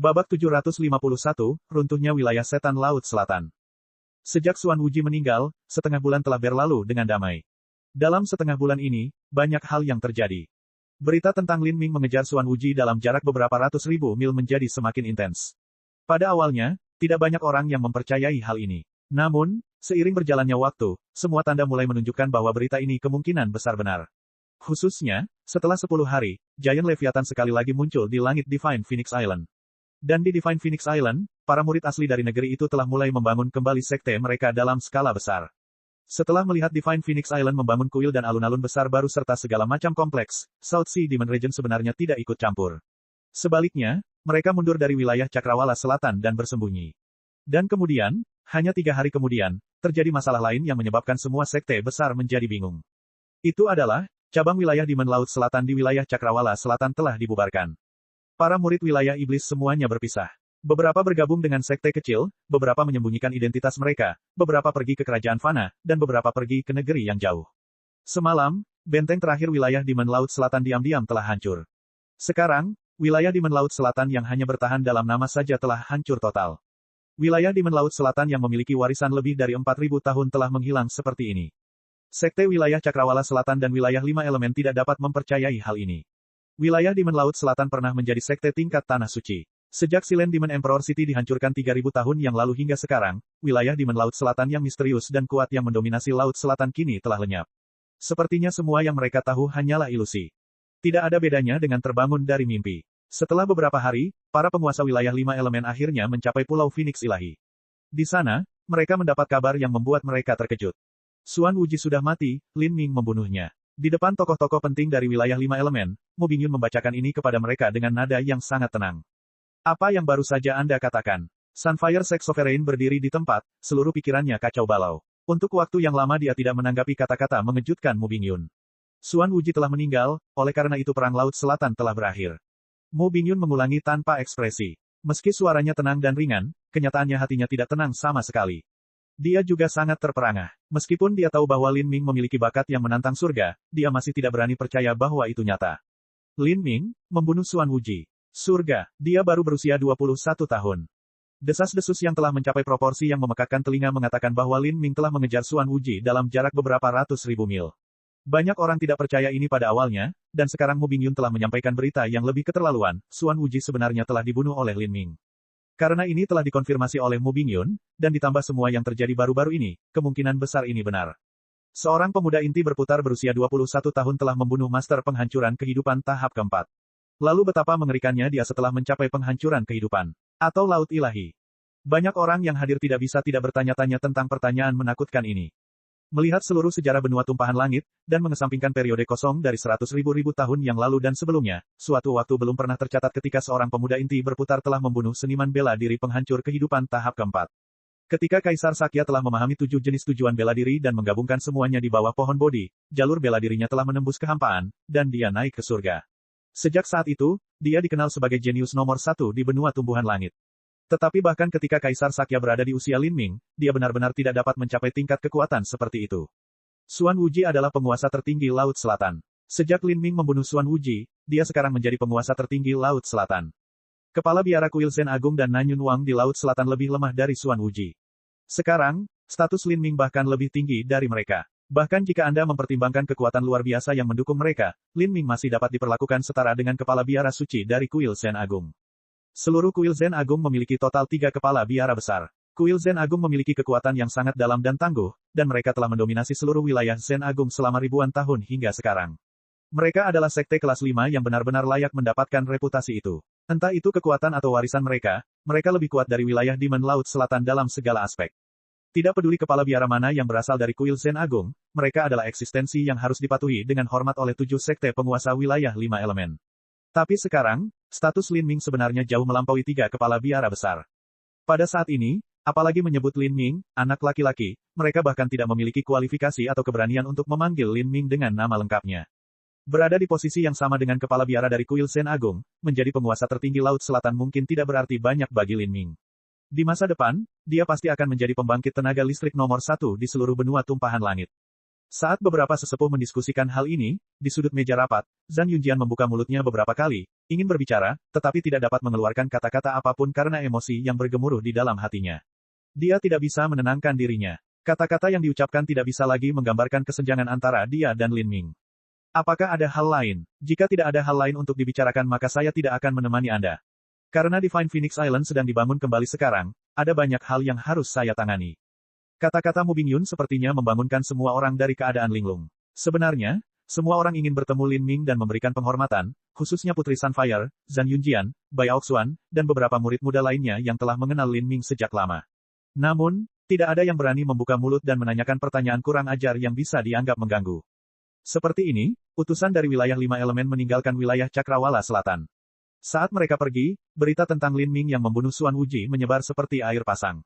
Babak 751, runtuhnya wilayah setan Laut Selatan. Sejak Xuan Wuji meninggal, setengah bulan telah berlalu dengan damai. Dalam setengah bulan ini, banyak hal yang terjadi. Berita tentang Lin Ming mengejar Xuan Wuji dalam jarak beberapa ratus ribu mil menjadi semakin intens. Pada awalnya, tidak banyak orang yang mempercayai hal ini. Namun, seiring berjalannya waktu, semua tanda mulai menunjukkan bahwa berita ini kemungkinan besar benar. Khususnya, setelah 10 hari, Giant Leviathan sekali lagi muncul di langit Divine Phoenix Island. Dan di Divine Phoenix Island, para murid asli dari negeri itu telah mulai membangun kembali sekte mereka dalam skala besar. Setelah melihat Divine Phoenix Island membangun kuil dan alun-alun besar baru serta segala macam kompleks, South Sea Demon Region sebenarnya tidak ikut campur. Sebaliknya, mereka mundur dari wilayah Cakrawala Selatan dan bersembunyi. Dan kemudian, hanya 3 hari kemudian, terjadi masalah lain yang menyebabkan semua sekte besar menjadi bingung. Itu adalah, cabang wilayah Demon Laut Selatan di wilayah Cakrawala Selatan telah dibubarkan. Para murid wilayah iblis semuanya berpisah. Beberapa bergabung dengan sekte kecil, beberapa menyembunyikan identitas mereka, beberapa pergi ke kerajaan Fana, dan beberapa pergi ke negeri yang jauh. Semalam, benteng terakhir wilayah Demon Laut Selatan diam-diam telah hancur. Sekarang, wilayah Demon Laut Selatan yang hanya bertahan dalam nama saja telah hancur total. Wilayah Demon Laut Selatan yang memiliki warisan lebih dari 4.000 tahun telah menghilang seperti ini. Sekte wilayah Cakrawala Selatan dan wilayah 5 elemen tidak dapat mempercayai hal ini. Wilayah Demon Laut Selatan pernah menjadi sekte tingkat tanah suci. Sejak Silent Demon Emperor City dihancurkan 3.000 tahun yang lalu hingga sekarang, wilayah Demon Laut Selatan yang misterius dan kuat yang mendominasi Laut Selatan kini telah lenyap. Sepertinya semua yang mereka tahu hanyalah ilusi. Tidak ada bedanya dengan terbangun dari mimpi. Setelah beberapa hari, para penguasa wilayah 5 elemen akhirnya mencapai Pulau Phoenix Ilahi. Di sana, mereka mendapat kabar yang membuat mereka terkejut. Xuan Wuji sudah mati, Lin Ming membunuhnya. Di depan tokoh-tokoh penting dari wilayah 5 elemen, Mu Bingyun membacakan ini kepada mereka dengan nada yang sangat tenang. Apa yang baru saja Anda katakan? Sunfire Sex Sovereign berdiri di tempat, seluruh pikirannya kacau balau. Untuk waktu yang lama dia tidak menanggapi kata-kata mengejutkan Mu Bingyun. Xuan Wuji telah meninggal, oleh karena itu Perang Laut Selatan telah berakhir. Mu Bingyun mengulangi tanpa ekspresi. Meski suaranya tenang dan ringan, kenyataannya hatinya tidak tenang sama sekali. Dia juga sangat terperangah. Meskipun dia tahu bahwa Lin Ming memiliki bakat yang menantang surga, dia masih tidak berani percaya bahwa itu nyata. Lin Ming, membunuh Xuan Wuji. Surga, dia baru berusia 21 tahun. Desas-desus yang telah mencapai proporsi yang memekakkan telinga mengatakan bahwa Lin Ming telah mengejar Xuan Wuji dalam jarak beberapa ratus ribu mil. Banyak orang tidak percaya ini pada awalnya, dan sekarang Mu Bingyun telah menyampaikan berita yang lebih keterlaluan, Xuan Wuji sebenarnya telah dibunuh oleh Lin Ming. Karena ini telah dikonfirmasi oleh Mu Bingyun, dan ditambah semua yang terjadi baru-baru ini, kemungkinan besar ini benar. Seorang pemuda inti berputar berusia 21 tahun telah membunuh Master Penghancuran Kehidupan tahap keempat. Lalu betapa mengerikannya dia setelah mencapai penghancuran kehidupan. Atau Laut Ilahi. Banyak orang yang hadir tidak bisa tidak bertanya-tanya tentang pertanyaan menakutkan ini. Melihat seluruh sejarah benua tumpahan langit, dan mengesampingkan periode kosong dari 100.000 tahun yang lalu dan sebelumnya, suatu waktu belum pernah tercatat ketika seorang pemuda inti berputar telah membunuh seniman bela diri penghancur kehidupan tahap keempat. Ketika Kaisar Sakya telah memahami 7 jenis tujuan bela diri dan menggabungkan semuanya di bawah pohon Bodhi, jalur bela dirinya telah menembus kehampaan, dan dia naik ke surga. Sejak saat itu, dia dikenal sebagai jenius nomor 1 di benua tumbuhan langit. Tetapi bahkan ketika Kaisar Sakya berada di usia Lin Ming, dia benar-benar tidak dapat mencapai tingkat kekuatan seperti itu. Xuan Wuji adalah penguasa tertinggi Laut Selatan. Sejak Lin Ming membunuh Xuan Wuji, dia sekarang menjadi penguasa tertinggi Laut Selatan. Kepala biara kuil Zen Agung dan Nanyun Wang di Laut Selatan lebih lemah dari Xuan Wuji. Sekarang, status Lin Ming bahkan lebih tinggi dari mereka. Bahkan jika Anda mempertimbangkan kekuatan luar biasa yang mendukung mereka, Lin Ming masih dapat diperlakukan setara dengan kepala biara suci dari kuil Zen Agung. Seluruh kuil Zen Agung memiliki total 3 kepala biara besar. Kuil Zen Agung memiliki kekuatan yang sangat dalam dan tangguh, dan mereka telah mendominasi seluruh wilayah Zen Agung selama ribuan tahun hingga sekarang. Mereka adalah sekte kelas 5 yang benar-benar layak mendapatkan reputasi itu. Entah itu kekuatan atau warisan mereka, mereka lebih kuat dari wilayah Demon Laut Selatan dalam segala aspek. Tidak peduli kepala biara mana yang berasal dari kuil Zen Agung, mereka adalah eksistensi yang harus dipatuhi dengan hormat oleh 7 sekte penguasa wilayah 5 elemen. Tapi sekarang, status Lin Ming sebenarnya jauh melampaui 3 kepala biara besar. Pada saat ini, apalagi menyebut Lin Ming, anak laki-laki, mereka bahkan tidak memiliki kualifikasi atau keberanian untuk memanggil Lin Ming dengan nama lengkapnya. Berada di posisi yang sama dengan kepala biara dari kuil Zen Agung, menjadi penguasa tertinggi Laut Selatan mungkin tidak berarti banyak bagi Lin Ming. Di masa depan, dia pasti akan menjadi pembangkit tenaga listrik nomor 1 di seluruh benua tumpahan langit. Saat beberapa sesepuh mendiskusikan hal ini, di sudut meja rapat, Zhang Yunjian membuka mulutnya beberapa kali, ingin berbicara, tetapi tidak dapat mengeluarkan kata-kata apapun karena emosi yang bergemuruh di dalam hatinya. Dia tidak bisa menenangkan dirinya. Kata-kata yang diucapkan tidak bisa lagi menggambarkan kesenjangan antara dia dan Lin Ming. Apakah ada hal lain? Jika tidak ada hal lain untuk dibicarakan maka saya tidak akan menemani Anda. Karena Divine Phoenix Island sedang dibangun kembali sekarang, ada banyak hal yang harus saya tangani. Kata-kata Mu Bingyun sepertinya membangunkan semua orang dari keadaan linglung. Sebenarnya, semua orang ingin bertemu Lin Ming dan memberikan penghormatan, khususnya Putri Sunfire, Zhang Yunjian, Bai Aoxuan, dan beberapa murid muda lainnya yang telah mengenal Lin Ming sejak lama. Namun, tidak ada yang berani membuka mulut dan menanyakan pertanyaan kurang ajar yang bisa dianggap mengganggu. Seperti ini, utusan dari wilayah 5 elemen meninggalkan wilayah Cakrawala Selatan. Saat mereka pergi, berita tentang Lin Ming yang membunuh Xuan Wuji menyebar seperti air pasang.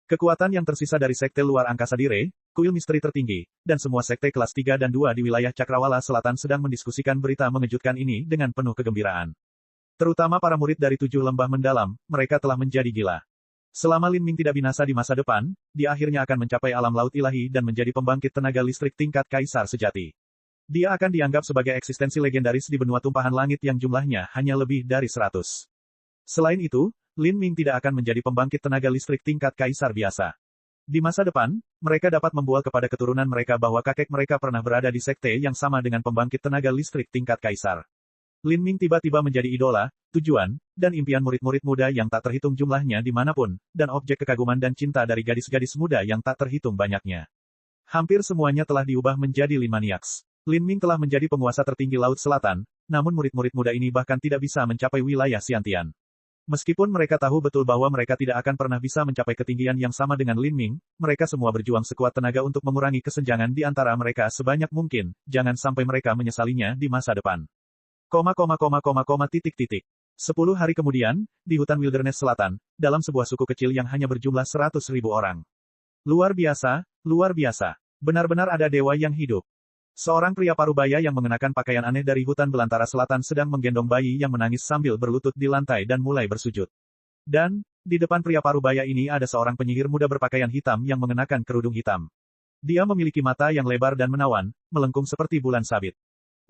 Kekuatan yang tersisa dari sekte luar angkasa Dire, kuil misteri tertinggi, dan semua sekte kelas 3 dan 2 di wilayah Cakrawala Selatan sedang mendiskusikan berita mengejutkan ini dengan penuh kegembiraan. Terutama para murid dari 7 lembah mendalam, mereka telah menjadi gila. Selama Lin Ming tidak binasa di masa depan, dia akhirnya akan mencapai alam laut ilahi dan menjadi pembangkit tenaga listrik tingkat kaisar sejati. Dia akan dianggap sebagai eksistensi legendaris di benua tumpahan langit yang jumlahnya hanya lebih dari 100. Selain itu, Lin Ming tidak akan menjadi pembangkit tenaga listrik tingkat kaisar biasa. Di masa depan, mereka dapat membual kepada keturunan mereka bahwa kakek mereka pernah berada di sekte yang sama dengan pembangkit tenaga listrik tingkat kaisar. Lin Ming tiba-tiba menjadi idola, tujuan, dan impian murid-murid muda yang tak terhitung jumlahnya dimanapun, dan objek kekaguman dan cinta dari gadis-gadis muda yang tak terhitung banyaknya. Hampir semuanya telah diubah menjadi Lin Maniacs. Lin Ming telah menjadi penguasa tertinggi Laut Selatan, namun murid-murid muda ini bahkan tidak bisa mencapai wilayah Xiantian. Meskipun mereka tahu betul bahwa mereka tidak akan pernah bisa mencapai ketinggian yang sama dengan Lin Ming, mereka semua berjuang sekuat tenaga untuk mengurangi kesenjangan di antara mereka sebanyak mungkin, jangan sampai mereka menyesalinya di masa depan. 10 hari kemudian, di hutan Wilderness Selatan, dalam sebuah suku kecil yang hanya berjumlah 100.000 orang. Luar biasa, benar-benar ada dewa yang hidup. Seorang pria parubaya yang mengenakan pakaian aneh dari hutan belantara selatan sedang menggendong bayi yang menangis sambil berlutut di lantai dan mulai bersujud. Dan, di depan pria parubaya ini ada seorang penyihir muda berpakaian hitam yang mengenakan kerudung hitam. Dia memiliki mata yang lebar dan menawan, melengkung seperti bulan sabit.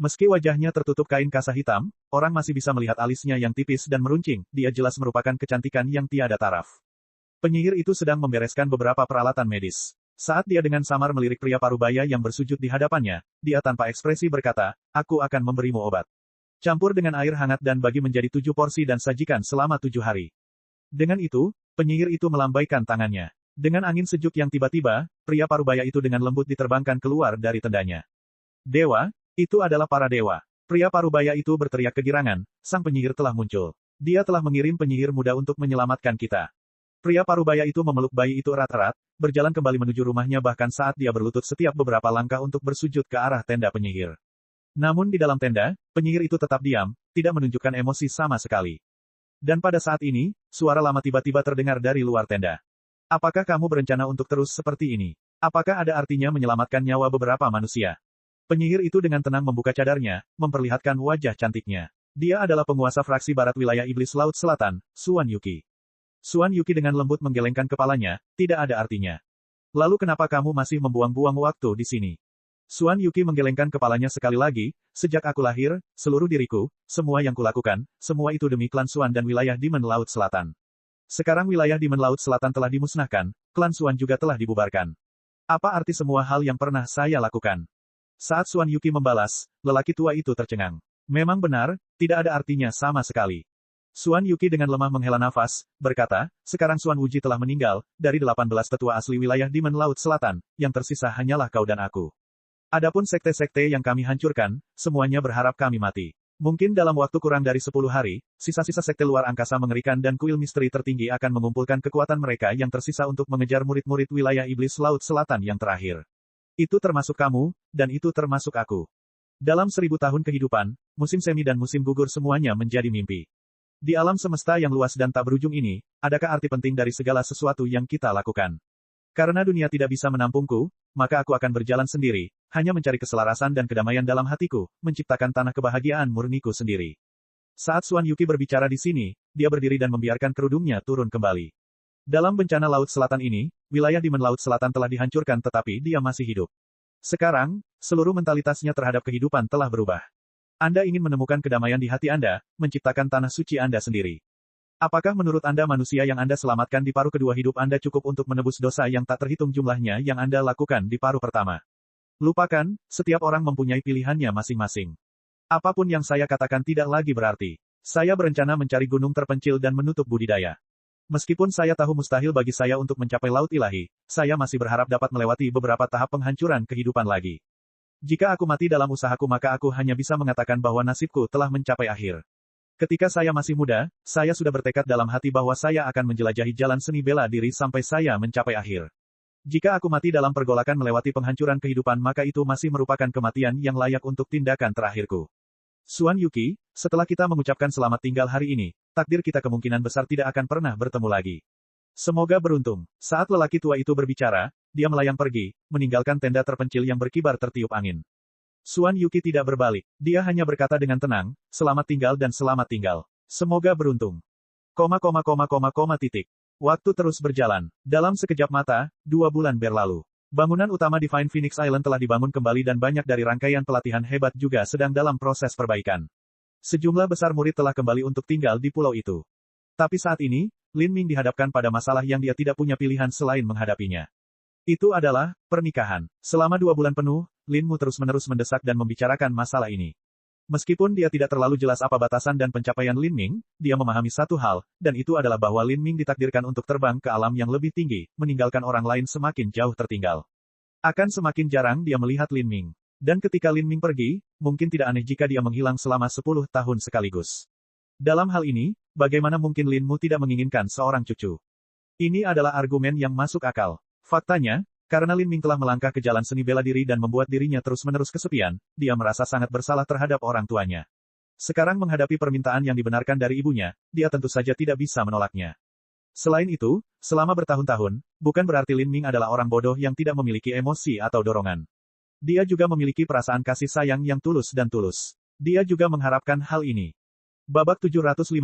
Meski wajahnya tertutup kain kasa hitam, orang masih bisa melihat alisnya yang tipis dan meruncing, dia jelas merupakan kecantikan yang tiada taraf. Penyihir itu sedang membereskan beberapa peralatan medis. Saat dia dengan samar melirik pria parubaya yang bersujud di hadapannya, dia tanpa ekspresi berkata, "Aku akan memberimu obat. Campur dengan air hangat dan bagi menjadi 7 porsi dan sajikan selama 7 hari." Dengan itu, penyihir itu melambaikan tangannya. Dengan angin sejuk yang tiba-tiba, pria parubaya itu dengan lembut diterbangkan keluar dari tendanya. "Dewa, itu adalah para dewa." Pria parubaya itu berteriak kegirangan, sang penyihir telah muncul. Dia telah mengirim penyihir muda untuk menyelamatkan kita. Pria parubaya itu memeluk bayi itu erat-erat, berjalan kembali menuju rumahnya bahkan saat dia berlutut setiap beberapa langkah untuk bersujud ke arah tenda penyihir. Namun di dalam tenda, penyihir itu tetap diam, tidak menunjukkan emosi sama sekali. Dan pada saat ini, suara lama tiba-tiba terdengar dari luar tenda. "Apakah kamu berencana untuk terus seperti ini? Apakah ada artinya menyelamatkan nyawa beberapa manusia?" Penyihir itu dengan tenang membuka cadarnya, memperlihatkan wajah cantiknya. Dia adalah penguasa fraksi barat wilayah iblis Laut Selatan, Xuan Yuqi. Xuan Yuqi dengan lembut menggelengkan kepalanya, "Tidak ada artinya. Lalu kenapa kamu masih membuang-buang waktu di sini?" Xuan Yuqi menggelengkan kepalanya sekali lagi, "Sejak aku lahir, seluruh diriku, semua yang kulakukan, semua itu demi klan Xuan dan wilayah Demon Laut Selatan. Sekarang wilayah Demon Laut Selatan telah dimusnahkan, klan Xuan juga telah dibubarkan. Apa arti semua hal yang pernah saya lakukan?" Saat Xuan Yuqi membalas, lelaki tua itu tercengang. Memang benar, tidak ada artinya sama sekali. Xuan Yuqi dengan lemah menghela nafas, berkata, "Sekarang Xuan Wuji telah meninggal, dari 18 tetua asli wilayah Demon Laut Selatan, yang tersisa hanyalah kau dan aku. Adapun sekte-sekte yang kami hancurkan, semuanya berharap kami mati. Mungkin dalam waktu kurang dari 10 hari, sisa-sisa sekte luar angkasa mengerikan dan kuil misteri tertinggi akan mengumpulkan kekuatan mereka yang tersisa untuk mengejar murid-murid wilayah iblis Laut Selatan yang terakhir. Itu termasuk kamu, dan itu termasuk aku. Dalam 1000 tahun kehidupan, musim semi dan musim gugur semuanya menjadi mimpi. Di alam semesta yang luas dan tak berujung ini, adakah arti penting dari segala sesuatu yang kita lakukan? Karena dunia tidak bisa menampungku, maka aku akan berjalan sendiri, hanya mencari keselarasan dan kedamaian dalam hatiku, menciptakan tanah kebahagiaan murniku sendiri." Saat Xuan Yuqi berbicara di sini, dia berdiri dan membiarkan kerudungnya turun kembali. Dalam bencana Laut Selatan ini, wilayah Demon Laut Selatan telah dihancurkan tetapi dia masih hidup. Sekarang, seluruh mentalitasnya terhadap kehidupan telah berubah. Anda ingin menemukan kedamaian di hati Anda, menciptakan tanah suci Anda sendiri. Apakah menurut Anda manusia yang Anda selamatkan di paruh kedua hidup Anda cukup untuk menebus dosa yang tak terhitung jumlahnya yang Anda lakukan di paruh pertama? Lupakan, setiap orang mempunyai pilihannya masing-masing. Apapun yang saya katakan tidak lagi berarti. Saya berencana mencari gunung terpencil dan menutup budidaya. Meskipun saya tahu mustahil bagi saya untuk mencapai laut ilahi, saya masih berharap dapat melewati beberapa tahap penghancuran kehidupan lagi. Jika aku mati dalam usahaku maka aku hanya bisa mengatakan bahwa nasibku telah mencapai akhir. Ketika saya masih muda, saya sudah bertekad dalam hati bahwa saya akan menjelajahi jalan seni bela diri sampai saya mencapai akhir. Jika aku mati dalam pergolakan melewati penghancuran kehidupan maka itu masih merupakan kematian yang layak untuk tindakan terakhirku. Suan Yuki, setelah kita mengucapkan selamat tinggal hari ini, takdir kita kemungkinan besar tidak akan pernah bertemu lagi. Semoga beruntung. Saat lelaki tua itu berbicara, dia melayang pergi, meninggalkan tenda terpencil yang berkibar tertiup angin. Suan Yuki tidak berbalik. Dia hanya berkata dengan tenang, selamat tinggal dan selamat tinggal. Semoga beruntung. Waktu terus berjalan. Dalam sekejap mata, 2 bulan berlalu. Bangunan utama Divine Phoenix Island telah dibangun kembali dan banyak dari rangkaian pelatihan hebat juga sedang dalam proses perbaikan. Sejumlah besar murid telah kembali untuk tinggal di pulau itu. Tapi saat ini, Lin Ming dihadapkan pada masalah yang dia tidak punya pilihan selain menghadapinya. Itu adalah pernikahan. Selama 2 bulan penuh, Lin Mu terus-menerus mendesak dan membicarakan masalah ini. Meskipun dia tidak terlalu jelas apa batasan dan pencapaian Lin Ming, dia memahami satu hal, dan itu adalah bahwa Lin Ming ditakdirkan untuk terbang ke alam yang lebih tinggi, meninggalkan orang lain semakin jauh tertinggal. Akan semakin jarang dia melihat Lin Ming. Dan ketika Lin Ming pergi, mungkin tidak aneh jika dia menghilang selama 10 tahun sekaligus. Dalam hal ini, bagaimana mungkin Lin Mu tidak menginginkan seorang cucu? Ini adalah argumen yang masuk akal. Faktanya, karena Lin Ming telah melangkah ke jalan seni bela diri dan membuat dirinya terus-menerus kesepian, dia merasa sangat bersalah terhadap orang tuanya. Sekarang menghadapi permintaan yang dibenarkan dari ibunya, dia tentu saja tidak bisa menolaknya. Selain itu, selama bertahun-tahun, bukan berarti Lin Ming adalah orang bodoh yang tidak memiliki emosi atau dorongan. Dia juga memiliki perasaan kasih sayang yang tulus dan tulus. Dia juga mengharapkan hal ini. Babak 752,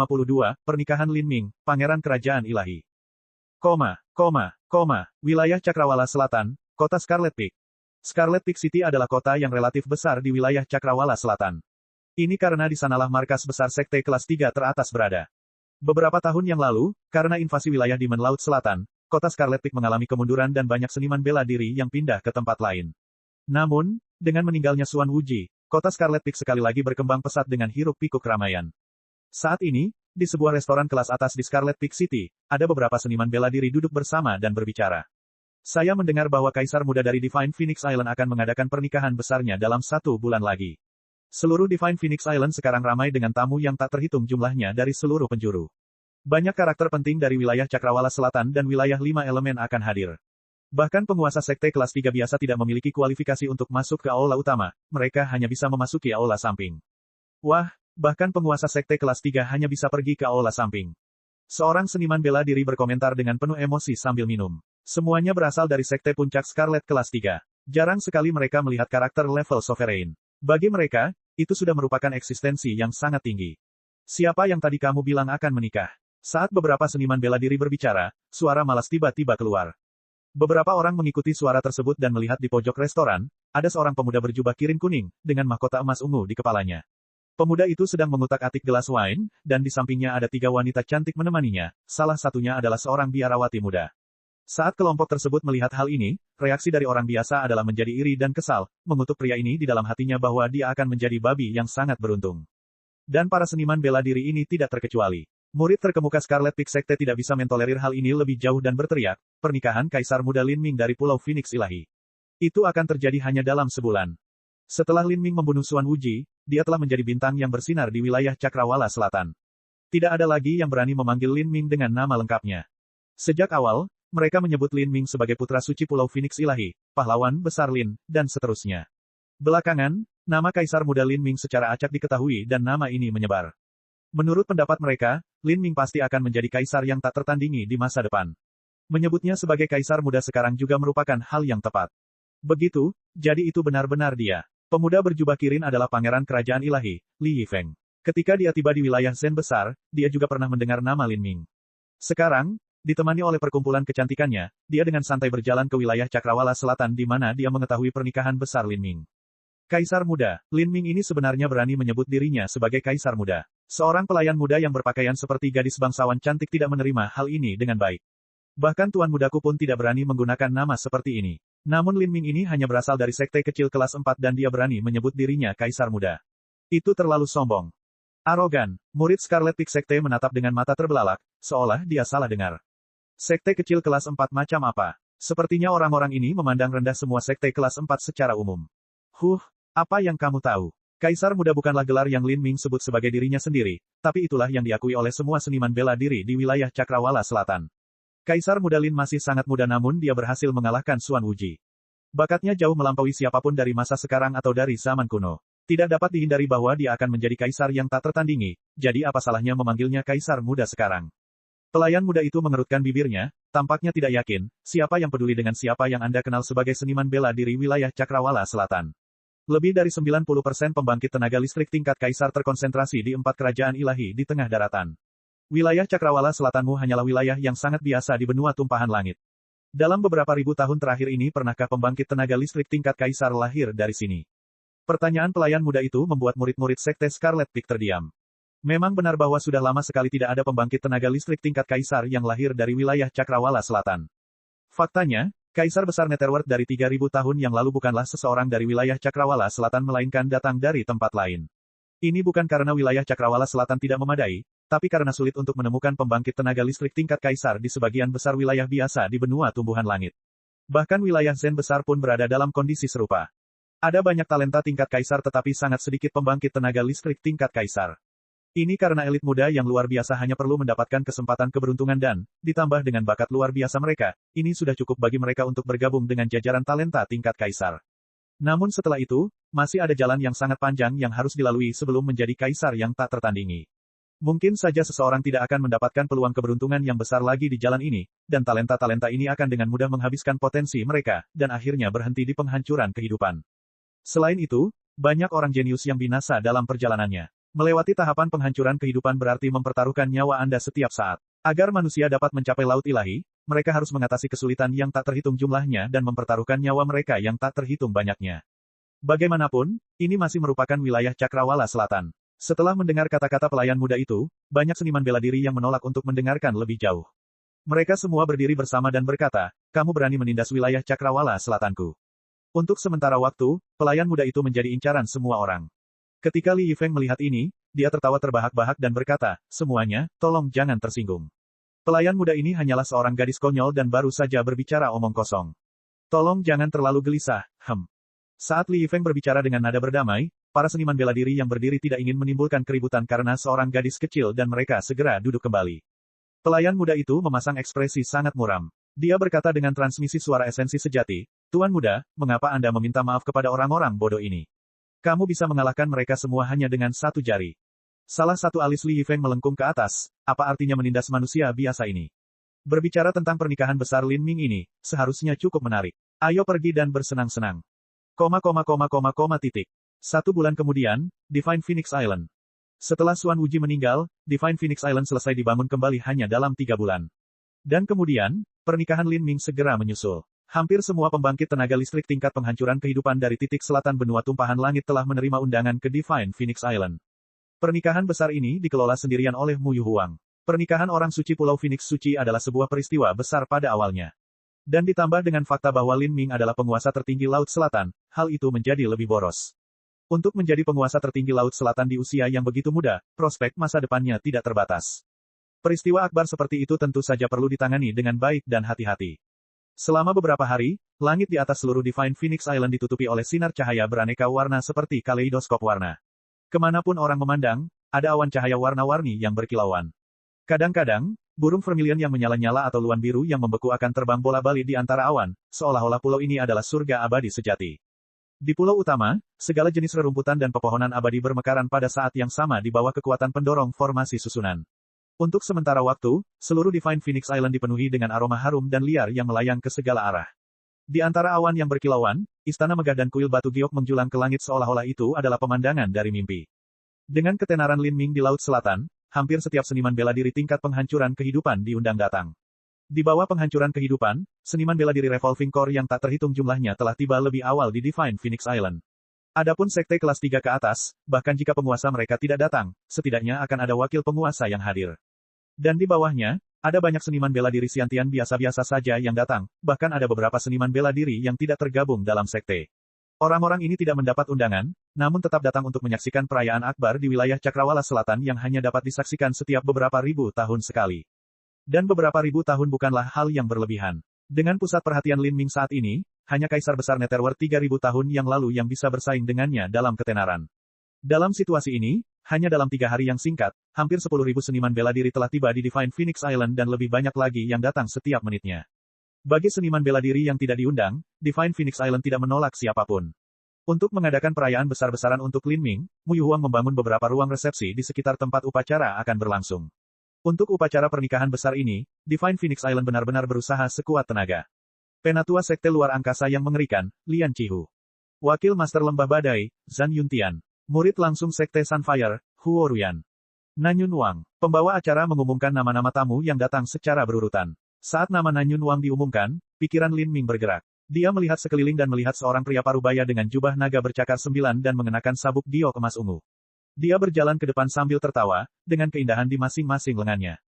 Pernikahan Lin Ming, Pangeran Kerajaan Ilahi. Wilayah Cakrawala Selatan, Kota Scarlet Peak. Scarlet Peak City adalah kota yang relatif besar di wilayah Cakrawala Selatan. Ini karena di sanalah markas besar sekte kelas 3 teratas berada. Beberapa tahun yang lalu, karena invasi wilayah Demon Laut Selatan, kota Scarlet Peak mengalami kemunduran dan banyak seniman bela diri yang pindah ke tempat lain. Namun, dengan meninggalnya Suan Wuji, kota Scarlet Peak sekali lagi berkembang pesat dengan hiruk-pikuk keramaian. Saat ini, di sebuah restoran kelas atas di Scarlet Peak City, ada beberapa seniman bela diri duduk bersama dan berbicara. Saya mendengar bahwa Kaisar Muda dari Divine Phoenix Island akan mengadakan pernikahan besarnya dalam 1 bulan lagi. Seluruh Divine Phoenix Island sekarang ramai dengan tamu yang tak terhitung jumlahnya dari seluruh penjuru. Banyak karakter penting dari wilayah Cakrawala Selatan dan wilayah 5 elemen akan hadir. Bahkan penguasa sekte kelas 3 biasa tidak memiliki kualifikasi untuk masuk ke aula utama, mereka hanya bisa memasuki aula samping. Wah, bahkan penguasa sekte kelas 3 hanya bisa pergi ke aula samping. Seorang seniman bela diri berkomentar dengan penuh emosi sambil minum. Semuanya berasal dari sekte puncak Scarlet kelas 3. Jarang sekali mereka melihat karakter level sovereign. Bagi mereka, itu sudah merupakan eksistensi yang sangat tinggi. Siapa yang tadi kamu bilang akan menikah? Saat beberapa seniman bela diri berbicara, suara malas tiba-tiba keluar. Beberapa orang mengikuti suara tersebut dan melihat di pojok restoran, ada seorang pemuda berjubah kirin kuning, dengan mahkota emas ungu di kepalanya. Pemuda itu sedang mengutak-atik gelas wine, dan di sampingnya ada 3 wanita cantik menemaninya, salah satunya adalah seorang biarawati muda. Saat kelompok tersebut melihat hal ini, reaksi dari orang biasa adalah menjadi iri dan kesal, mengutuk pria ini di dalam hatinya bahwa dia akan menjadi babi yang sangat beruntung. Dan para seniman bela diri ini tidak terkecuali. Murid terkemuka Scarlet Peak Sekte tidak bisa mentolerir hal ini lebih jauh dan berteriak, pernikahan Kaisar Muda Lin Ming dari Pulau Phoenix Ilahi. Itu akan terjadi hanya dalam sebulan. Setelah Lin Ming membunuh Suan Wuji, dia telah menjadi bintang yang bersinar di wilayah Cakrawala Selatan. Tidak ada lagi yang berani memanggil Lin Ming dengan nama lengkapnya. Sejak awal, mereka menyebut Lin Ming sebagai putra suci Pulau Phoenix Ilahi, pahlawan besar Lin, dan seterusnya. Belakangan, nama Kaisar Muda Lin Ming secara acak diketahui dan nama ini menyebar. Menurut pendapat mereka, Lin Ming pasti akan menjadi kaisar yang tak tertandingi di masa depan. Menyebutnya sebagai Kaisar Muda sekarang juga merupakan hal yang tepat. Begitu, jadi itu benar-benar dia. Pemuda berjubah kirin adalah Pangeran Kerajaan Ilahi, Li Yifeng. Ketika dia tiba di wilayah Zen besar, dia juga pernah mendengar nama Lin Ming. Sekarang, Ditemani oleh perkumpulan kecantikannya, dia dengan santai berjalan ke wilayah Cakrawala Selatan di mana dia mengetahui pernikahan besar Lin Ming. Kaisar muda, Lin Ming ini sebenarnya berani menyebut dirinya sebagai kaisar muda. Seorang pelayan muda yang berpakaian seperti gadis bangsawan cantik tidak menerima hal ini dengan baik. Bahkan tuan mudaku pun tidak berani menggunakan nama seperti ini. Namun Lin Ming ini hanya berasal dari sekte kecil kelas 4 dan dia berani menyebut dirinya kaisar muda. Itu terlalu sombong. Arogan, murid Scarlet Peak Sekte menatap dengan mata terbelalak, seolah dia salah dengar. Sekte kecil kelas 4 macam apa? Sepertinya orang-orang ini memandang rendah semua sekte kelas 4 secara umum. Apa yang kamu tahu? Kaisar muda bukanlah gelar yang Lin Ming sebut sebagai dirinya sendiri, tapi itulah yang diakui oleh semua seniman bela diri di wilayah Cakrawala Selatan. Kaisar muda Lin masih sangat muda namun dia berhasil mengalahkan Xuan Wuji. Bakatnya jauh melampaui siapapun dari masa sekarang atau dari zaman kuno. Tidak dapat dihindari bahwa dia akan menjadi kaisar yang tak tertandingi, jadi apa salahnya memanggilnya kaisar muda sekarang? Pelayan muda itu mengerutkan bibirnya, tampaknya tidak yakin, siapa yang peduli dengan siapa yang Anda kenal sebagai seniman bela diri wilayah Cakrawala Selatan. Lebih dari 90% pembangkit tenaga listrik tingkat kaisar terkonsentrasi di 4 kerajaan ilahi di tengah daratan. Wilayah Cakrawala Selatanmu hanyalah wilayah yang sangat biasa di benua tumpahan langit. Dalam beberapa ribu tahun terakhir ini pernahkah pembangkit tenaga listrik tingkat kaisar lahir dari sini? Pertanyaan pelayan muda itu membuat murid-murid sekte Scarlet Peak terdiam. Memang benar bahwa sudah lama sekali tidak ada pembangkit tenaga listrik tingkat kaisar yang lahir dari wilayah Cakrawala Selatan. Faktanya, Kaisar Besar Netherworld dari 3000 tahun yang lalu bukanlah seseorang dari wilayah Cakrawala Selatan melainkan datang dari tempat lain. Ini bukan karena wilayah Cakrawala Selatan tidak memadai, tapi karena sulit untuk menemukan pembangkit tenaga listrik tingkat kaisar di sebagian besar wilayah biasa di benua tumbuhan langit. Bahkan wilayah Zen besar pun berada dalam kondisi serupa. Ada banyak talenta tingkat kaisar tetapi sangat sedikit pembangkit tenaga listrik tingkat kaisar. Ini karena elit muda yang luar biasa hanya perlu mendapatkan kesempatan keberuntungan dan, ditambah dengan bakat luar biasa mereka, ini sudah cukup bagi mereka untuk bergabung dengan jajaran talenta tingkat kaisar. Namun setelah itu, masih ada jalan yang sangat panjang yang harus dilalui sebelum menjadi kaisar yang tak tertandingi. Mungkin saja seseorang tidak akan mendapatkan peluang keberuntungan yang besar lagi di jalan ini, dan talenta-talenta ini akan dengan mudah menghabiskan potensi mereka, dan akhirnya berhenti di penghancuran kehidupan. Selain itu, banyak orang jenius yang binasa dalam perjalanannya. Melewati tahapan penghancuran kehidupan berarti mempertaruhkan nyawa Anda setiap saat. Agar manusia dapat mencapai laut ilahi, mereka harus mengatasi kesulitan yang tak terhitung jumlahnya dan mempertaruhkan nyawa mereka yang tak terhitung banyaknya. Bagaimanapun, ini masih merupakan wilayah Cakrawala Selatan. Setelah mendengar kata-kata pelayan muda itu, banyak seniman bela diri yang menolak untuk mendengarkan lebih jauh. Mereka semua berdiri bersama dan berkata, kamu berani menindas wilayah Cakrawala Selatanku. Untuk sementara waktu, pelayan muda itu menjadi incaran semua orang. Ketika Li Yifeng melihat ini, dia tertawa terbahak-bahak dan berkata, semuanya, tolong jangan tersinggung. Pelayan muda ini hanyalah seorang gadis konyol dan baru saja berbicara omong kosong. Tolong jangan terlalu gelisah, Saat Li Yifeng berbicara dengan nada berdamai, para seniman bela diri yang berdiri tidak ingin menimbulkan keributan karena seorang gadis kecil dan mereka segera duduk kembali. Pelayan muda itu memasang ekspresi sangat muram. Dia berkata dengan transmisi suara esensi sejati, Tuan muda, mengapa Anda meminta maaf kepada orang-orang bodoh ini? Kamu bisa mengalahkan mereka semua hanya dengan satu jari. Salah satu alis Li Yifeng melengkung ke atas, apa artinya menindas manusia biasa ini? Berbicara tentang pernikahan besar Lin Ming ini, seharusnya cukup menarik. Ayo pergi dan bersenang-senang. 1 bulan kemudian, Divine Phoenix Island. Setelah Xuan Wuji meninggal, Divine Phoenix Island selesai dibangun kembali hanya dalam 3 bulan. Dan kemudian, pernikahan Lin Ming segera menyusul. Hampir semua pembangkit tenaga listrik tingkat penghancuran kehidupan dari titik selatan benua tumpahan langit telah menerima undangan ke Divine Phoenix Island. Pernikahan besar ini dikelola sendirian oleh Mu Yuhuang. Pernikahan orang suci Pulau Phoenix Suci adalah sebuah peristiwa besar pada awalnya. Dan ditambah dengan fakta bahwa Lin Ming adalah penguasa tertinggi Laut Selatan, hal itu menjadi lebih boros. Untuk menjadi penguasa tertinggi Laut Selatan di usia yang begitu muda, prospek masa depannya tidak terbatas. Peristiwa akbar seperti itu tentu saja perlu ditangani dengan baik dan hati-hati. Selama beberapa hari, langit di atas seluruh Divine Phoenix Island ditutupi oleh sinar cahaya beraneka warna seperti kaleidoskop warna. Kemanapun orang memandang, ada awan cahaya warna-warni yang berkilauan. Kadang-kadang, burung vermilion yang menyala-nyala atau luan biru yang membeku akan terbang bola-balik di antara awan, seolah-olah pulau ini adalah surga abadi sejati. Di pulau utama, segala jenis rerumputan dan pepohonan abadi bermekaran pada saat yang sama di bawah kekuatan pendorong formasi susunan. Untuk sementara waktu, seluruh Divine Phoenix Island dipenuhi dengan aroma harum dan liar yang melayang ke segala arah. Di antara awan yang berkilauan, istana megah dan kuil batu giok menjulang ke langit seolah-olah itu adalah pemandangan dari mimpi. Dengan ketenaran Lin Ming di Laut Selatan, hampir setiap seniman bela diri tingkat penghancuran kehidupan diundang datang. Di bawah penghancuran kehidupan, seniman bela diri Revolving Core yang tak terhitung jumlahnya telah tiba lebih awal di Divine Phoenix Island. Adapun sekte kelas 3 ke atas, bahkan jika penguasa mereka tidak datang, setidaknya akan ada wakil penguasa yang hadir. Dan di bawahnya, ada banyak seniman bela diri Xiantian biasa-biasa saja yang datang, bahkan ada beberapa seniman bela diri yang tidak tergabung dalam sekte. Orang-orang ini tidak mendapat undangan, namun tetap datang untuk menyaksikan perayaan akbar di wilayah Cakrawala Selatan yang hanya dapat disaksikan setiap beberapa ribu tahun sekali. Dan beberapa ribu tahun bukanlah hal yang berlebihan. Dengan pusat perhatian Lin Ming saat ini, hanya Kaisar Besar Netherworld 3000 tahun yang lalu yang bisa bersaing dengannya dalam ketenaran. Dalam situasi ini, hanya dalam 3 hari yang singkat, hampir 10.000 seniman bela diri telah tiba di Divine Phoenix Island dan lebih banyak lagi yang datang setiap menitnya. Bagi seniman bela diri yang tidak diundang, Divine Phoenix Island tidak menolak siapapun. Untuk mengadakan perayaan besar-besaran untuk Lin Ming, Mu Yuhuang membangun beberapa ruang resepsi di sekitar tempat upacara akan berlangsung. Untuk upacara pernikahan besar ini, Divine Phoenix Island benar-benar berusaha sekuat tenaga. Penatua Sekte Luar Angkasa yang mengerikan, Lian Qihu. Wakil Master Lembah Badai, Zhan Yuntian. Murid langsung Sekte Sunfire, Huo Ruyan. Nanyun Wang. Pembawa acara mengumumkan nama-nama tamu yang datang secara berurutan. Saat nama Nanyun Wang diumumkan, pikiran Lin Ming bergerak. Dia melihat sekeliling dan melihat seorang pria parubaya dengan jubah naga bercakar 9 dan mengenakan sabuk giok emas ungu. Dia berjalan ke depan sambil tertawa, dengan keindahan di masing-masing lengannya.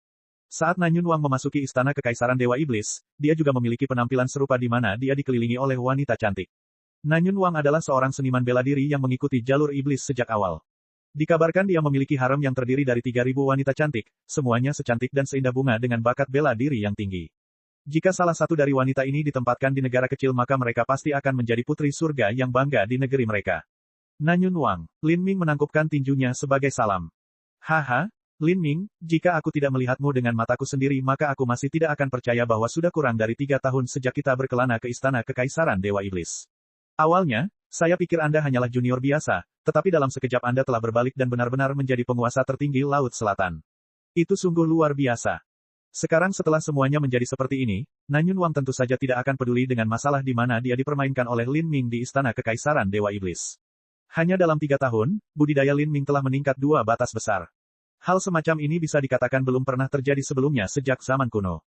Saat Nanyun Wang memasuki istana Kekaisaran Dewa Iblis, dia juga memiliki penampilan serupa di mana dia dikelilingi oleh wanita cantik. Nanyun Wang adalah seorang seniman bela diri yang mengikuti jalur iblis sejak awal. Dikabarkan dia memiliki harem yang terdiri dari 3.000 wanita cantik, semuanya secantik dan seindah bunga dengan bakat bela diri yang tinggi. Jika salah satu dari wanita ini ditempatkan di negara kecil maka mereka pasti akan menjadi putri surga yang bangga di negeri mereka. Nanyun Wang. Lin Ming menangkupkan tinjunya sebagai salam. Haha. Lin Ming, jika aku tidak melihatmu dengan mataku sendiri maka aku masih tidak akan percaya bahwa sudah kurang dari 3 tahun sejak kita berkelana ke istana Kekaisaran Dewa Iblis. Awalnya, saya pikir Anda hanyalah junior biasa, tetapi dalam sekejap Anda telah berbalik dan benar-benar menjadi penguasa tertinggi Laut Selatan. Itu sungguh luar biasa. Sekarang setelah semuanya menjadi seperti ini, Nanyun Wang tentu saja tidak akan peduli dengan masalah di mana dia dipermainkan oleh Lin Ming di istana Kekaisaran Dewa Iblis. Hanya dalam 3 tahun, budidaya Lin Ming telah meningkat 2 batas besar. Hal semacam ini bisa dikatakan belum pernah terjadi sebelumnya sejak zaman kuno.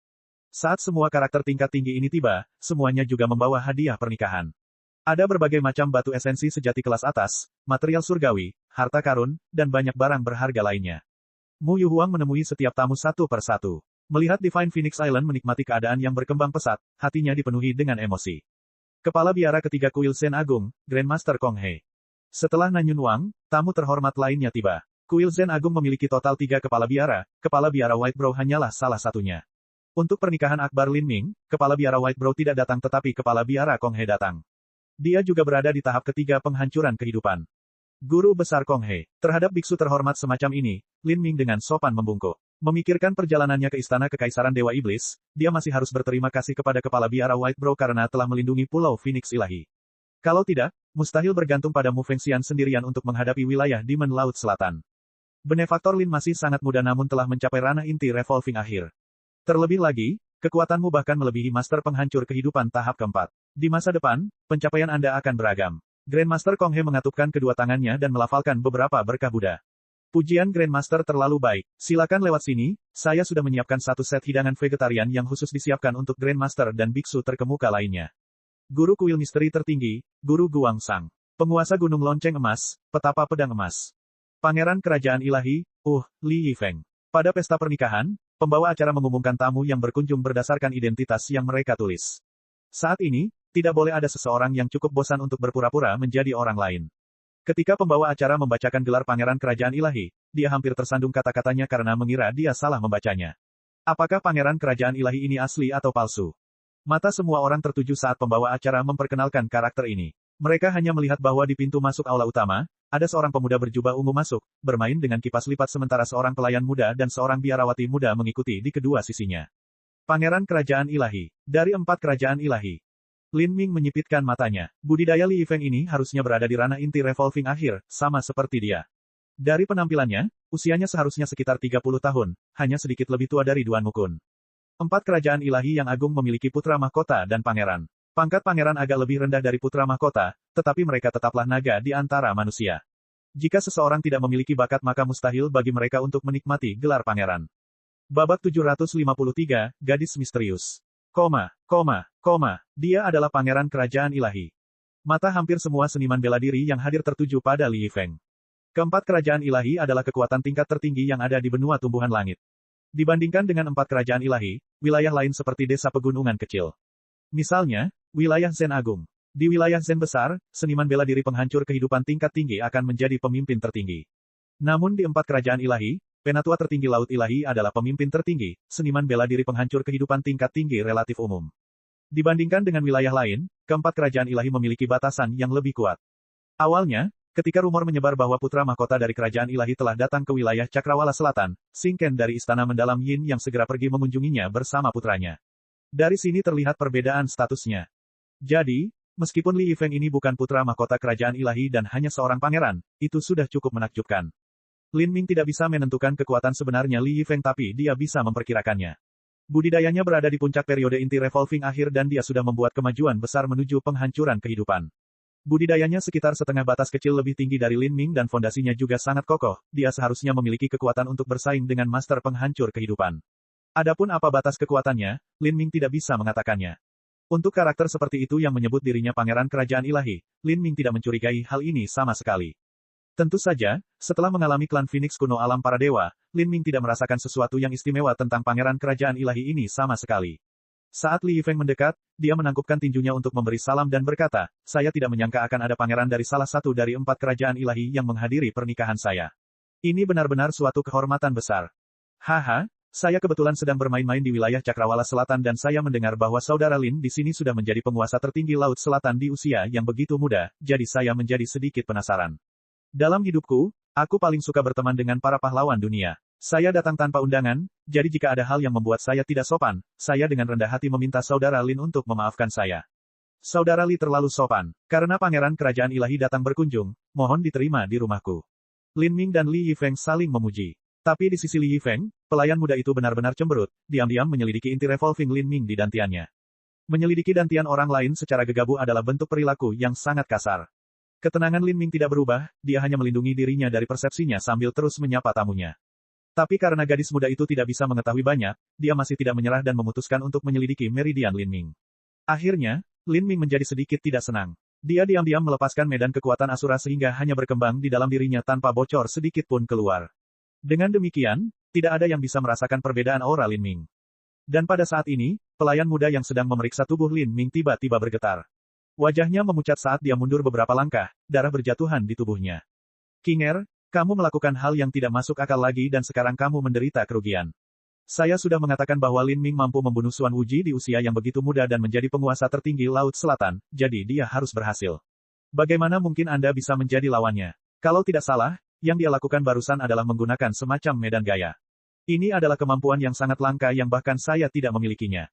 Saat semua karakter tingkat tinggi ini tiba, semuanya juga membawa hadiah pernikahan. Ada berbagai macam batu esensi sejati kelas atas, material surgawi, harta karun, dan banyak barang berharga lainnya. Mu Yuhuang menemui setiap tamu satu per satu. Melihat Divine Phoenix Island menikmati keadaan yang berkembang pesat, hatinya dipenuhi dengan emosi. Kepala biara ketiga Kuil Zen Agung, Grandmaster Kong He. Setelah Nanyun Wang, tamu terhormat lainnya tiba. Kuil Zen Agung memiliki total 3 kepala biara White Brow hanyalah salah satunya. Untuk pernikahan akbar Lin Ming, kepala biara White Brow tidak datang tetapi kepala biara Kong He datang. Dia juga berada di tahap ketiga penghancuran kehidupan. Guru Besar Kong He, terhadap biksu terhormat semacam ini, Lin Ming dengan sopan membungkuk. Memikirkan perjalanannya ke istana Kekaisaran Dewa Iblis, dia masih harus berterima kasih kepada kepala biara White Brow karena telah melindungi Pulau Phoenix Ilahi. Kalau tidak, mustahil bergantung pada Mu Fengxian sendirian untuk menghadapi wilayah Demon Laut Selatan. Benefaktor Lin masih sangat muda namun telah mencapai ranah inti revolving akhir. Terlebih lagi, kekuatanmu bahkan melebihi Master Penghancur Kehidupan tahap keempat. Di masa depan, pencapaian Anda akan beragam. Grandmaster Kong He mengatupkan kedua tangannya dan melafalkan beberapa berkah Buddha. Pujian Grandmaster terlalu baik. Silakan lewat sini, saya sudah menyiapkan satu set hidangan vegetarian yang khusus disiapkan untuk Grandmaster dan biksu terkemuka lainnya. Guru Kuil Misteri Tertinggi, Guru Guang Sang. Penguasa Gunung Lonceng Emas, Petapa Pedang Emas. Pangeran Kerajaan Ilahi, Li Yifeng. Pada pesta pernikahan, pembawa acara mengumumkan tamu yang berkunjung berdasarkan identitas yang mereka tulis. Saat ini, tidak boleh ada seseorang yang cukup bosan untuk berpura-pura menjadi orang lain. Ketika pembawa acara membacakan gelar Pangeran Kerajaan Ilahi, dia hampir tersandung kata-katanya karena mengira dia salah membacanya. Apakah Pangeran Kerajaan Ilahi ini asli atau palsu? Mata semua orang tertuju saat pembawa acara memperkenalkan karakter ini. Mereka hanya melihat bahwa di pintu masuk aula utama, ada seorang pemuda berjubah ungu masuk, bermain dengan kipas lipat sementara seorang pelayan muda dan seorang biarawati muda mengikuti di kedua sisinya. Pangeran Kerajaan Ilahi. Dari 4 kerajaan ilahi. Lin Ming menyipitkan matanya. Budidaya Li Yifeng ini harusnya berada di ranah inti revolving akhir, sama seperti dia. Dari penampilannya, usianya seharusnya sekitar 30 tahun, hanya sedikit lebih tua dari Duan Mukun. 4 kerajaan ilahi yang agung memiliki putra mahkota dan pangeran. Pangkat pangeran agak lebih rendah dari putra mahkota, tetapi mereka tetaplah naga di antara manusia. Jika seseorang tidak memiliki bakat maka mustahil bagi mereka untuk menikmati gelar pangeran. Babak 753, Gadis Misterius. Dia adalah pangeran kerajaan ilahi. Mata hampir semua seniman bela diri yang hadir tertuju pada Li Yifeng. Keempat kerajaan ilahi adalah kekuatan tingkat tertinggi yang ada di benua tumbuhan langit. Dibandingkan dengan empat kerajaan ilahi, wilayah lain seperti desa pegunungan kecil. Misalnya, wilayah Zen Agung. Di wilayah Zen besar, seniman bela diri penghancur kehidupan tingkat tinggi akan menjadi pemimpin tertinggi. Namun di empat kerajaan ilahi, Penatua tertinggi Laut Ilahi adalah pemimpin tertinggi, seniman bela diri penghancur kehidupan tingkat tinggi relatif umum. Dibandingkan dengan wilayah lain, keempat kerajaan ilahi memiliki batasan yang lebih kuat. Awalnya, ketika rumor menyebar bahwa putra mahkota dari kerajaan ilahi telah datang ke wilayah Cakrawala Selatan, Xing Ken dari Istana Mendalam Yin yang segera pergi mengunjunginya bersama putranya. Dari sini terlihat perbedaan statusnya. Jadi, meskipun Li Yifeng ini bukan putra mahkota kerajaan ilahi dan hanya seorang pangeran, itu sudah cukup menakjubkan. Lin Ming tidak bisa menentukan kekuatan sebenarnya Li Yifeng tapi dia bisa memperkirakannya. Budidayanya berada di puncak periode inti revolving akhir dan dia sudah membuat kemajuan besar menuju penghancuran kehidupan. Budidayanya sekitar setengah batas kecil lebih tinggi dari Lin Ming dan fondasinya juga sangat kokoh, dia seharusnya memiliki kekuatan untuk bersaing dengan master penghancur kehidupan. Adapun apa batas kekuatannya, Lin Ming tidak bisa mengatakannya. Untuk karakter seperti itu yang menyebut dirinya pangeran kerajaan ilahi, Lin Ming tidak mencurigai hal ini sama sekali. Tentu saja, setelah mengalami klan Phoenix kuno alam para dewa, Lin Ming tidak merasakan sesuatu yang istimewa tentang pangeran kerajaan ilahi ini sama sekali. Saat Li Yifeng mendekat, dia menangkupkan tinjunya untuk memberi salam dan berkata, saya tidak menyangka akan ada pangeran dari salah satu dari empat kerajaan ilahi yang menghadiri pernikahan saya. Ini benar-benar suatu kehormatan besar. Haha, saya kebetulan sedang bermain-main di wilayah Cakrawala Selatan dan saya mendengar bahwa saudara Lin di sini sudah menjadi penguasa tertinggi Laut Selatan di usia yang begitu muda, jadi saya menjadi sedikit penasaran. Dalam hidupku, aku paling suka berteman dengan para pahlawan dunia. Saya datang tanpa undangan, jadi jika ada hal yang membuat saya tidak sopan, saya dengan rendah hati meminta saudara Lin untuk memaafkan saya. Saudara Li terlalu sopan, karena pangeran kerajaan ilahi datang berkunjung, mohon diterima di rumahku. Lin Ming dan Li Yifeng saling memuji. Tapi di sisi Li Yifeng, pelayan muda itu benar-benar cemberut, diam-diam menyelidiki inti revolving Lin Ming di dantiannya. Menyelidiki dantian orang lain secara gegabah adalah bentuk perilaku yang sangat kasar. Ketenangan Lin Ming tidak berubah, dia hanya melindungi dirinya dari persepsinya sambil terus menyapa tamunya. Tapi karena gadis muda itu tidak bisa mengetahui banyak, dia masih tidak menyerah dan memutuskan untuk menyelidiki meridian Lin Ming. Akhirnya, Lin Ming menjadi sedikit tidak senang. Dia diam-diam melepaskan medan kekuatan Asura sehingga hanya berkembang di dalam dirinya tanpa bocor sedikit pun keluar. Dengan demikian, tidak ada yang bisa merasakan perbedaan aura Lin Ming. Dan pada saat ini, pelayan muda yang sedang memeriksa tubuh Lin Ming tiba-tiba bergetar. Wajahnya memucat saat dia mundur beberapa langkah, darah berjatuhan di tubuhnya. Kinger, kamu melakukan hal yang tidak masuk akal lagi dan sekarang kamu menderita kerugian. Saya sudah mengatakan bahwa Lin Ming mampu membunuh Xuan Wuji di usia yang begitu muda dan menjadi penguasa tertinggi Laut Selatan, jadi dia harus berhasil. Bagaimana mungkin Anda bisa menjadi lawannya? Kalau tidak salah, yang dia lakukan barusan adalah menggunakan semacam medan gaya. Ini adalah kemampuan yang sangat langka yang bahkan saya tidak memilikinya.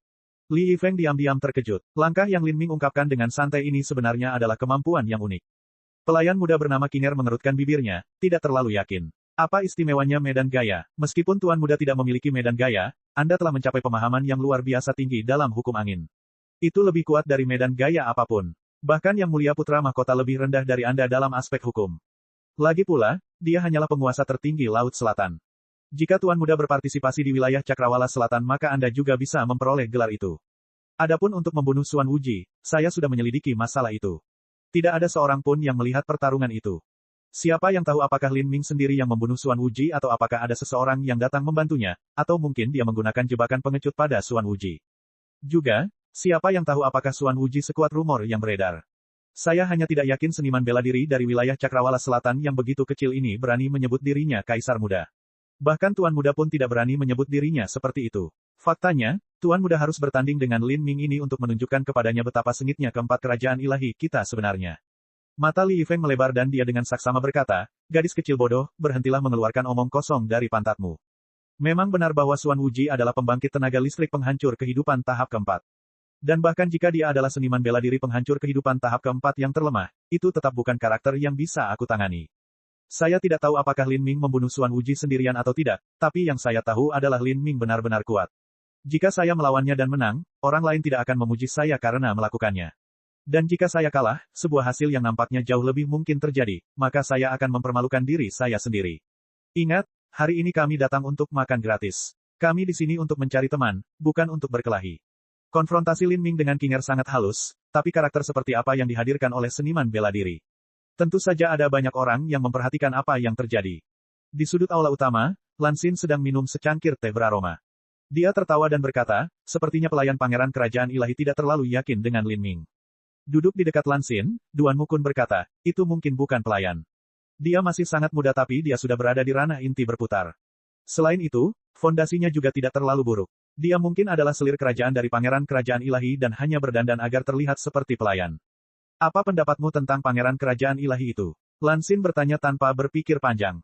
Li Yifeng diam-diam terkejut. Langkah yang Lin Ming ungkapkan dengan santai ini sebenarnya adalah kemampuan yang unik. Pelayan muda bernama Kinger mengerutkan bibirnya, tidak terlalu yakin. Apa istimewanya medan gaya? Meskipun tuan muda tidak memiliki medan gaya, Anda telah mencapai pemahaman yang luar biasa tinggi dalam hukum angin. Itu lebih kuat dari medan gaya apapun. Bahkan yang mulia putra mahkota lebih rendah dari Anda dalam aspek hukum. Lagi pula, dia hanyalah penguasa tertinggi Laut Selatan. Jika Tuan Muda berpartisipasi di wilayah Cakrawala Selatan maka Anda juga bisa memperoleh gelar itu. Adapun untuk membunuh Xuan Wuji, saya sudah menyelidiki masalah itu. Tidak ada seorang pun yang melihat pertarungan itu. Siapa yang tahu apakah Lin Ming sendiri yang membunuh Xuan Wuji atau apakah ada seseorang yang datang membantunya, atau mungkin dia menggunakan jebakan pengecut pada Xuan Wuji. Juga, siapa yang tahu apakah Xuan Wuji sekuat rumor yang beredar. Saya hanya tidak yakin seniman bela diri dari wilayah Cakrawala Selatan yang begitu kecil ini berani menyebut dirinya Kaisar Muda. Bahkan Tuan Muda pun tidak berani menyebut dirinya seperti itu. Faktanya, Tuan Muda harus bertanding dengan Lin Ming ini untuk menunjukkan kepadanya betapa sengitnya keempat kerajaan ilahi kita sebenarnya. Mata Li Yifeng melebar dan dia dengan saksama berkata, gadis kecil bodoh, berhentilah mengeluarkan omong kosong dari pantatmu. Memang benar bahwa Xuan Wuji adalah pembangkit tenaga listrik penghancur kehidupan tahap keempat. Dan bahkan jika dia adalah seniman bela diri penghancur kehidupan tahap keempat yang terlemah, itu tetap bukan karakter yang bisa aku tangani. Saya tidak tahu apakah Lin Ming membunuh Xuan Wuji sendirian atau tidak, tapi yang saya tahu adalah Lin Ming benar-benar kuat. Jika saya melawannya dan menang, orang lain tidak akan memuji saya karena melakukannya. Dan jika saya kalah, sebuah hasil yang nampaknya jauh lebih mungkin terjadi, maka saya akan mempermalukan diri saya sendiri. Ingat, hari ini kami datang untuk makan gratis. Kami di sini untuk mencari teman, bukan untuk berkelahi. Konfrontasi Lin Ming dengan King Er sangat halus, tapi karakter seperti apa yang dihadirkan oleh seniman bela diri? Tentu saja ada banyak orang yang memperhatikan apa yang terjadi. Di sudut aula utama, Lan Xin sedang minum secangkir teh beraroma. Dia tertawa dan berkata, sepertinya pelayan pangeran kerajaan ilahi tidak terlalu yakin dengan Lin Ming. Duduk di dekat Lan Xin, Duan Mukun berkata, itu mungkin bukan pelayan. Dia masih sangat muda tapi dia sudah berada di ranah inti berputar. Selain itu, fondasinya juga tidak terlalu buruk. Dia mungkin adalah selir kerajaan dari pangeran kerajaan ilahi dan hanya berdandan agar terlihat seperti pelayan. Apa pendapatmu tentang pangeran kerajaan ilahi itu? Lan Xin bertanya tanpa berpikir panjang.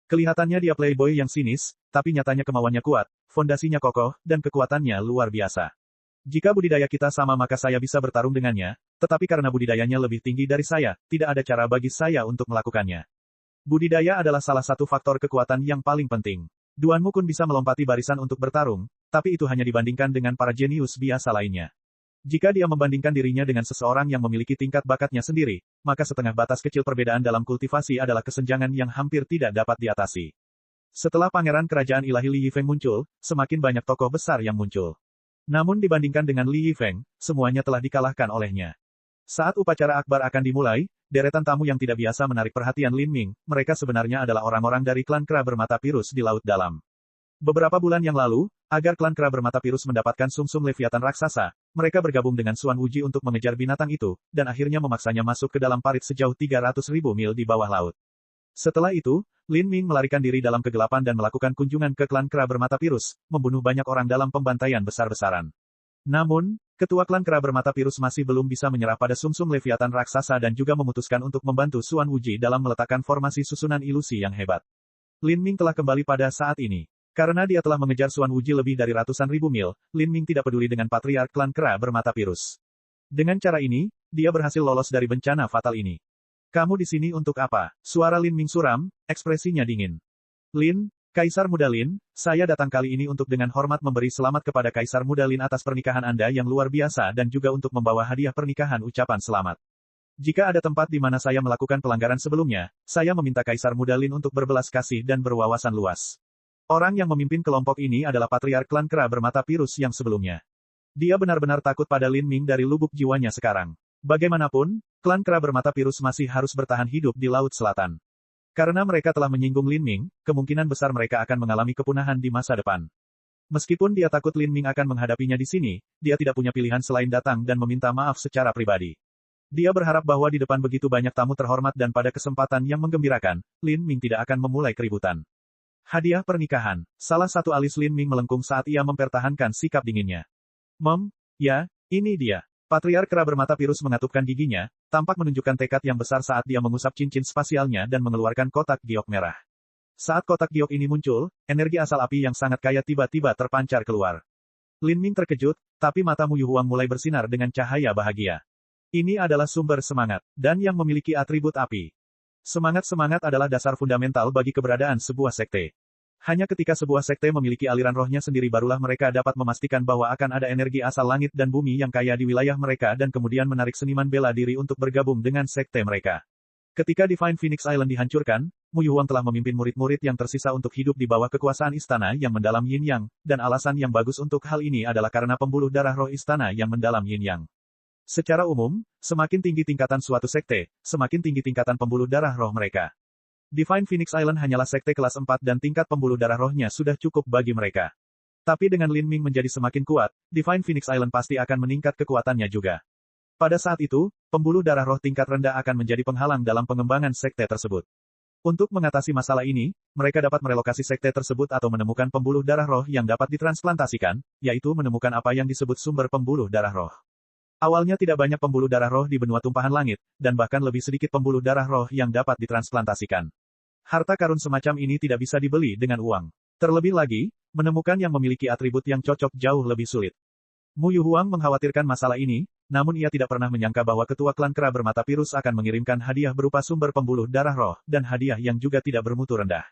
Kelihatannya dia playboy yang sinis, tapi nyatanya kemauannya kuat, fondasinya kokoh, dan kekuatannya luar biasa. Jika budidaya kita sama maka saya bisa bertarung dengannya, tetapi karena budidayanya lebih tinggi dari saya, tidak ada cara bagi saya untuk melakukannya. Budidaya adalah salah satu faktor kekuatan yang paling penting. Duan Mukun bisa melompati barisan untuk bertarung, tapi itu hanya dibandingkan dengan para jenius biasa lainnya. Jika dia membandingkan dirinya dengan seseorang yang memiliki tingkat bakatnya sendiri, maka setengah batas kecil perbedaan dalam kultivasi adalah kesenjangan yang hampir tidak dapat diatasi. Setelah pangeran kerajaan ilahi Li Yifeng muncul, semakin banyak tokoh besar yang muncul. Namun dibandingkan dengan Li Yifeng, semuanya telah dikalahkan olehnya. Saat upacara akbar akan dimulai, deretan tamu yang tidak biasa menarik perhatian Lin Ming, mereka sebenarnya adalah orang-orang dari klan kera bermata Pirus di Laut Dalam. Beberapa bulan yang lalu, agar klan kera bermata Pirus mendapatkan sumsum Leviathan raksasa, mereka bergabung dengan Suan Wuji untuk mengejar binatang itu, dan akhirnya memaksanya masuk ke dalam parit sejauh 300.000 mil di bawah laut. Setelah itu, Lin Ming melarikan diri dalam kegelapan dan melakukan kunjungan ke klan kera bermata Pirus, membunuh banyak orang dalam pembantaian besar-besaran. Namun, ketua klan kera bermata Pirus masih belum bisa menyerah pada sumsum Leviathan raksasa dan juga memutuskan untuk membantu Suan Wuji dalam meletakkan formasi susunan ilusi yang hebat. Lin Ming telah kembali pada saat ini. Karena dia telah mengejar Suan Wuji lebih dari ratusan ribu mil, Lin Ming tidak peduli dengan patriark klan kera bermata Pirus. Dengan cara ini, dia berhasil lolos dari bencana fatal ini. Kamu di sini untuk apa? Suara Lin Ming suram, ekspresinya dingin. Lin, Kaisar Muda Lin, saya datang kali ini untuk dengan hormat memberi selamat kepada Kaisar Muda Lin atas pernikahan Anda yang luar biasa dan juga untuk membawa hadiah pernikahan ucapan selamat. Jika ada tempat di mana saya melakukan pelanggaran sebelumnya, saya meminta Kaisar Muda Lin untuk berbelas kasih dan berwawasan luas. Orang yang memimpin kelompok ini adalah patriark klan kera bermata Pirus yang sebelumnya. Dia benar-benar takut pada Lin Ming dari lubuk jiwanya sekarang. Bagaimanapun, klan kera bermata Pirus masih harus bertahan hidup di Laut Selatan. Karena mereka telah menyinggung Lin Ming, kemungkinan besar mereka akan mengalami kepunahan di masa depan. Meskipun dia takut Lin Ming akan menghadapinya di sini, dia tidak punya pilihan selain datang dan meminta maaf secara pribadi. Dia berharap bahwa di depan begitu banyak tamu terhormat dan pada kesempatan yang menggembirakan, Lin Ming tidak akan memulai keributan. Hadiah pernikahan. Salah satu alis Lin Ming melengkung saat ia mempertahankan sikap dinginnya. Ya, ini dia. Patriark kera bermata Pirus mengatupkan giginya, tampak menunjukkan tekad yang besar saat dia mengusap cincin spasialnya dan mengeluarkan kotak giok merah. Saat kotak giok ini muncul, energi asal api yang sangat kaya tiba-tiba terpancar keluar. Lin Ming terkejut, tapi mata Mu Yuhuang mulai bersinar dengan cahaya bahagia. Ini adalah sumber semangat, dan yang memiliki atribut api. Semangat-semangat adalah dasar fundamental bagi keberadaan sebuah sekte. Hanya ketika sebuah sekte memiliki aliran rohnya sendiri barulah mereka dapat memastikan bahwa akan ada energi asal langit dan bumi yang kaya di wilayah mereka dan kemudian menarik seniman bela diri untuk bergabung dengan sekte mereka. Ketika Divine Phoenix Island dihancurkan, Mu Yuhuang telah memimpin murid-murid yang tersisa untuk hidup di bawah kekuasaan istana yang mendalam Yin Yang, dan alasan yang bagus untuk hal ini adalah karena pembuluh darah roh istana yang mendalam Yin Yang. Secara umum, semakin tinggi tingkatan suatu sekte, semakin tinggi tingkatan pembuluh darah roh mereka. Divine Phoenix Island hanyalah sekte kelas 4 dan tingkat pembuluh darah rohnya sudah cukup bagi mereka. Tapi dengan Lin Ming menjadi semakin kuat, Divine Phoenix Island pasti akan meningkat kekuatannya juga. Pada saat itu, pembuluh darah roh tingkat rendah akan menjadi penghalang dalam pengembangan sekte tersebut. Untuk mengatasi masalah ini, mereka dapat merelokasi sekte tersebut atau menemukan pembuluh darah roh yang dapat ditransplantasikan, yaitu menemukan apa yang disebut sumber pembuluh darah roh. Awalnya tidak banyak pembuluh darah roh di benua tumpahan langit, dan bahkan lebih sedikit pembuluh darah roh yang dapat ditransplantasikan. Harta karun semacam ini tidak bisa dibeli dengan uang. Terlebih lagi, menemukan yang memiliki atribut yang cocok jauh lebih sulit. Mu Yuhuang mengkhawatirkan masalah ini, namun ia tidak pernah menyangka bahwa ketua klan kera bermata Pirus akan mengirimkan hadiah berupa sumber pembuluh darah roh, dan hadiah yang juga tidak bermutu rendah.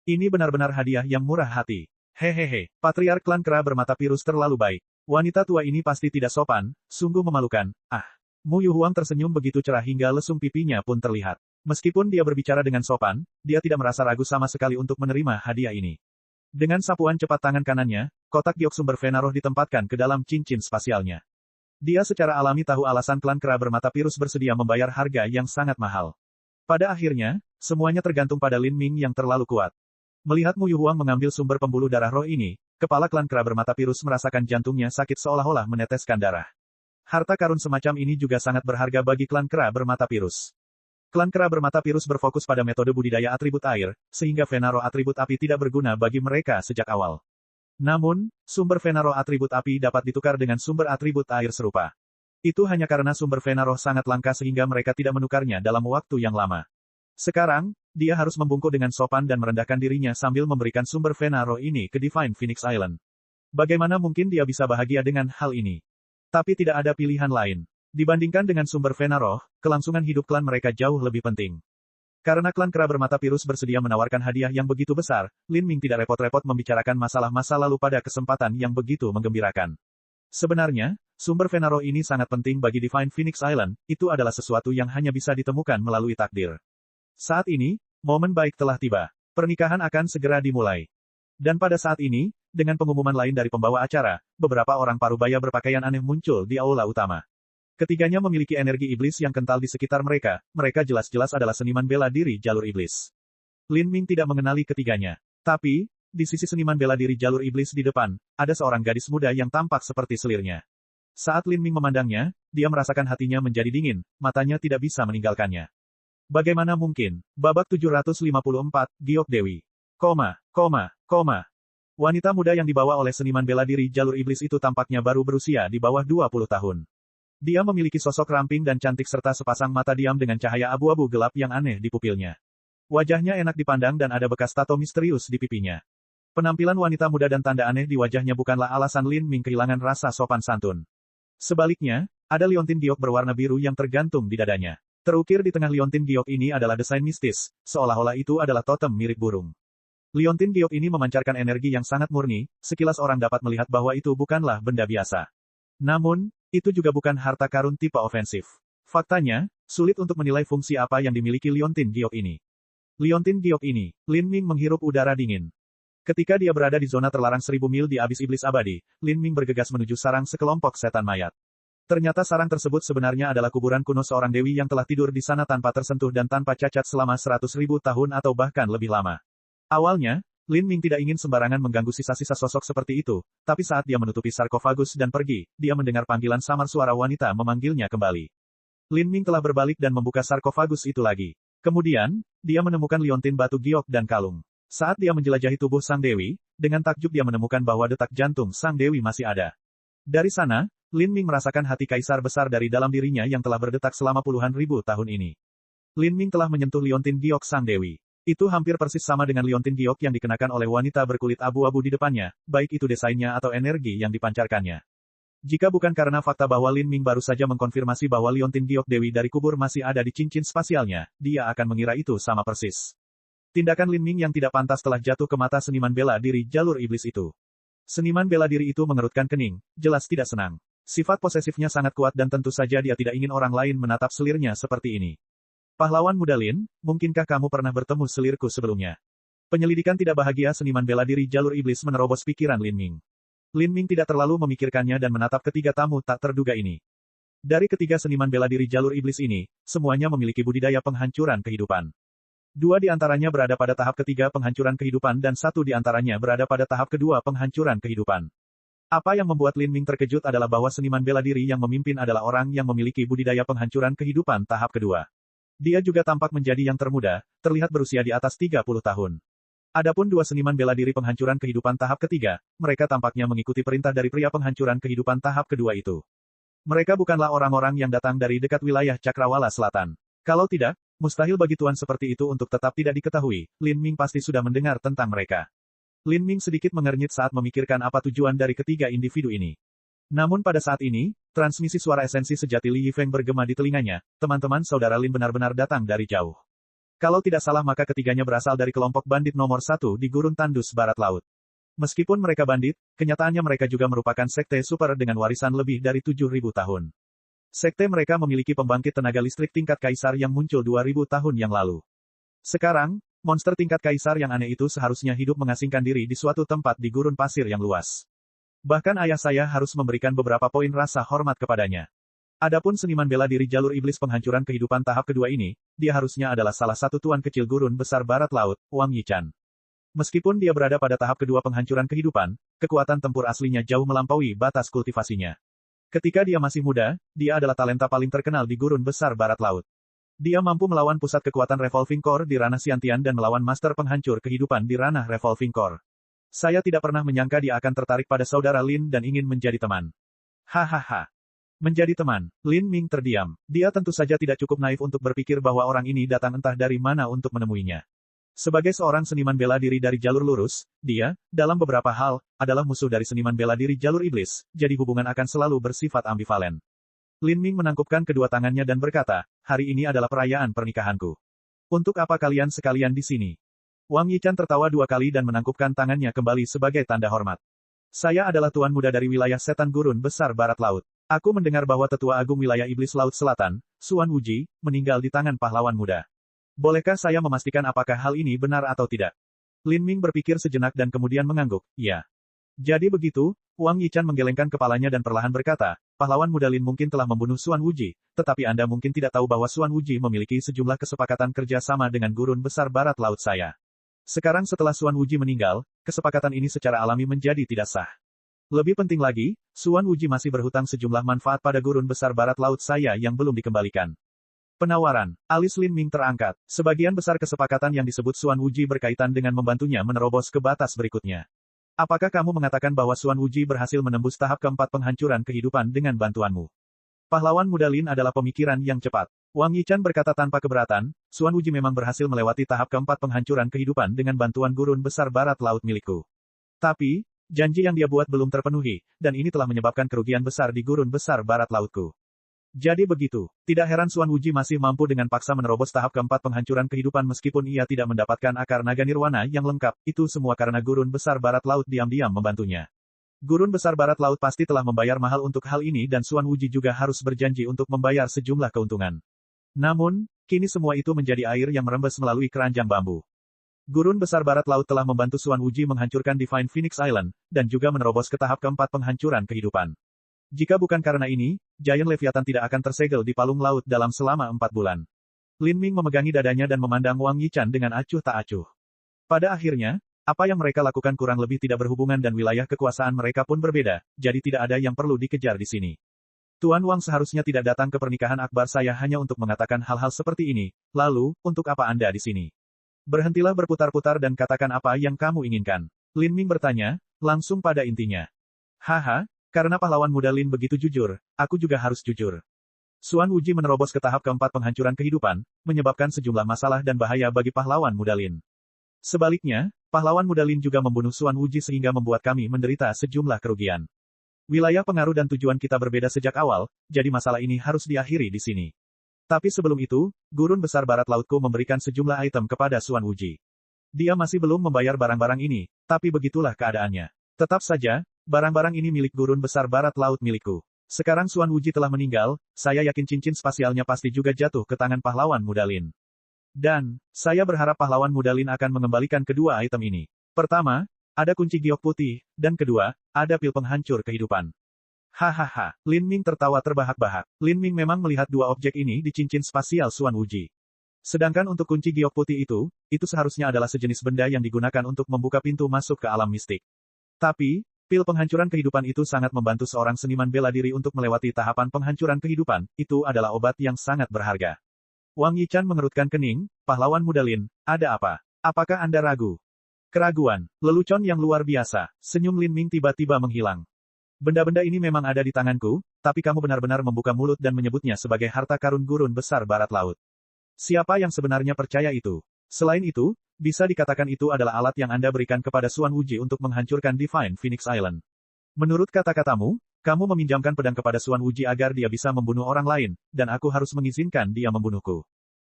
Ini benar-benar hadiah yang murah hati. Hehehe, patriark klan kera bermata Pirus terlalu baik. Wanita tua ini pasti tidak sopan, sungguh memalukan. Mu Yuhuang tersenyum begitu cerah hingga lesung pipinya pun terlihat. Meskipun dia berbicara dengan sopan, dia tidak merasa ragu sama sekali untuk menerima hadiah ini. Dengan sapuan cepat tangan kanannya, kotak giok sumber Venaroh ditempatkan ke dalam cincin spasialnya. Dia secara alami tahu alasan klan kera bermata virus bersedia membayar harga yang sangat mahal. Pada akhirnya, semuanya tergantung pada Lin Ming yang terlalu kuat. Melihat Mu Yuhuang mengambil sumber pembuluh darah roh ini, kepala klan kera bermata virus merasakan jantungnya sakit seolah-olah meneteskan darah. Harta karun semacam ini juga sangat berharga bagi klan kera bermata virus. Klan kera bermata virus berfokus pada metode budidaya atribut air, sehingga Venaroh atribut api tidak berguna bagi mereka sejak awal. Namun, sumber Venaroh atribut api dapat ditukar dengan sumber atribut air serupa. Itu hanya karena sumber Venaroh sangat langka sehingga mereka tidak menukarnya dalam waktu yang lama. Sekarang, dia harus membungkuk dengan sopan dan merendahkan dirinya sambil memberikan sumber Venaroh ini ke Divine Phoenix Island. Bagaimana mungkin dia bisa bahagia dengan hal ini? Tapi tidak ada pilihan lain. Dibandingkan dengan sumber Venaroh, kelangsungan hidup klan mereka jauh lebih penting. Karena klan kera bermata virus bersedia menawarkan hadiah yang begitu besar, Lin Ming tidak repot-repot membicarakan masalah masa lalu pada kesempatan yang begitu menggembirakan. Sebenarnya, sumber Venaroh ini sangat penting bagi Divine Phoenix Island, itu adalah sesuatu yang hanya bisa ditemukan melalui takdir. Saat ini, momen baik telah tiba. Pernikahan akan segera dimulai. Dan pada saat ini, dengan pengumuman lain dari pembawa acara, beberapa orang parubaya berpakaian aneh muncul di aula utama. Ketiganya memiliki energi iblis yang kental di sekitar mereka, mereka jelas-jelas adalah seniman bela diri jalur iblis. Lin Ming tidak mengenali ketiganya. Tapi, di sisi seniman bela diri jalur iblis di depan, ada seorang gadis muda yang tampak seperti selirnya. Saat Lin Ming memandangnya, dia merasakan hatinya menjadi dingin, matanya tidak bisa meninggalkannya. Bagaimana mungkin? Babak 754, Giok Dewi. Wanita muda yang dibawa oleh seniman bela diri jalur iblis itu tampaknya baru berusia di bawah 20 tahun. Dia memiliki sosok ramping dan cantik serta sepasang mata diam dengan cahaya abu-abu gelap yang aneh di pupilnya. Wajahnya enak dipandang dan ada bekas tato misterius di pipinya. Penampilan wanita muda dan tanda aneh di wajahnya bukanlah alasan Lin Ming kehilangan rasa sopan santun. Sebaliknya, ada liontin giok berwarna biru yang tergantung di dadanya. Terukir di tengah liontin giok ini adalah desain mistis, seolah-olah itu adalah totem mirip burung. Liontin giok ini memancarkan energi yang sangat murni, sekilas orang dapat melihat bahwa itu bukanlah benda biasa. Namun, itu juga bukan harta karun tipe ofensif. Faktanya, sulit untuk menilai fungsi apa yang dimiliki liontin giok ini. Liontin giok ini, Lin Ming menghirup udara dingin. Ketika dia berada di zona terlarang 1000 mil di abis iblis abadi, Lin Ming bergegas menuju sarang sekelompok setan mayat. Ternyata sarang tersebut sebenarnya adalah kuburan kuno seorang dewi yang telah tidur di sana tanpa tersentuh dan tanpa cacat selama 100.000 tahun atau bahkan lebih lama. Awalnya, Lin Ming tidak ingin sembarangan mengganggu sisa-sisa sosok seperti itu, tapi saat dia menutupi sarkofagus dan pergi, dia mendengar panggilan samar suara wanita memanggilnya kembali. Lin Ming telah berbalik dan membuka sarkofagus itu lagi. Kemudian, dia menemukan liontin batu giok dan kalung. Saat dia menjelajahi tubuh sang dewi, dengan takjub dia menemukan bahwa detak jantung sang dewi masih ada. Dari sana, Lin Ming merasakan hati kaisar besar dari dalam dirinya yang telah berdetak selama puluhan ribu tahun ini. Lin Ming telah menyentuh liontin giok sang dewi. Itu hampir persis sama dengan liontin giok yang dikenakan oleh wanita berkulit abu-abu di depannya, baik itu desainnya atau energi yang dipancarkannya. Jika bukan karena fakta bahwa Lin Ming baru saja mengkonfirmasi bahwa liontin giok dewi dari kubur masih ada di cincin spasialnya, dia akan mengira itu sama persis. Tindakan Lin Ming yang tidak pantas telah jatuh ke mata seniman bela diri jalur iblis itu. Seniman bela diri itu mengerutkan kening, jelas tidak senang. Sifat posesifnya sangat kuat dan tentu saja dia tidak ingin orang lain menatap selirnya seperti ini. Pahlawan muda Lin, mungkinkah kamu pernah bertemu selirku sebelumnya? Penyelidikan tidak bahagia seniman bela diri jalur iblis menerobos pikiran Lin Ming. Lin Ming tidak terlalu memikirkannya dan menatap ketiga tamu tak terduga ini. Dari ketiga seniman bela diri jalur iblis ini, semuanya memiliki budidaya penghancuran kehidupan. Dua di antaranya berada pada tahap ketiga penghancuran kehidupan dan satu di antaranya berada pada tahap kedua penghancuran kehidupan. Apa yang membuat Lin Ming terkejut adalah bahwa seniman bela diri yang memimpin adalah orang yang memiliki budidaya penghancuran kehidupan tahap kedua. Dia juga tampak menjadi yang termuda, terlihat berusia di atas 30 tahun. Adapun dua seniman bela diri penghancuran kehidupan tahap ketiga, mereka tampaknya mengikuti perintah dari pria penghancuran kehidupan tahap kedua itu. Mereka bukanlah orang-orang yang datang dari dekat wilayah Cakrawala Selatan. Kalau tidak, mustahil bagi tuan seperti itu untuk tetap tidak diketahui, Lin Ming pasti sudah mendengar tentang mereka. Lin Ming sedikit mengernyit saat memikirkan apa tujuan dari ketiga individu ini. Namun pada saat ini, transmisi suara esensi sejati Li Yifeng bergema di telinganya, teman-teman saudara Lin benar-benar datang dari jauh. Kalau tidak salah maka ketiganya berasal dari kelompok bandit nomor 1 di Gurun Tandus Barat Laut. Meskipun mereka bandit, kenyataannya mereka juga merupakan sekte super dengan warisan lebih dari 7.000 tahun. Sekte mereka memiliki pembangkit tenaga listrik tingkat kaisar yang muncul 2.000 tahun yang lalu. Sekarang, monster tingkat kaisar yang aneh itu seharusnya hidup mengasingkan diri di suatu tempat di gurun pasir yang luas. Bahkan ayah saya harus memberikan beberapa poin rasa hormat kepadanya. Adapun seniman bela diri jalur iblis penghancuran kehidupan tahap kedua ini, dia harusnya adalah salah satu tuan kecil gurun besar barat laut, Wang Yichan. Meskipun dia berada pada tahap kedua penghancuran kehidupan, kekuatan tempur aslinya jauh melampaui batas kultivasinya. Ketika dia masih muda, dia adalah talenta paling terkenal di gurun besar barat laut. Dia mampu melawan pusat kekuatan Revolving Core di ranah Xiantian dan melawan master penghancur kehidupan di ranah Revolving Core. Saya tidak pernah menyangka dia akan tertarik pada saudara Lin dan ingin menjadi teman. Hahaha. Menjadi teman, Lin Ming terdiam. Dia tentu saja tidak cukup naif untuk berpikir bahwa orang ini datang entah dari mana untuk menemuinya. Sebagai seorang seniman bela diri dari jalur lurus, dia, dalam beberapa hal, adalah musuh dari seniman bela diri jalur iblis, jadi hubungan akan selalu bersifat ambivalen. Lin Ming menangkupkan kedua tangannya dan berkata, hari ini adalah perayaan pernikahanku. Untuk apa kalian sekalian di sini? Wang Yichan tertawa 2 kali dan menangkupkan tangannya kembali sebagai tanda hormat. Saya adalah tuan muda dari wilayah setan gurun besar barat laut. Aku mendengar bahwa tetua agung wilayah iblis laut selatan, Xuan Wuji, meninggal di tangan pahlawan muda. Bolehkah saya memastikan apakah hal ini benar atau tidak? Lin Ming berpikir sejenak dan kemudian mengangguk, ya. Jadi begitu, Wang Yichan menggelengkan kepalanya dan perlahan berkata, pahlawan muda Lin mungkin telah membunuh Xuan Wuji, tetapi Anda mungkin tidak tahu bahwa Xuan Wuji memiliki sejumlah kesepakatan kerja sama dengan gurun besar barat laut saya. Sekarang setelah Xuan Wuji meninggal, kesepakatan ini secara alami menjadi tidak sah. Lebih penting lagi, Xuan Wuji masih berhutang sejumlah manfaat pada gurun besar barat laut saya yang belum dikembalikan. Penawaran. Alis Lin Ming terangkat. Sebagian besar kesepakatan yang disebut Xuan Wuji berkaitan dengan membantunya menerobos ke batas berikutnya. Apakah kamu mengatakan bahwa Xuan Wuji berhasil menembus tahap keempat penghancuran kehidupan dengan bantuanmu? Pahlawan muda Lin adalah pemikiran yang cepat. Wang Yichan berkata tanpa keberatan, Xuan Wuji memang berhasil melewati tahap keempat penghancuran kehidupan dengan bantuan gurun besar barat laut milikku. Tapi, janji yang dia buat belum terpenuhi, dan ini telah menyebabkan kerugian besar di gurun besar barat lautku. Jadi begitu, tidak heran Xuan Wuji masih mampu dengan paksa menerobos tahap keempat penghancuran kehidupan meskipun ia tidak mendapatkan akar naga nirwana yang lengkap, itu semua karena gurun besar barat laut diam-diam membantunya. Gurun besar barat laut pasti telah membayar mahal untuk hal ini dan Xuan Wuji juga harus berjanji untuk membayar sejumlah keuntungan. Namun, kini semua itu menjadi air yang merembes melalui keranjang bambu. Gurun besar barat laut telah membantu Xuan Wuji menghancurkan Divine Phoenix Island, dan juga menerobos ke tahap keempat penghancuran kehidupan. Jika bukan karena ini, Giant Leviathan tidak akan tersegel di palung laut dalam selama 4 bulan. Lin Ming memegangi dadanya dan memandang Wang Yichan dengan acuh tak acuh. Pada akhirnya, apa yang mereka lakukan kurang lebih tidak berhubungan dan wilayah kekuasaan mereka pun berbeda, jadi tidak ada yang perlu dikejar di sini. Tuan Wang seharusnya tidak datang ke pernikahan akbar saya hanya untuk mengatakan hal-hal seperti ini, lalu, untuk apa Anda di sini? Berhentilah berputar-putar dan katakan apa yang kamu inginkan. Lin Ming bertanya, langsung pada intinya. Haha. Karena pahlawan muda Lin begitu jujur, aku juga harus jujur. Xuan Wuji menerobos ke tahap keempat penghancuran kehidupan, menyebabkan sejumlah masalah dan bahaya bagi pahlawan muda Lin. Sebaliknya, pahlawan muda Lin juga membunuh Xuan Wuji sehingga membuat kami menderita sejumlah kerugian. Wilayah pengaruh dan tujuan kita berbeda sejak awal, jadi masalah ini harus diakhiri di sini. Tapi sebelum itu, gurun besar barat lautku memberikan sejumlah item kepada Xuan Wuji. Dia masih belum membayar barang-barang ini, tapi begitulah keadaannya. Tetap saja, barang-barang ini milik gurun besar barat laut milikku. Sekarang Xuan Wuji telah meninggal, saya yakin cincin spasialnya pasti juga jatuh ke tangan pahlawan muda Lin. Dan, saya berharap pahlawan muda Lin akan mengembalikan kedua item ini. Pertama, ada kunci giok putih, dan kedua, ada pil penghancur kehidupan. Hahaha, Lin Ming tertawa terbahak-bahak. Lin Ming memang melihat dua objek ini di cincin spasial Xuan Wuji. Sedangkan untuk kunci giok putih itu seharusnya adalah sejenis benda yang digunakan untuk membuka pintu masuk ke alam mistik. Tapi, pil penghancuran kehidupan itu sangat membantu seorang seniman bela diri untuk melewati tahapan penghancuran kehidupan, itu adalah obat yang sangat berharga. Wang Yichan mengerutkan kening, pahlawan muda Lin, ada apa? Apakah Anda ragu? Keraguan, lelucon yang luar biasa, senyum Lin Ming tiba-tiba menghilang. Benda-benda ini memang ada di tanganku, tapi kamu benar-benar membuka mulut dan menyebutnya sebagai harta karun gurun besar barat laut. Siapa yang sebenarnya percaya itu? Selain itu, bisa dikatakan itu adalah alat yang Anda berikan kepada Xuan Wuji untuk menghancurkan Divine Phoenix Island. Menurut kata-katamu, kamu meminjamkan pedang kepada Xuan Wuji agar dia bisa membunuh orang lain, dan aku harus mengizinkan dia membunuhku.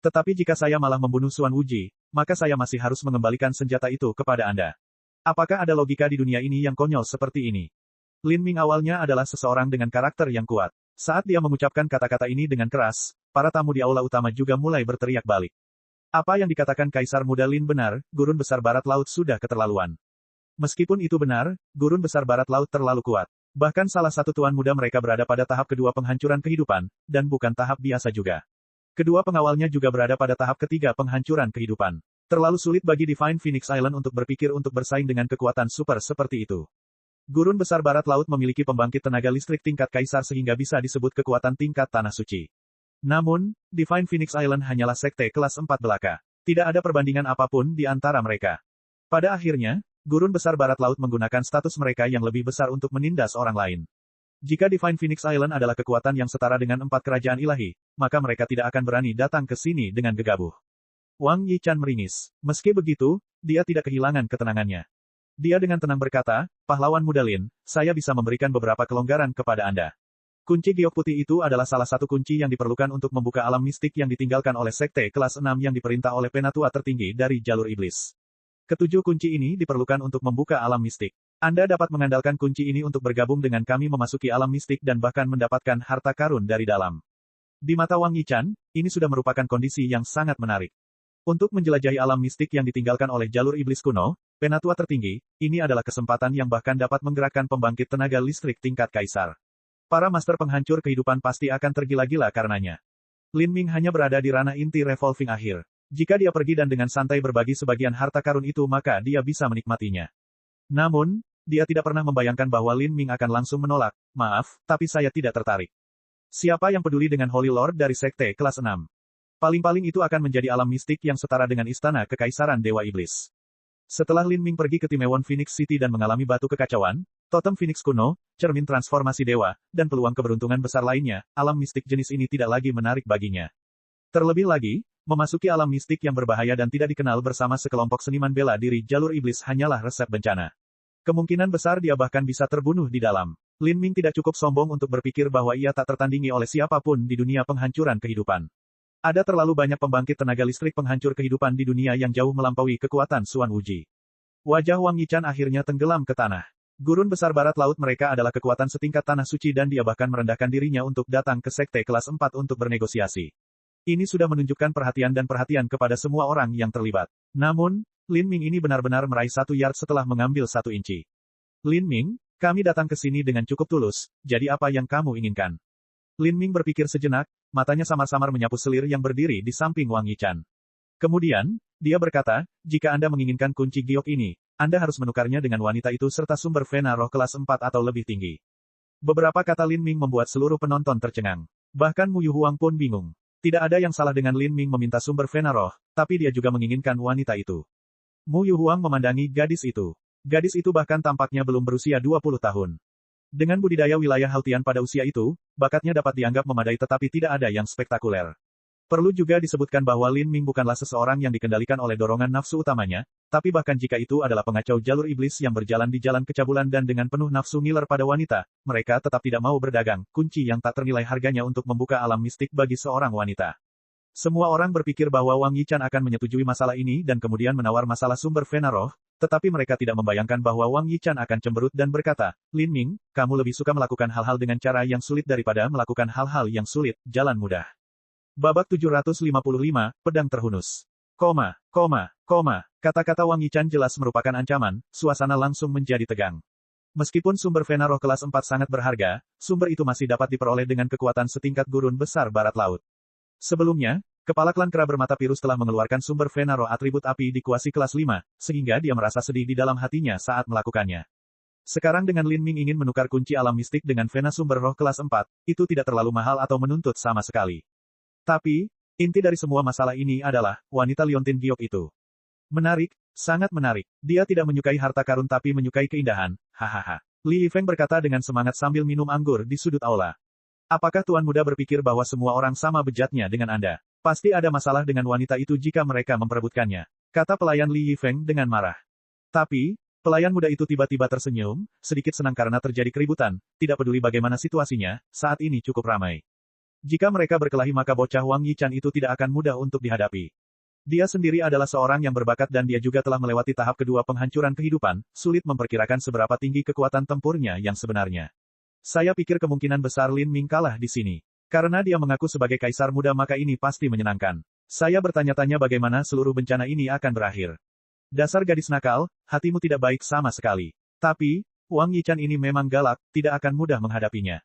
Tetapi jika saya malah membunuh Xuan Wuji, maka saya masih harus mengembalikan senjata itu kepada Anda. Apakah ada logika di dunia ini yang konyol seperti ini? Lin Ming awalnya adalah seseorang dengan karakter yang kuat. Saat dia mengucapkan kata-kata ini dengan keras, para tamu di aula utama juga mulai berteriak balik. Apa yang dikatakan Kaisar Muda Lin benar, Gurun Besar Barat Laut sudah keterlaluan. Meskipun itu benar, Gurun Besar Barat Laut terlalu kuat. Bahkan salah satu tuan muda mereka berada pada tahap kedua penghancuran kehidupan, dan bukan tahap biasa juga. Kedua pengawalnya juga berada pada tahap ketiga penghancuran kehidupan. Terlalu sulit bagi Divine Phoenix Island untuk berpikir untuk bersaing dengan kekuatan super seperti itu. Gurun Besar Barat Laut memiliki pembangkit tenaga listrik tingkat kaisar sehingga bisa disebut kekuatan tingkat tanah suci. Namun, Divine Phoenix Island hanyalah sekte kelas 4 belaka. Tidak ada perbandingan apapun di antara mereka. Pada akhirnya, Gurun Besar Barat Laut menggunakan status mereka yang lebih besar untuk menindas orang lain. Jika Divine Phoenix Island adalah kekuatan yang setara dengan 4 kerajaan ilahi, maka mereka tidak akan berani datang ke sini dengan gegabah. Wang Yichan meringis. Meski begitu, dia tidak kehilangan ketenangannya. Dia dengan tenang berkata, pahlawan muda Lin, saya bisa memberikan beberapa kelonggaran kepada Anda. Kunci giok putih itu adalah salah satu kunci yang diperlukan untuk membuka alam mistik yang ditinggalkan oleh sekte kelas 6 yang diperintah oleh penatua tertinggi dari jalur iblis. Ketujuh kunci ini diperlukan untuk membuka alam mistik. Anda dapat mengandalkan kunci ini untuk bergabung dengan kami memasuki alam mistik dan bahkan mendapatkan harta karun dari dalam. Di mata Wang Yichan, ini sudah merupakan kondisi yang sangat menarik. Untuk menjelajahi alam mistik yang ditinggalkan oleh jalur iblis kuno, penatua tertinggi, ini adalah kesempatan yang bahkan dapat menggerakkan pembangkit tenaga listrik tingkat kaisar. Para master penghancur kehidupan pasti akan tergila-gila karenanya. Lin Ming hanya berada di ranah inti revolving akhir. Jika dia pergi dan dengan santai berbagi sebagian harta karun itu maka dia bisa menikmatinya. Namun, dia tidak pernah membayangkan bahwa Lin Ming akan langsung menolak, maaf, tapi saya tidak tertarik. Siapa yang peduli dengan Holy Lord dari sekte kelas 6? Paling-paling itu akan menjadi alam mistik yang setara dengan istana kekaisaran Dewa Iblis. Setelah Lin Ming pergi ke Timewon Phoenix City dan mengalami batu kekacauan, totem Phoenix kuno, cermin transformasi dewa, dan peluang keberuntungan besar lainnya, alam mistik jenis ini tidak lagi menarik baginya. Terlebih lagi, memasuki alam mistik yang berbahaya dan tidak dikenal bersama sekelompok seniman bela diri jalur iblis hanyalah resep bencana. Kemungkinan besar dia bahkan bisa terbunuh di dalam. Lin Ming tidak cukup sombong untuk berpikir bahwa ia tak tertandingi oleh siapapun di dunia penghancuran kehidupan. Ada terlalu banyak pembangkit tenaga listrik penghancur kehidupan di dunia yang jauh melampaui kekuatan Xuan Wuji. Wajah Wang Yichan akhirnya tenggelam ke tanah. Gurun Besar Barat Laut mereka adalah kekuatan setingkat tanah suci dan dia bahkan merendahkan dirinya untuk datang ke sekte kelas 4 untuk bernegosiasi. Ini sudah menunjukkan perhatian kepada semua orang yang terlibat. Namun, Lin Ming ini benar-benar meraih 1 yard setelah mengambil 1 inci. Lin Ming, kami datang ke sini dengan cukup tulus, jadi apa yang kamu inginkan? Lin Ming berpikir sejenak, matanya samar-samar menyapu selir yang berdiri di samping Wang Yichan. Kemudian, dia berkata, jika Anda menginginkan kunci giok ini, Anda harus menukarnya dengan wanita itu serta sumber vena roh kelas 4 atau lebih tinggi. Beberapa kata Lin Ming membuat seluruh penonton tercengang. Bahkan Mu Yuhuang pun bingung. Tidak ada yang salah dengan Lin Ming meminta sumber vena roh, tapi dia juga menginginkan wanita itu. Mu Yuhuang memandangi gadis itu. Gadis itu bahkan tampaknya belum berusia 20 tahun. Dengan budidaya wilayah Haltian pada usia itu, bakatnya dapat dianggap memadai tetapi tidak ada yang spektakuler. Perlu juga disebutkan bahwa Lin Ming bukanlah seseorang yang dikendalikan oleh dorongan nafsu utamanya, tapi bahkan jika itu adalah pengacau jalur iblis yang berjalan di jalan kecabulan dan dengan penuh nafsu ngiler pada wanita, mereka tetap tidak mau berdagang, kunci yang tak ternilai harganya untuk membuka alam mistik bagi seorang wanita. Semua orang berpikir bahwa Wang Yichan akan menyetujui masalah ini dan kemudian menawar masalah sumber vena roh, tetapi mereka tidak membayangkan bahwa Wang Yichan akan cemberut dan berkata, Lin Ming, kamu lebih suka melakukan hal-hal dengan cara yang sulit daripada melakukan hal-hal yang sulit, jalan mudah. Babak 755, Pedang Terhunus. Kata-kata Wang Yichan jelas merupakan ancaman, suasana langsung menjadi tegang. Meskipun sumber vena roh kelas 4 sangat berharga, sumber itu masih dapat diperoleh dengan kekuatan setingkat Gurun Besar Barat Laut. Sebelumnya, kepala klan kera bermata biru telah mengeluarkan sumber vena roh atribut api di kuasi kelas 5, sehingga dia merasa sedih di dalam hatinya saat melakukannya. Sekarang dengan Lin Ming ingin menukar kunci alam mistik dengan vena sumber roh kelas 4, itu tidak terlalu mahal atau menuntut sama sekali. Tapi, inti dari semua masalah ini adalah, wanita liontin giok itu. Menarik, sangat menarik. Dia tidak menyukai harta karun tapi menyukai keindahan, hahaha. Li Yifeng berkata dengan semangat sambil minum anggur di sudut aula. Apakah Tuan Muda berpikir bahwa semua orang sama bejatnya dengan Anda? Pasti ada masalah dengan wanita itu jika mereka memperebutkannya, kata pelayan Li Yifeng dengan marah. Tapi, pelayan muda itu tiba-tiba tersenyum, sedikit senang karena terjadi keributan, tidak peduli bagaimana situasinya, saat ini cukup ramai. Jika mereka berkelahi maka bocah Wang Yichan itu tidak akan mudah untuk dihadapi. Dia sendiri adalah seorang yang berbakat dan dia juga telah melewati tahap kedua penghancuran kehidupan, sulit memperkirakan seberapa tinggi kekuatan tempurnya yang sebenarnya. Saya pikir kemungkinan besar Lin Ming kalah di sini. Karena dia mengaku sebagai kaisar muda maka ini pasti menyenangkan. Saya bertanya-tanya bagaimana seluruh bencana ini akan berakhir. Dasar gadis nakal, hatimu tidak baik sama sekali. Tapi, Wang Yichan ini memang galak, tidak akan mudah menghadapinya.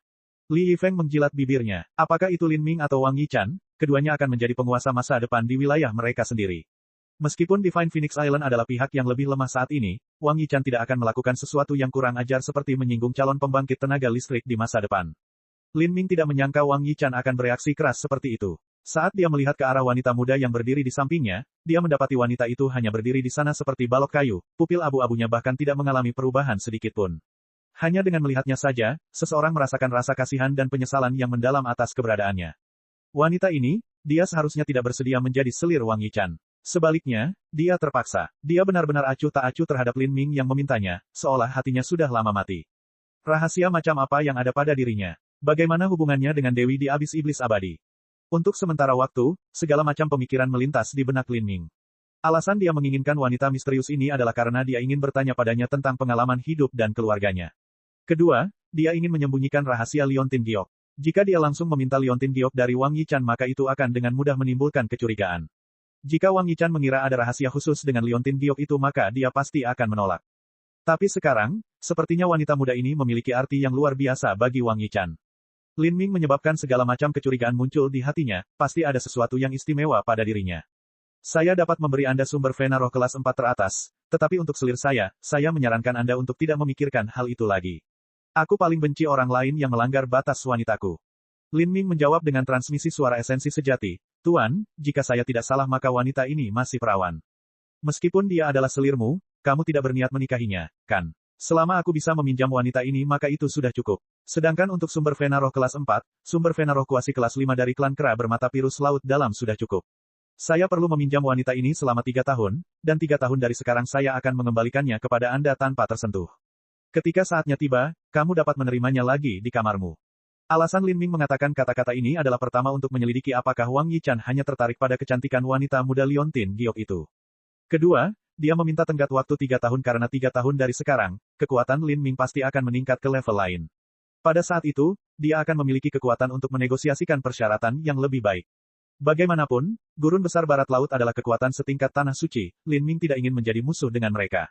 Li Yifeng menjilat bibirnya. Apakah itu Lin Ming atau Wang Yichan, keduanya akan menjadi penguasa masa depan di wilayah mereka sendiri. Meskipun Divine Phoenix Island adalah pihak yang lebih lemah saat ini, Wang Yichan tidak akan melakukan sesuatu yang kurang ajar seperti menyinggung calon pembangkit tenaga listrik di masa depan. Lin Ming tidak menyangka Wang Yichan akan bereaksi keras seperti itu. Saat dia melihat ke arah wanita muda yang berdiri di sampingnya, dia mendapati wanita itu hanya berdiri di sana seperti balok kayu, pupil abu-abunya bahkan tidak mengalami perubahan sedikitpun. Hanya dengan melihatnya saja, seseorang merasakan rasa kasihan dan penyesalan yang mendalam atas keberadaannya. Wanita ini, dia seharusnya tidak bersedia menjadi selir Wang Yichan. Sebaliknya, dia terpaksa. Dia benar-benar acuh tak acuh terhadap Lin Ming yang memintanya, seolah hatinya sudah lama mati. Rahasia macam apa yang ada pada dirinya? Bagaimana hubungannya dengan Dewi di Abis Iblis Abadi? Untuk sementara waktu, segala macam pemikiran melintas di benak Lin Ming. Alasan dia menginginkan wanita misterius ini adalah karena dia ingin bertanya padanya tentang pengalaman hidup dan keluarganya. Kedua, dia ingin menyembunyikan rahasia Liontin Giok. Jika dia langsung meminta Liontin Giok dari Wang Yichan maka itu akan dengan mudah menimbulkan kecurigaan. Jika Wang Yichan mengira ada rahasia khusus dengan Liontin Giok itu maka dia pasti akan menolak. Tapi sekarang, sepertinya wanita muda ini memiliki arti yang luar biasa bagi Wang Yichan. Lin Ming menyebabkan segala macam kecurigaan muncul di hatinya, pasti ada sesuatu yang istimewa pada dirinya. Saya dapat memberi Anda sumber vena roh kelas 4 teratas, tetapi untuk selir saya menyarankan Anda untuk tidak memikirkan hal itu lagi. Aku paling benci orang lain yang melanggar batas wanitaku. Lin Ming menjawab dengan transmisi suara esensi sejati, Tuan, jika saya tidak salah maka wanita ini masih perawan. Meskipun dia adalah selirmu, kamu tidak berniat menikahinya, kan? Selama aku bisa meminjam wanita ini maka itu sudah cukup. Sedangkan untuk sumber vena roh kelas 4, sumber vena roh kuasi kelas 5 dari klan kera bermata virus laut dalam sudah cukup. Saya perlu meminjam wanita ini selama 3 tahun, dan 3 tahun dari sekarang saya akan mengembalikannya kepada Anda tanpa tersentuh. Ketika saatnya tiba, kamu dapat menerimanya lagi di kamarmu. Alasan Lin Ming mengatakan kata-kata ini adalah pertama untuk menyelidiki apakah Wang Yichan hanya tertarik pada kecantikan wanita muda Liontin Giok itu. Kedua, dia meminta tenggat waktu 3 tahun karena 3 tahun dari sekarang, kekuatan Lin Ming pasti akan meningkat ke level lain. Pada saat itu, dia akan memiliki kekuatan untuk menegosiasikan persyaratan yang lebih baik. Bagaimanapun, Gurun Besar Barat Laut adalah kekuatan setingkat Tanah Suci, Lin Ming tidak ingin menjadi musuh dengan mereka.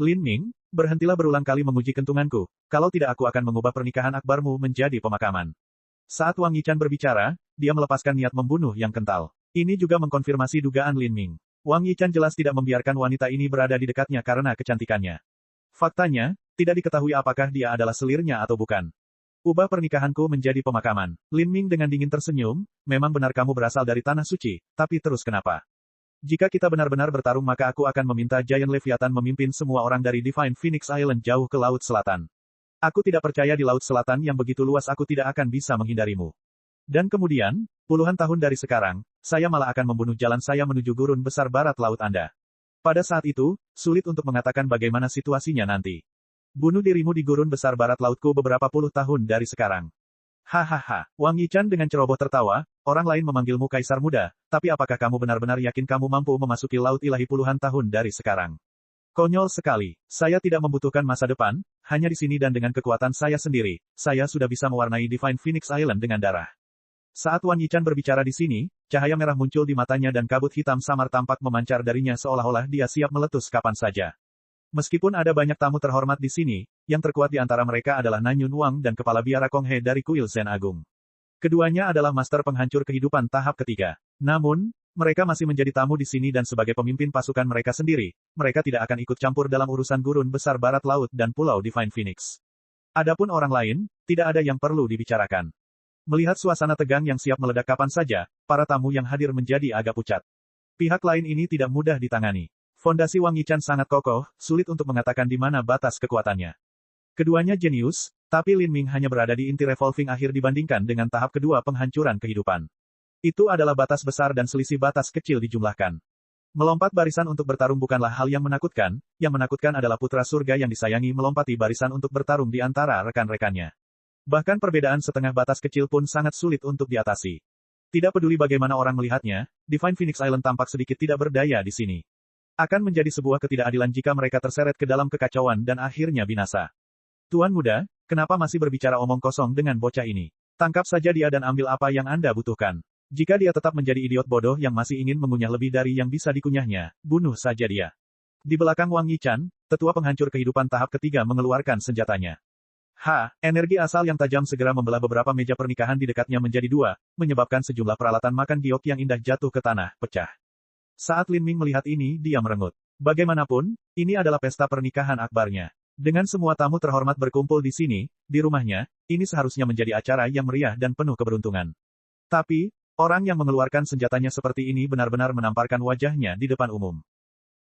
Lin Ming, berhentilah berulang kali menguji kentunganku, kalau tidak aku akan mengubah pernikahan akbarmu menjadi pemakaman. Saat Wang Yichan berbicara, dia melepaskan niat membunuh yang kental. Ini juga mengkonfirmasi dugaan Lin Ming. Wang Yichan jelas tidak membiarkan wanita ini berada di dekatnya karena kecantikannya. Faktanya, tidak diketahui apakah dia adalah selirnya atau bukan. Ubah pernikahanku menjadi pemakaman. Lin Ming dengan dingin tersenyum, memang benar kamu berasal dari Tanah Suci, tapi terus kenapa? Jika kita benar-benar bertarung maka aku akan meminta Giant Leviathan memimpin semua orang dari Divine Phoenix Island jauh ke Laut Selatan. Aku tidak percaya di Laut Selatan yang begitu luas aku tidak akan bisa menghindarimu. Dan kemudian, puluhan tahun dari sekarang, saya malah akan membunuh jalan saya menuju Gurun Besar Barat Laut Anda. Pada saat itu, sulit untuk mengatakan bagaimana situasinya nanti. Bunuh dirimu di Gurun Besar Barat Lautku beberapa puluh tahun dari sekarang. Hahaha, Wang Yichan dengan ceroboh tertawa, orang lain memanggilmu Kaisar Muda, tapi apakah kamu benar-benar yakin kamu mampu memasuki Laut Ilahi puluhan tahun dari sekarang? Konyol sekali, saya tidak membutuhkan masa depan, hanya di sini dan dengan kekuatan saya sendiri, saya sudah bisa mewarnai Divine Phoenix Island dengan darah. Saat Wang Yichan berbicara di sini, cahaya merah muncul di matanya dan kabut hitam samar tampak memancar darinya seolah-olah dia siap meletus kapan saja. Meskipun ada banyak tamu terhormat di sini, yang terkuat di antara mereka adalah Nanyun Wang dan Kepala Biara Kong He dari Kuil Zen Agung. Keduanya adalah master penghancur kehidupan tahap ketiga. Namun, mereka masih menjadi tamu di sini dan sebagai pemimpin pasukan mereka sendiri, mereka tidak akan ikut campur dalam urusan Gurun Besar Barat Laut dan Pulau Divine Phoenix. Adapun orang lain, tidak ada yang perlu dibicarakan. Melihat suasana tegang yang siap meledak kapan saja, para tamu yang hadir menjadi agak pucat. Pihak lain ini tidak mudah ditangani. Fondasi Wang Yichan sangat kokoh, sulit untuk mengatakan di mana batas kekuatannya. Keduanya jenius, tapi Lin Ming hanya berada di inti revolving akhir dibandingkan dengan tahap kedua penghancuran kehidupan. Itu adalah batas besar dan selisih batas kecil dijumlahkan. Melompat barisan untuk bertarung bukanlah hal yang menakutkan adalah putra surga yang disayangi melompati barisan untuk bertarung di antara rekan-rekannya. Bahkan perbedaan setengah batas kecil pun sangat sulit untuk diatasi. Tidak peduli bagaimana orang melihatnya, Divine Phoenix Island tampak sedikit tidak berdaya di sini. Akan menjadi sebuah ketidakadilan jika mereka terseret ke dalam kekacauan dan akhirnya binasa. Tuan muda, kenapa masih berbicara omong kosong dengan bocah ini? Tangkap saja dia dan ambil apa yang Anda butuhkan. Jika dia tetap menjadi idiot bodoh yang masih ingin mengunyah lebih dari yang bisa dikunyahnya, bunuh saja dia. Di belakang Wang Yichan, tetua penghancur kehidupan tahap ketiga mengeluarkan senjatanya. Energi asal yang tajam segera membelah beberapa meja pernikahan di dekatnya menjadi dua, menyebabkan sejumlah peralatan makan giok yang indah jatuh ke tanah, pecah. Saat Lin Ming melihat ini, dia merengut. Bagaimanapun, ini adalah pesta pernikahan akbarnya. Dengan semua tamu terhormat berkumpul di sini, di rumahnya, ini seharusnya menjadi acara yang meriah dan penuh keberuntungan. Tapi, orang yang mengeluarkan senjatanya seperti ini benar-benar menamparkan wajahnya di depan umum.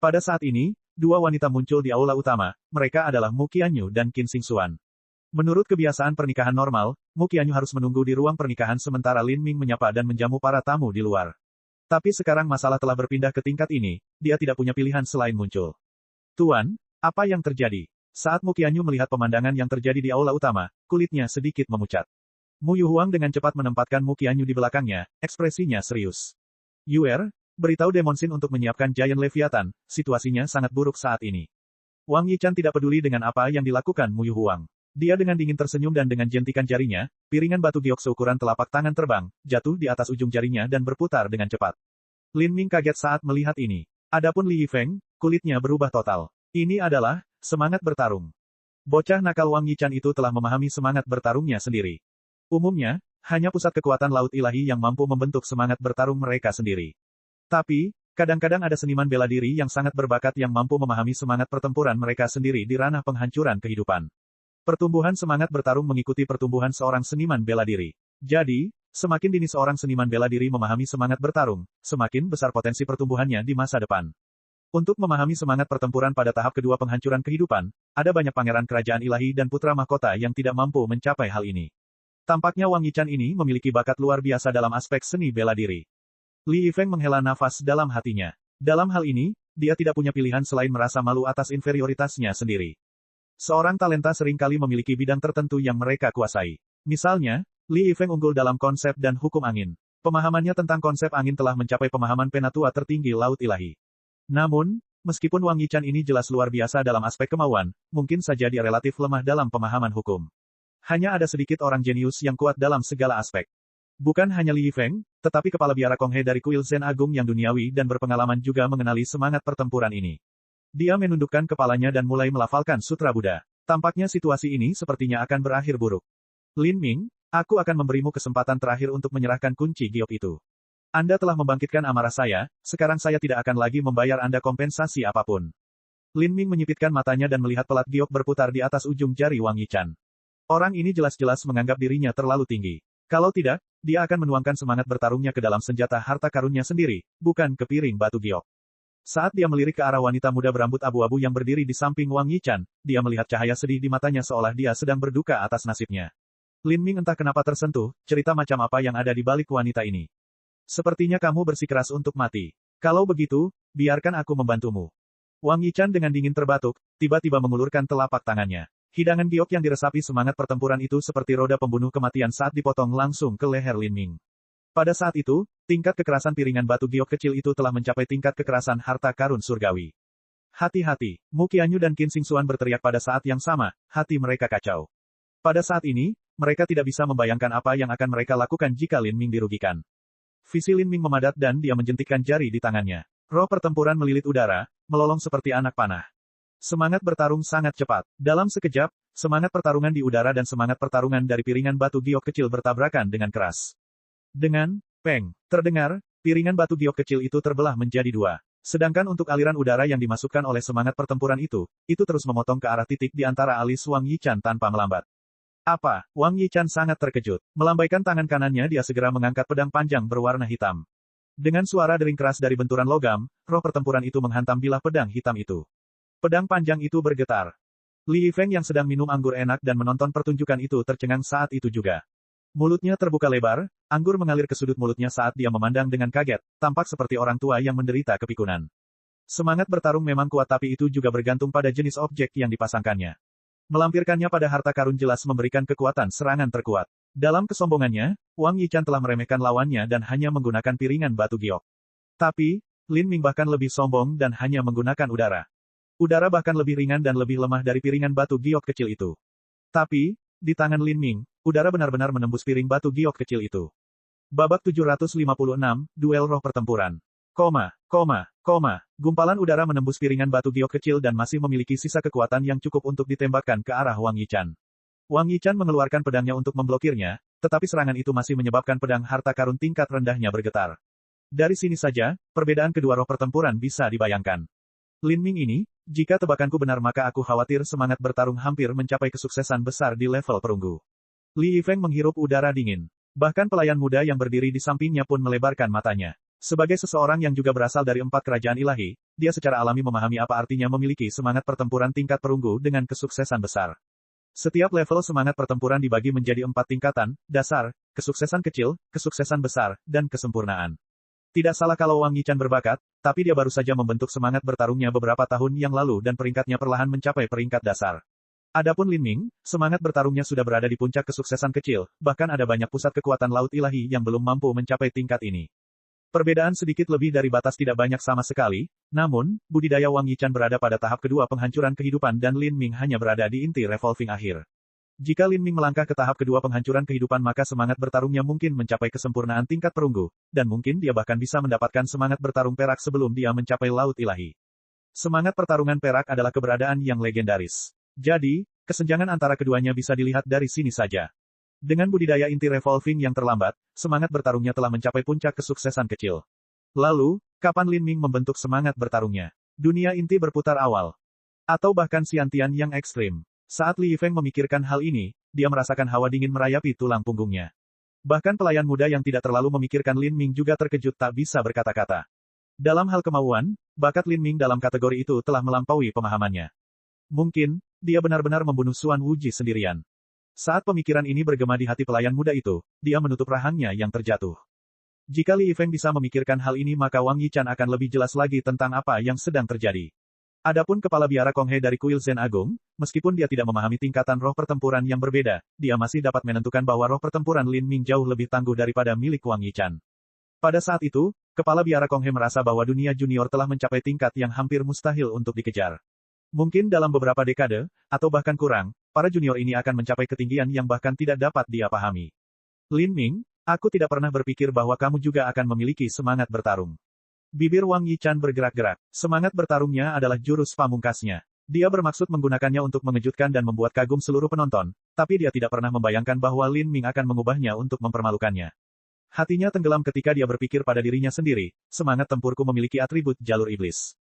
Pada saat ini, dua wanita muncul di aula utama, mereka adalah Mu Qianyu dan Qin Xingxuan. Menurut kebiasaan pernikahan normal, Mu Qianyu harus menunggu di ruang pernikahan sementara Lin Ming menyapa dan menjamu para tamu di luar. Tapi sekarang masalah telah berpindah ke tingkat ini, dia tidak punya pilihan selain muncul. Tuan, apa yang terjadi? Saat Mu Qianyu melihat pemandangan yang terjadi di aula utama, kulitnya sedikit memucat. Mu Yuhuang dengan cepat menempatkan Mu Qianyu di belakangnya, ekspresinya serius. Yuer, beritahu Demonsin untuk menyiapkan Giant Leviathan, situasinya sangat buruk saat ini. Wang Yichan tidak peduli dengan apa yang dilakukan Mu Yuhuang. Dia dengan dingin tersenyum dan dengan jentikan jarinya, piringan batu giok seukuran telapak tangan terbang, jatuh di atas ujung jarinya dan berputar dengan cepat. Lin Ming kaget saat melihat ini. Adapun Li Yifeng, kulitnya berubah total. Ini adalah semangat bertarung. Bocah nakal Wang Yichan itu telah memahami semangat bertarungnya sendiri. Umumnya, hanya pusat kekuatan laut ilahi yang mampu membentuk semangat bertarung mereka sendiri. Tapi, kadang-kadang ada seniman bela diri yang sangat berbakat yang mampu memahami semangat pertempuran mereka sendiri di ranah penghancuran kehidupan. Pertumbuhan semangat bertarung mengikuti pertumbuhan seorang seniman bela diri. Jadi, semakin dini seorang seniman bela diri memahami semangat bertarung, semakin besar potensi pertumbuhannya di masa depan. Untuk memahami semangat pertempuran pada tahap kedua penghancuran kehidupan, ada banyak pangeran kerajaan ilahi dan putra mahkota yang tidak mampu mencapai hal ini. Tampaknya Wang Yichan ini memiliki bakat luar biasa dalam aspek seni bela diri. Li Yifeng menghela nafas dalam hatinya. Dalam hal ini, dia tidak punya pilihan selain merasa malu atas inferioritasnya sendiri. Seorang talenta seringkali memiliki bidang tertentu yang mereka kuasai. Misalnya, Li Yifeng unggul dalam konsep dan hukum angin. Pemahamannya tentang konsep angin telah mencapai pemahaman penatua tertinggi laut ilahi. Namun, meskipun Wang Yichan ini jelas luar biasa dalam aspek kemauan, mungkin saja dia relatif lemah dalam pemahaman hukum. Hanya ada sedikit orang jenius yang kuat dalam segala aspek. Bukan hanya Li Yifeng, tetapi kepala biara Konghe dari kuil Zen Agung yang duniawi dan berpengalaman juga mengenali semangat pertempuran ini. Dia menundukkan kepalanya dan mulai melafalkan sutra Buddha. Tampaknya situasi ini sepertinya akan berakhir buruk. Lin Ming, aku akan memberimu kesempatan terakhir untuk menyerahkan kunci giok itu. Anda telah membangkitkan amarah saya, sekarang saya tidak akan lagi membayar Anda kompensasi apapun. Lin Ming menyipitkan matanya dan melihat pelat giok berputar di atas ujung jari Wang Yichan. Orang ini jelas-jelas menganggap dirinya terlalu tinggi. Kalau tidak, dia akan menuangkan semangat bertarungnya ke dalam senjata harta karunnya sendiri, bukan ke piring batu giok. Saat dia melirik ke arah wanita muda berambut abu-abu yang berdiri di samping Wang Yichan, dia melihat cahaya sedih di matanya seolah dia sedang berduka atas nasibnya. Lin Ming entah kenapa tersentuh, cerita macam apa yang ada di balik wanita ini. Sepertinya kamu bersikeras untuk mati. Kalau begitu, biarkan aku membantumu. Wang Yichan dengan dingin terbatuk, tiba-tiba mengulurkan telapak tangannya. Hidangan giok yang diresapi semangat pertempuran itu seperti roda pembunuh kematian saat dipotong langsung ke leher Lin Ming. Pada saat itu, tingkat kekerasan piringan batu giok kecil itu telah mencapai tingkat kekerasan harta karun surgawi. Hati-hati, Mu Qianyu dan Qin Xingxuan berteriak pada saat yang sama, hati mereka kacau. Pada saat ini, mereka tidak bisa membayangkan apa yang akan mereka lakukan jika Lin Ming dirugikan. Visi Lin Ming memadat dan dia menjentikkan jari di tangannya. Roh pertempuran melilit udara, melolong seperti anak panah. Semangat bertarung sangat cepat. Dalam sekejap, semangat pertarungan di udara dan semangat pertarungan dari piringan batu giok kecil bertabrakan dengan keras. Dengan peng, terdengar, piringan batu giok kecil itu terbelah menjadi dua. Sedangkan untuk aliran udara yang dimasukkan oleh semangat pertempuran itu terus memotong ke arah titik di antara alis Wang Yichan tanpa melambat. Apa? Wang Yichan sangat terkejut. Melambaikan tangan kanannya dia segera mengangkat pedang panjang berwarna hitam. Dengan suara dering keras dari benturan logam, roh pertempuran itu menghantam bilah pedang hitam itu. Pedang panjang itu bergetar. Li Yifeng yang sedang minum anggur enak dan menonton pertunjukan itu tercengang saat itu juga. Mulutnya terbuka lebar, anggur mengalir ke sudut mulutnya saat dia memandang dengan kaget, tampak seperti orang tua yang menderita kepikunan. Semangat bertarung memang kuat tapi itu juga bergantung pada jenis objek yang dipasangkannya. Melampirkannya pada harta karun jelas memberikan kekuatan serangan terkuat. Dalam kesombongannya, Wang Yichan telah meremehkan lawannya dan hanya menggunakan piringan batu giok. Tapi, Lin Ming bahkan lebih sombong dan hanya menggunakan udara. Udara bahkan lebih ringan dan lebih lemah dari piringan batu giok kecil itu. Tapi, di tangan Lin Ming, udara benar-benar menembus piring batu giok kecil itu. Babak 756, Duel Roh Pertempuran. Gumpalan udara menembus piringan batu giok kecil dan masih memiliki sisa kekuatan yang cukup untuk ditembakkan ke arah Wang Yichan. Wang Yichan mengeluarkan pedangnya untuk memblokirnya, tetapi serangan itu masih menyebabkan pedang harta karun tingkat rendahnya bergetar. Dari sini saja, perbedaan kedua roh pertempuran bisa dibayangkan. Lin Ming ini, jika tebakanku benar maka aku khawatir semangat bertarung hampir mencapai kesuksesan besar di level perunggu. Li Yifeng menghirup udara dingin. Bahkan pelayan muda yang berdiri di sampingnya pun melebarkan matanya. Sebagai seseorang yang juga berasal dari 4 kerajaan ilahi, dia secara alami memahami apa artinya memiliki semangat pertempuran tingkat perunggu dengan kesuksesan besar. Setiap level semangat pertempuran dibagi menjadi 4 tingkatan, dasar, kesuksesan kecil, kesuksesan besar, dan kesempurnaan. Tidak salah kalau Wang Yichan berbakat, tapi dia baru saja membentuk semangat bertarungnya beberapa tahun yang lalu dan peringkatnya perlahan mencapai peringkat dasar. Adapun Lin Ming, semangat bertarungnya sudah berada di puncak kesuksesan kecil, bahkan ada banyak pusat kekuatan laut ilahi yang belum mampu mencapai tingkat ini. Perbedaan sedikit lebih dari batas tidak banyak sama sekali, namun, budidaya Wang Yichan berada pada tahap kedua penghancuran kehidupan dan Lin Ming hanya berada di inti revolving akhir. Jika Lin Ming melangkah ke tahap kedua penghancuran kehidupan maka semangat bertarungnya mungkin mencapai kesempurnaan tingkat perunggu, dan mungkin dia bahkan bisa mendapatkan semangat bertarung perak sebelum dia mencapai laut ilahi. Semangat pertarungan perak adalah keberadaan yang legendaris. Jadi, kesenjangan antara keduanya bisa dilihat dari sini saja. Dengan budidaya inti revolving yang terlambat, semangat bertarungnya telah mencapai puncak kesuksesan kecil. Lalu, kapan Lin Ming membentuk semangat bertarungnya? Dunia inti berputar awal. Atau bahkan Xiantian yang ekstrim. Saat Li Yifeng memikirkan hal ini, dia merasakan hawa dingin merayapi tulang punggungnya. Bahkan pelayan muda yang tidak terlalu memikirkan Lin Ming juga terkejut tak bisa berkata-kata. Dalam hal kemauan, bakat Lin Ming dalam kategori itu telah melampaui pemahamannya. Mungkin, dia benar-benar membunuh Xuan Wuji sendirian. Saat pemikiran ini bergema di hati pelayan muda itu, dia menutup rahangnya yang terjatuh. Jika Li Yifeng bisa memikirkan hal ini maka Wang Yichan akan lebih jelas lagi tentang apa yang sedang terjadi. Adapun kepala biara Konghe dari kuil Zen Agung, meskipun dia tidak memahami tingkatan roh pertempuran yang berbeda, dia masih dapat menentukan bahwa roh pertempuran Lin Ming jauh lebih tangguh daripada milik Wang Yichan. Pada saat itu, kepala biara Konghe merasa bahwa dunia junior telah mencapai tingkat yang hampir mustahil untuk dikejar. Mungkin dalam beberapa dekade, atau bahkan kurang, para junior ini akan mencapai ketinggian yang bahkan tidak dapat dia pahami. Lin Ming, aku tidak pernah berpikir bahwa kamu juga akan memiliki semangat bertarung. Bibir Wang Yichan bergerak-gerak. Semangat bertarungnya adalah jurus pamungkasnya. Dia bermaksud menggunakannya untuk mengejutkan dan membuat kagum seluruh penonton, tapi dia tidak pernah membayangkan bahwa Lin Ming akan mengubahnya untuk mempermalukannya. Hatinya tenggelam ketika dia berpikir pada dirinya sendiri, semangat tempurku memiliki atribut jalur iblis.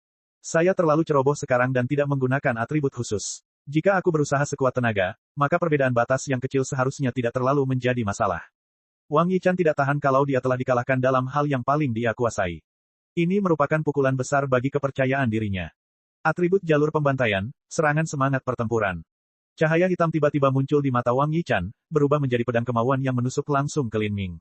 Saya terlalu ceroboh sekarang dan tidak menggunakan atribut khusus. Jika aku berusaha sekuat tenaga, maka perbedaan batas yang kecil seharusnya tidak terlalu menjadi masalah. Wang Yichan tidak tahan kalau dia telah dikalahkan dalam hal yang paling dia kuasai. Ini merupakan pukulan besar bagi kepercayaan dirinya. Atribut jalur pembantaian, serangan semangat pertempuran. Cahaya hitam tiba-tiba muncul di mata Wang Yichan, berubah menjadi pedang kemauan yang menusuk langsung ke Lin Ming.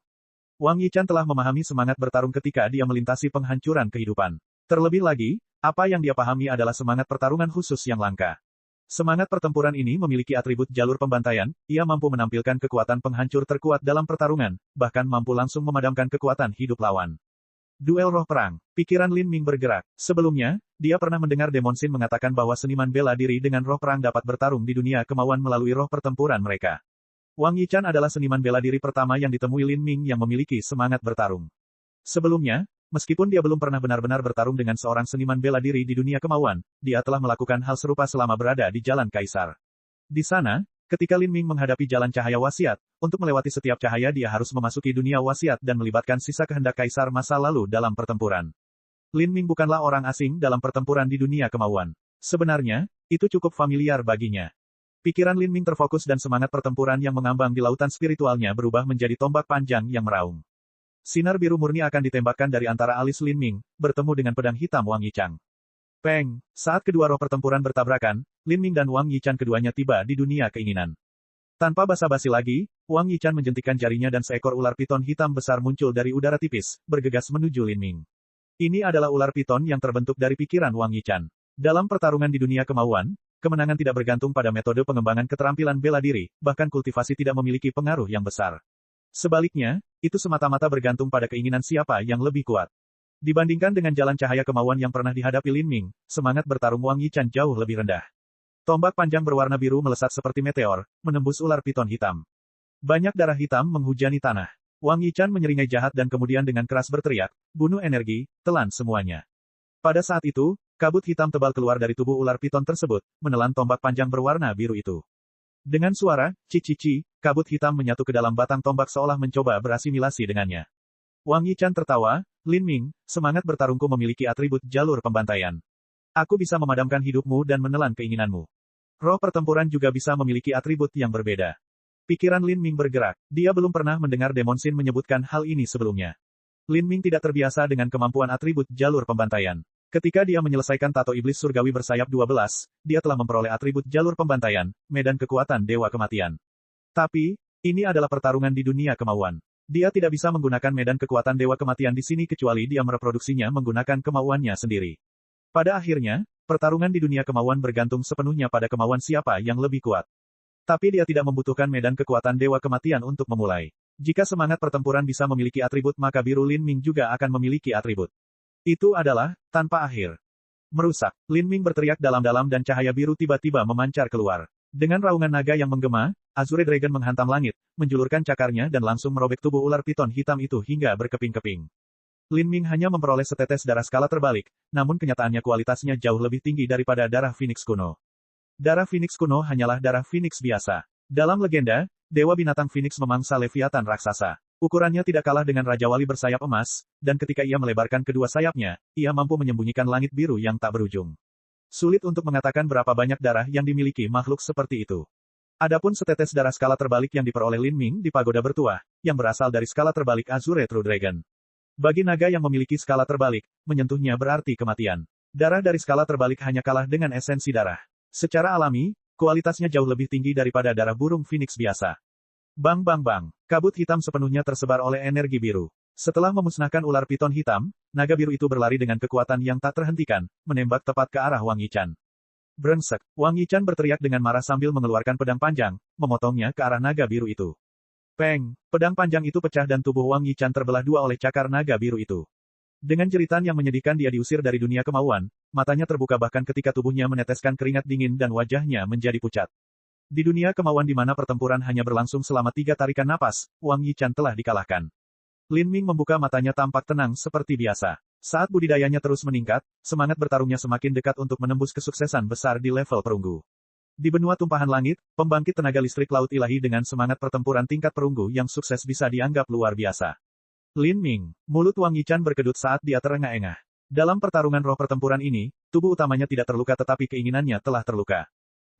Wang Yichan telah memahami semangat bertarung ketika dia melintasi penghancuran kehidupan. Terlebih lagi, apa yang dia pahami adalah semangat pertarungan khusus yang langka. Semangat pertempuran ini memiliki atribut jalur pembantaian, ia mampu menampilkan kekuatan penghancur terkuat dalam pertarungan, bahkan mampu langsung memadamkan kekuatan hidup lawan. Duel roh perang. Pikiran Lin Ming bergerak. Sebelumnya, dia pernah mendengar Demon Sin mengatakan bahwa seniman bela diri dengan roh perang dapat bertarung di dunia kemauan melalui roh pertempuran mereka. Wang Yichan adalah seniman bela diri pertama yang ditemui Lin Ming yang memiliki semangat bertarung. Sebelumnya, meskipun dia belum pernah benar-benar bertarung dengan seorang seniman bela diri di dunia kemauan, dia telah melakukan hal serupa selama berada di Jalan Kaisar. Di sana, ketika Lin Ming menghadapi Jalan Cahaya Wasiat, untuk melewati setiap cahaya dia harus memasuki dunia wasiat dan melibatkan sisa kehendak Kaisar masa lalu dalam pertempuran. Lin Ming bukanlah orang asing dalam pertempuran di dunia kemauan. Sebenarnya, itu cukup familiar baginya. Pikiran Lin Ming terfokus dan semangat pertempuran yang mengambang di lautan spiritualnya berubah menjadi tombak panjang yang meraung. Sinar biru murni akan ditembakkan dari antara alis Lin Ming, bertemu dengan pedang hitam Wang Yichang. Peng! Saat kedua roh pertempuran bertabrakan, Lin Ming dan Wang Yichan keduanya tiba di dunia keinginan. Tanpa basa-basi lagi, Wang Yichan menjentikkan jarinya dan seekor ular piton hitam besar muncul dari udara tipis, bergegas menuju Lin Ming. Ini adalah ular piton yang terbentuk dari pikiran Wang Yichan. Dalam pertarungan di dunia kemauan, kemenangan tidak bergantung pada metode pengembangan keterampilan bela diri, bahkan kultivasi tidak memiliki pengaruh yang besar. Sebaliknya, itu semata-mata bergantung pada keinginan siapa yang lebih kuat. Dibandingkan dengan jalan cahaya kemauan yang pernah dihadapi Lin Ming, semangat bertarung Wang Yichan jauh lebih rendah. Tombak panjang berwarna biru melesat seperti meteor, menembus ular piton hitam. Banyak darah hitam menghujani tanah. Wang Yichan menyeringai jahat dan kemudian dengan keras berteriak, bunuh energi, telan semuanya. Pada saat itu, kabut hitam tebal keluar dari tubuh ular piton tersebut, menelan tombak panjang berwarna biru itu. Dengan suara, cici, kabut hitam menyatu ke dalam batang tombak seolah mencoba berasimilasi dengannya. Wang Yichan tertawa, Lin Ming, semangat bertarungku memiliki atribut jalur pembantaian. Aku bisa memadamkan hidupmu dan menelan keinginanmu. Roh pertempuran juga bisa memiliki atribut yang berbeda. Pikiran Lin Ming bergerak. Dia belum pernah mendengar Demon Shin menyebutkan hal ini sebelumnya. Lin Ming tidak terbiasa dengan kemampuan atribut jalur pembantaian. Ketika dia menyelesaikan tato iblis surgawi bersayap 12, dia telah memperoleh atribut jalur pembantaian, medan kekuatan dewa kematian. Tapi, ini adalah pertarungan di dunia kemauan. Dia tidak bisa menggunakan medan kekuatan dewa kematian di sini kecuali dia mereproduksinya menggunakan kemauannya sendiri. Pada akhirnya, pertarungan di dunia kemauan bergantung sepenuhnya pada kemauan siapa yang lebih kuat. Tapi dia tidak membutuhkan medan kekuatan dewa kematian untuk memulai. Jika semangat pertempuran bisa memiliki atribut maka biru Lin Ming juga akan memiliki atribut. Itu adalah, tanpa akhir. Merusak. Lin Ming berteriak dalam-dalam dan cahaya biru tiba-tiba memancar keluar. Dengan raungan naga yang menggema, Azure Dragon menghantam langit, menjulurkan cakarnya dan langsung merobek tubuh ular piton hitam itu hingga berkeping-keping. Lin Ming hanya memperoleh setetes darah skala terbalik, namun kenyataannya kualitasnya jauh lebih tinggi daripada darah Phoenix kuno. Darah Phoenix kuno hanyalah darah Phoenix biasa. Dalam legenda, Dewa Binatang Phoenix memangsa Leviathan raksasa. Ukurannya tidak kalah dengan Raja Wali bersayap emas, dan ketika ia melebarkan kedua sayapnya, ia mampu menyembunyikan langit biru yang tak berujung. Sulit untuk mengatakan berapa banyak darah yang dimiliki makhluk seperti itu. Adapun setetes darah skala terbalik yang diperoleh Lin Ming di pagoda bertuah, yang berasal dari skala terbalik Azure True Dragon. Bagi naga yang memiliki skala terbalik, menyentuhnya berarti kematian. Darah dari skala terbalik hanya kalah dengan esensi darah. Secara alami, kualitasnya jauh lebih tinggi daripada darah burung Phoenix biasa. Bang bang bang, kabut hitam sepenuhnya tersebar oleh energi biru. Setelah memusnahkan ular piton hitam, naga biru itu berlari dengan kekuatan yang tak terhentikan, menembak tepat ke arah Wang Yichan. Brengsek, Wang Yichan berteriak dengan marah sambil mengeluarkan pedang panjang, memotongnya ke arah naga biru itu. Peng, pedang panjang itu pecah dan tubuh Wang Yichan terbelah dua oleh cakar naga biru itu. Dengan jeritan yang menyedihkan dia diusir dari dunia kemauan, matanya terbuka bahkan ketika tubuhnya meneteskan keringat dingin dan wajahnya menjadi pucat. Di dunia kemauan di mana pertempuran hanya berlangsung selama 3 tarikan napas, Wang Yichan telah dikalahkan. Lin Ming membuka matanya tampak tenang seperti biasa. Saat budidayanya terus meningkat, semangat bertarungnya semakin dekat untuk menembus kesuksesan besar di level perunggu. Di benua tumpahan langit, pembangkit tenaga listrik laut ilahi dengan semangat pertempuran tingkat perunggu yang sukses bisa dianggap luar biasa. Lin Ming, mulut Wang Yichan berkedut saat dia terengah-engah. Dalam pertarungan roh pertempuran ini, tubuh utamanya tidak terluka tetapi keinginannya telah terluka.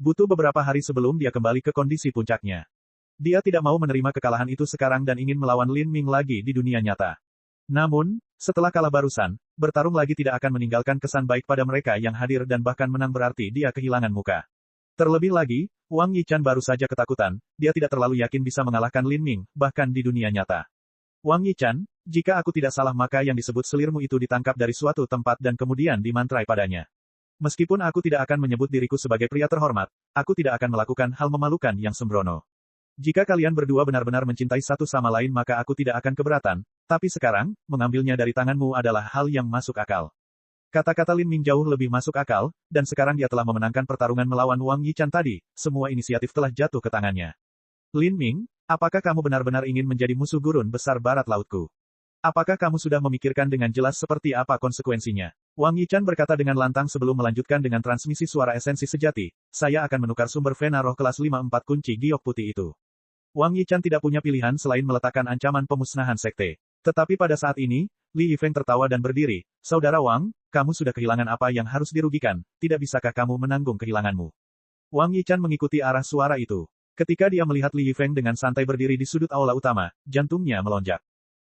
Butuh beberapa hari sebelum dia kembali ke kondisi puncaknya. Dia tidak mau menerima kekalahan itu sekarang dan ingin melawan Lin Ming lagi di dunia nyata. Namun, setelah kalah barusan, bertarung lagi tidak akan meninggalkan kesan baik pada mereka yang hadir dan bahkan menang berarti dia kehilangan muka. Terlebih lagi, Wang Yichan baru saja ketakutan, dia tidak terlalu yakin bisa mengalahkan Lin Ming, bahkan di dunia nyata. Wang Yichan, jika aku tidak salah maka yang disebut selirmu itu ditangkap dari suatu tempat dan kemudian dimantrai padanya. Meskipun aku tidak akan menyebut diriku sebagai pria terhormat, aku tidak akan melakukan hal memalukan yang sembrono. Jika kalian berdua benar-benar mencintai satu sama lain maka aku tidak akan keberatan, tapi sekarang, mengambilnya dari tanganmu adalah hal yang masuk akal. Kata-kata Lin Ming jauh lebih masuk akal, dan sekarang dia telah memenangkan pertarungan melawan Wang Yichan tadi, semua inisiatif telah jatuh ke tangannya. Lin Ming, apakah kamu benar-benar ingin menjadi musuh gurun besar barat lautku? Apakah kamu sudah memikirkan dengan jelas seperti apa konsekuensinya? Wang Yichan berkata dengan lantang sebelum melanjutkan dengan transmisi suara esensi sejati, saya akan menukar sumber vena roh kelas 54 kunci giok putih itu. Wang Yichan tidak punya pilihan selain meletakkan ancaman pemusnahan sekte. Tetapi pada saat ini, Li Yifeng tertawa dan berdiri, Saudara Wang, kamu sudah kehilangan apa yang harus dirugikan, tidak bisakah kamu menanggung kehilanganmu? Wang Yichan mengikuti arah suara itu. Ketika dia melihat Li Yifeng dengan santai berdiri di sudut aula utama, jantungnya melonjak.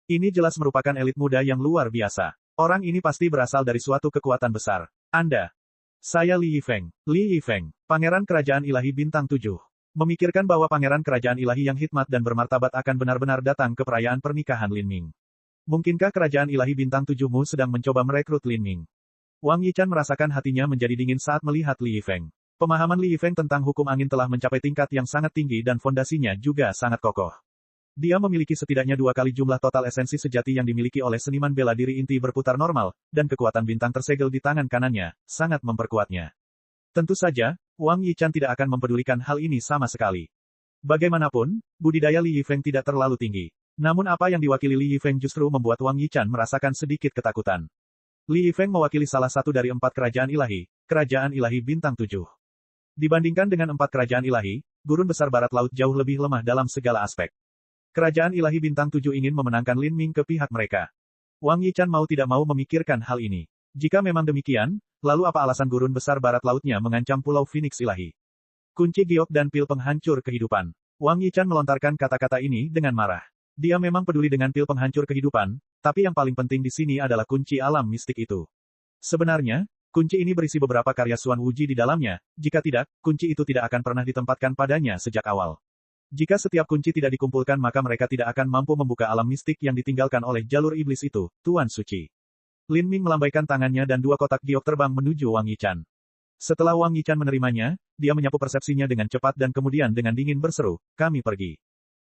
Ini jelas merupakan elit muda yang luar biasa. Orang ini pasti berasal dari suatu kekuatan besar. Anda. Saya Li Yifeng. Li Yifeng, Pangeran Kerajaan Ilahi Bintang 7. Memikirkan bahwa Pangeran Kerajaan Ilahi yang hikmat dan bermartabat akan benar-benar datang ke perayaan pernikahan Lin Ming. Mungkinkah Kerajaan Ilahi Bintang 7-mu sedang mencoba merekrut Lin Ming? Wang Yichan merasakan hatinya menjadi dingin saat melihat Li Yifeng. Pemahaman Li Yifeng tentang hukum angin telah mencapai tingkat yang sangat tinggi dan fondasinya juga sangat kokoh. Dia memiliki setidaknya 2 kali jumlah total esensi sejati yang dimiliki oleh seniman bela diri inti berputar normal, dan kekuatan bintang tersegel di tangan kanannya, sangat memperkuatnya. Tentu saja, Wang Yichan tidak akan mempedulikan hal ini sama sekali. Bagaimanapun, budidaya Li Yifeng tidak terlalu tinggi. Namun apa yang diwakili Li Yifeng justru membuat Wang Yichan merasakan sedikit ketakutan. Li Yifeng mewakili salah satu dari 4 kerajaan ilahi bintang 7. Dibandingkan dengan 4 kerajaan ilahi, Gurun Besar Barat Laut jauh lebih lemah dalam segala aspek. Kerajaan ilahi bintang 7 ingin memenangkan Lin Ming ke pihak mereka. Wang Yichan mau tidak mau memikirkan hal ini. Jika memang demikian, lalu apa alasan Gurun Besar Barat Lautnya mengancam Pulau Phoenix ilahi? Kunci giok dan pil penghancur kehidupan. Wang Yichan melontarkan kata-kata ini dengan marah. Dia memang peduli dengan pil penghancur kehidupan, tapi yang paling penting di sini adalah kunci alam mistik itu. Sebenarnya, kunci ini berisi beberapa karya Xuan Wuji di dalamnya, jika tidak, kunci itu tidak akan pernah ditempatkan padanya sejak awal. Jika setiap kunci tidak dikumpulkan maka mereka tidak akan mampu membuka alam mistik yang ditinggalkan oleh jalur iblis itu, Tuan Suci. Lin Ming melambaikan tangannya dan 2 kotak giok terbang menuju Wang Yichan. Setelah Wang Yichan menerimanya, dia menyapu persepsinya dengan cepat dan kemudian dengan dingin berseru, "Kami pergi."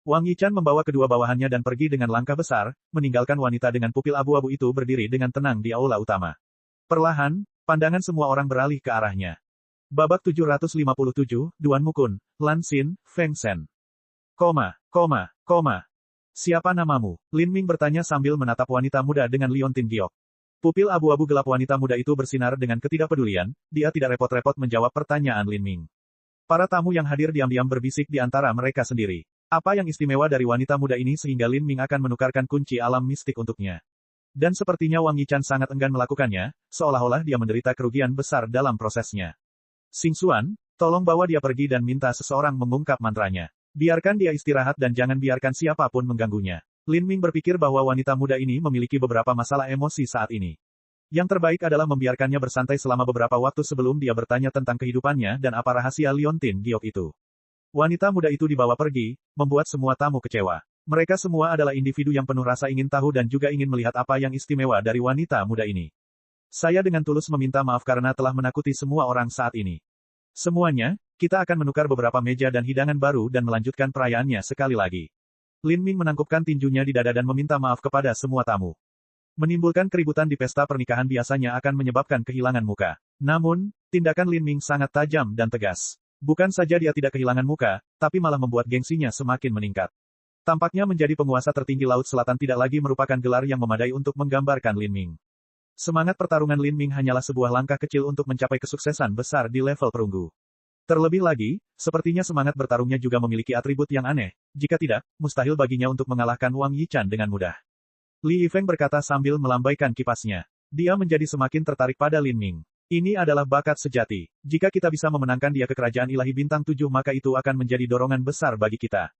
Wang Yichan membawa kedua bawahannya dan pergi dengan langkah besar, meninggalkan wanita dengan pupil abu-abu itu berdiri dengan tenang di aula utama. Perlahan, pandangan semua orang beralih ke arahnya. Babak 757, Duan Mukun, Lan Xin, Feng Shen. Siapa namamu? Lin Ming bertanya sambil menatap wanita muda dengan liontin giok. Pupil abu-abu gelap wanita muda itu bersinar dengan ketidakpedulian, dia tidak repot-repot menjawab pertanyaan Lin Ming. Para tamu yang hadir diam-diam berbisik di antara mereka sendiri. Apa yang istimewa dari wanita muda ini sehingga Lin Ming akan menukarkan kunci alam mistik untuknya? Dan sepertinya Wang Yichan sangat enggan melakukannya, seolah-olah dia menderita kerugian besar dalam prosesnya. Xing Xuan, tolong bawa dia pergi dan minta seseorang mengungkap mantranya. Biarkan dia istirahat dan jangan biarkan siapapun mengganggunya. Lin Ming berpikir bahwa wanita muda ini memiliki beberapa masalah emosi saat ini. Yang terbaik adalah membiarkannya bersantai selama beberapa waktu sebelum dia bertanya tentang kehidupannya dan apa rahasia liontin giok itu. Wanita muda itu dibawa pergi, membuat semua tamu kecewa. Mereka semua adalah individu yang penuh rasa ingin tahu dan juga ingin melihat apa yang istimewa dari wanita muda ini. Saya dengan tulus meminta maaf karena telah menakuti semua orang saat ini. Semuanya, kita akan menukar beberapa meja dan hidangan baru dan melanjutkan perayaannya sekali lagi. Lin Ming menangkupkan tinjunya di dada dan meminta maaf kepada semua tamu. Menimbulkan keributan di pesta pernikahan biasanya akan menyebabkan kehilangan muka. Namun, tindakan Lin Ming sangat tajam dan tegas. Bukan saja dia tidak kehilangan muka, tapi malah membuat gengsinya semakin meningkat. Tampaknya menjadi penguasa tertinggi Laut Selatan tidak lagi merupakan gelar yang memadai untuk menggambarkan Lin Ming. Semangat pertarungan Lin Ming hanyalah sebuah langkah kecil untuk mencapai kesuksesan besar di level perunggu. Terlebih lagi, sepertinya semangat bertarungnya juga memiliki atribut yang aneh, jika tidak, mustahil baginya untuk mengalahkan Wang Yichan dengan mudah. Li Yifeng berkata sambil melambaikan kipasnya. Dia menjadi semakin tertarik pada Lin Ming. Ini adalah bakat sejati. Jika kita bisa memenangkan dia ke kerajaan ilahi bintang 7 maka itu akan menjadi dorongan besar bagi kita.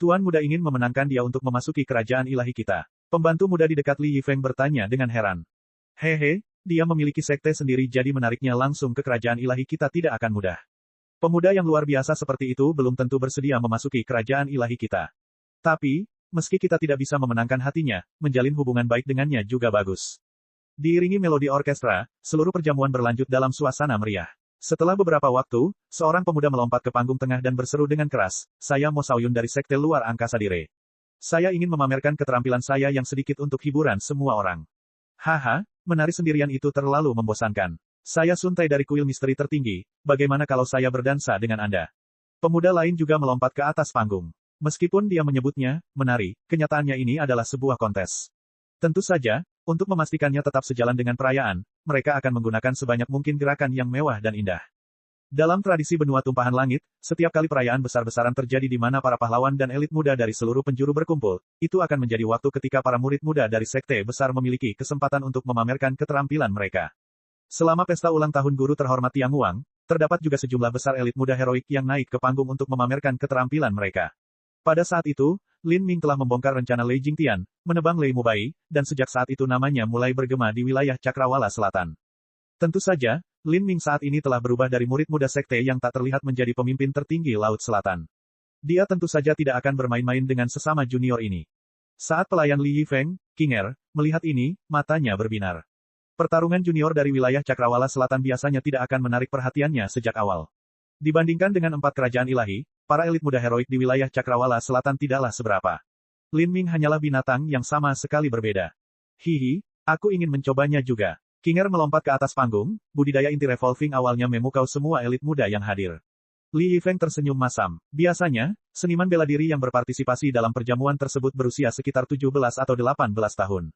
Tuan muda ingin memenangkan dia untuk memasuki kerajaan ilahi kita. Pembantu muda di dekat Li Yifeng bertanya dengan heran. Hehe, dia memiliki sekte sendiri jadi menariknya langsung ke kerajaan ilahi kita tidak akan mudah. Pemuda yang luar biasa seperti itu belum tentu bersedia memasuki kerajaan ilahi kita. Tapi, meski kita tidak bisa memenangkan hatinya, menjalin hubungan baik dengannya juga bagus. Diiringi melodi orkestra, seluruh perjamuan berlanjut dalam suasana meriah. Setelah beberapa waktu, seorang pemuda melompat ke panggung tengah dan berseru dengan keras, "Saya Mo Shaoyun dari Sekte Luar Angkasa Dire. Saya ingin memamerkan keterampilan saya yang sedikit untuk hiburan semua orang." Haha, menari sendirian itu terlalu membosankan. Saya Sun Tai dari kuil misteri tertinggi, bagaimana kalau saya berdansa dengan Anda? Pemuda lain juga melompat ke atas panggung. Meskipun dia menyebutnya menari, kenyataannya ini adalah sebuah kontes. Tentu saja, untuk memastikannya tetap sejalan dengan perayaan, mereka akan menggunakan sebanyak mungkin gerakan yang mewah dan indah. Dalam tradisi benua tumpahan langit, setiap kali perayaan besar-besaran terjadi di mana para pahlawan dan elit muda dari seluruh penjuru berkumpul, itu akan menjadi waktu ketika para murid muda dari sekte besar memiliki kesempatan untuk memamerkan keterampilan mereka. Selama pesta ulang tahun guru terhormat Tiang Wang, terdapat juga sejumlah besar elit muda heroik yang naik ke panggung untuk memamerkan keterampilan mereka. Pada saat itu, Lin Ming telah membongkar rencana Lei Jingtian, menebang Lei Mubai, dan sejak saat itu namanya mulai bergema di wilayah Cakrawala Selatan. Tentu saja, Lin Ming saat ini telah berubah dari murid muda sekte yang tak terlihat menjadi pemimpin tertinggi Laut Selatan. Dia tentu saja tidak akan bermain-main dengan sesama junior ini. Saat pelayan Li Yifeng, King melihat ini, matanya berbinar. Pertarungan junior dari wilayah Cakrawala Selatan biasanya tidak akan menarik perhatiannya sejak awal. Dibandingkan dengan 4 kerajaan ilahi, para elit muda heroik di wilayah Cakrawala Selatan tidaklah seberapa. Lin Ming hanyalah binatang yang sama sekali berbeda. Hihi, aku ingin mencobanya juga. King melompat ke atas panggung, budidaya inti revolving awalnya memukau semua elit muda yang hadir. Li Yifeng tersenyum masam. Biasanya, seniman bela diri yang berpartisipasi dalam perjamuan tersebut berusia sekitar 17 atau 18 tahun.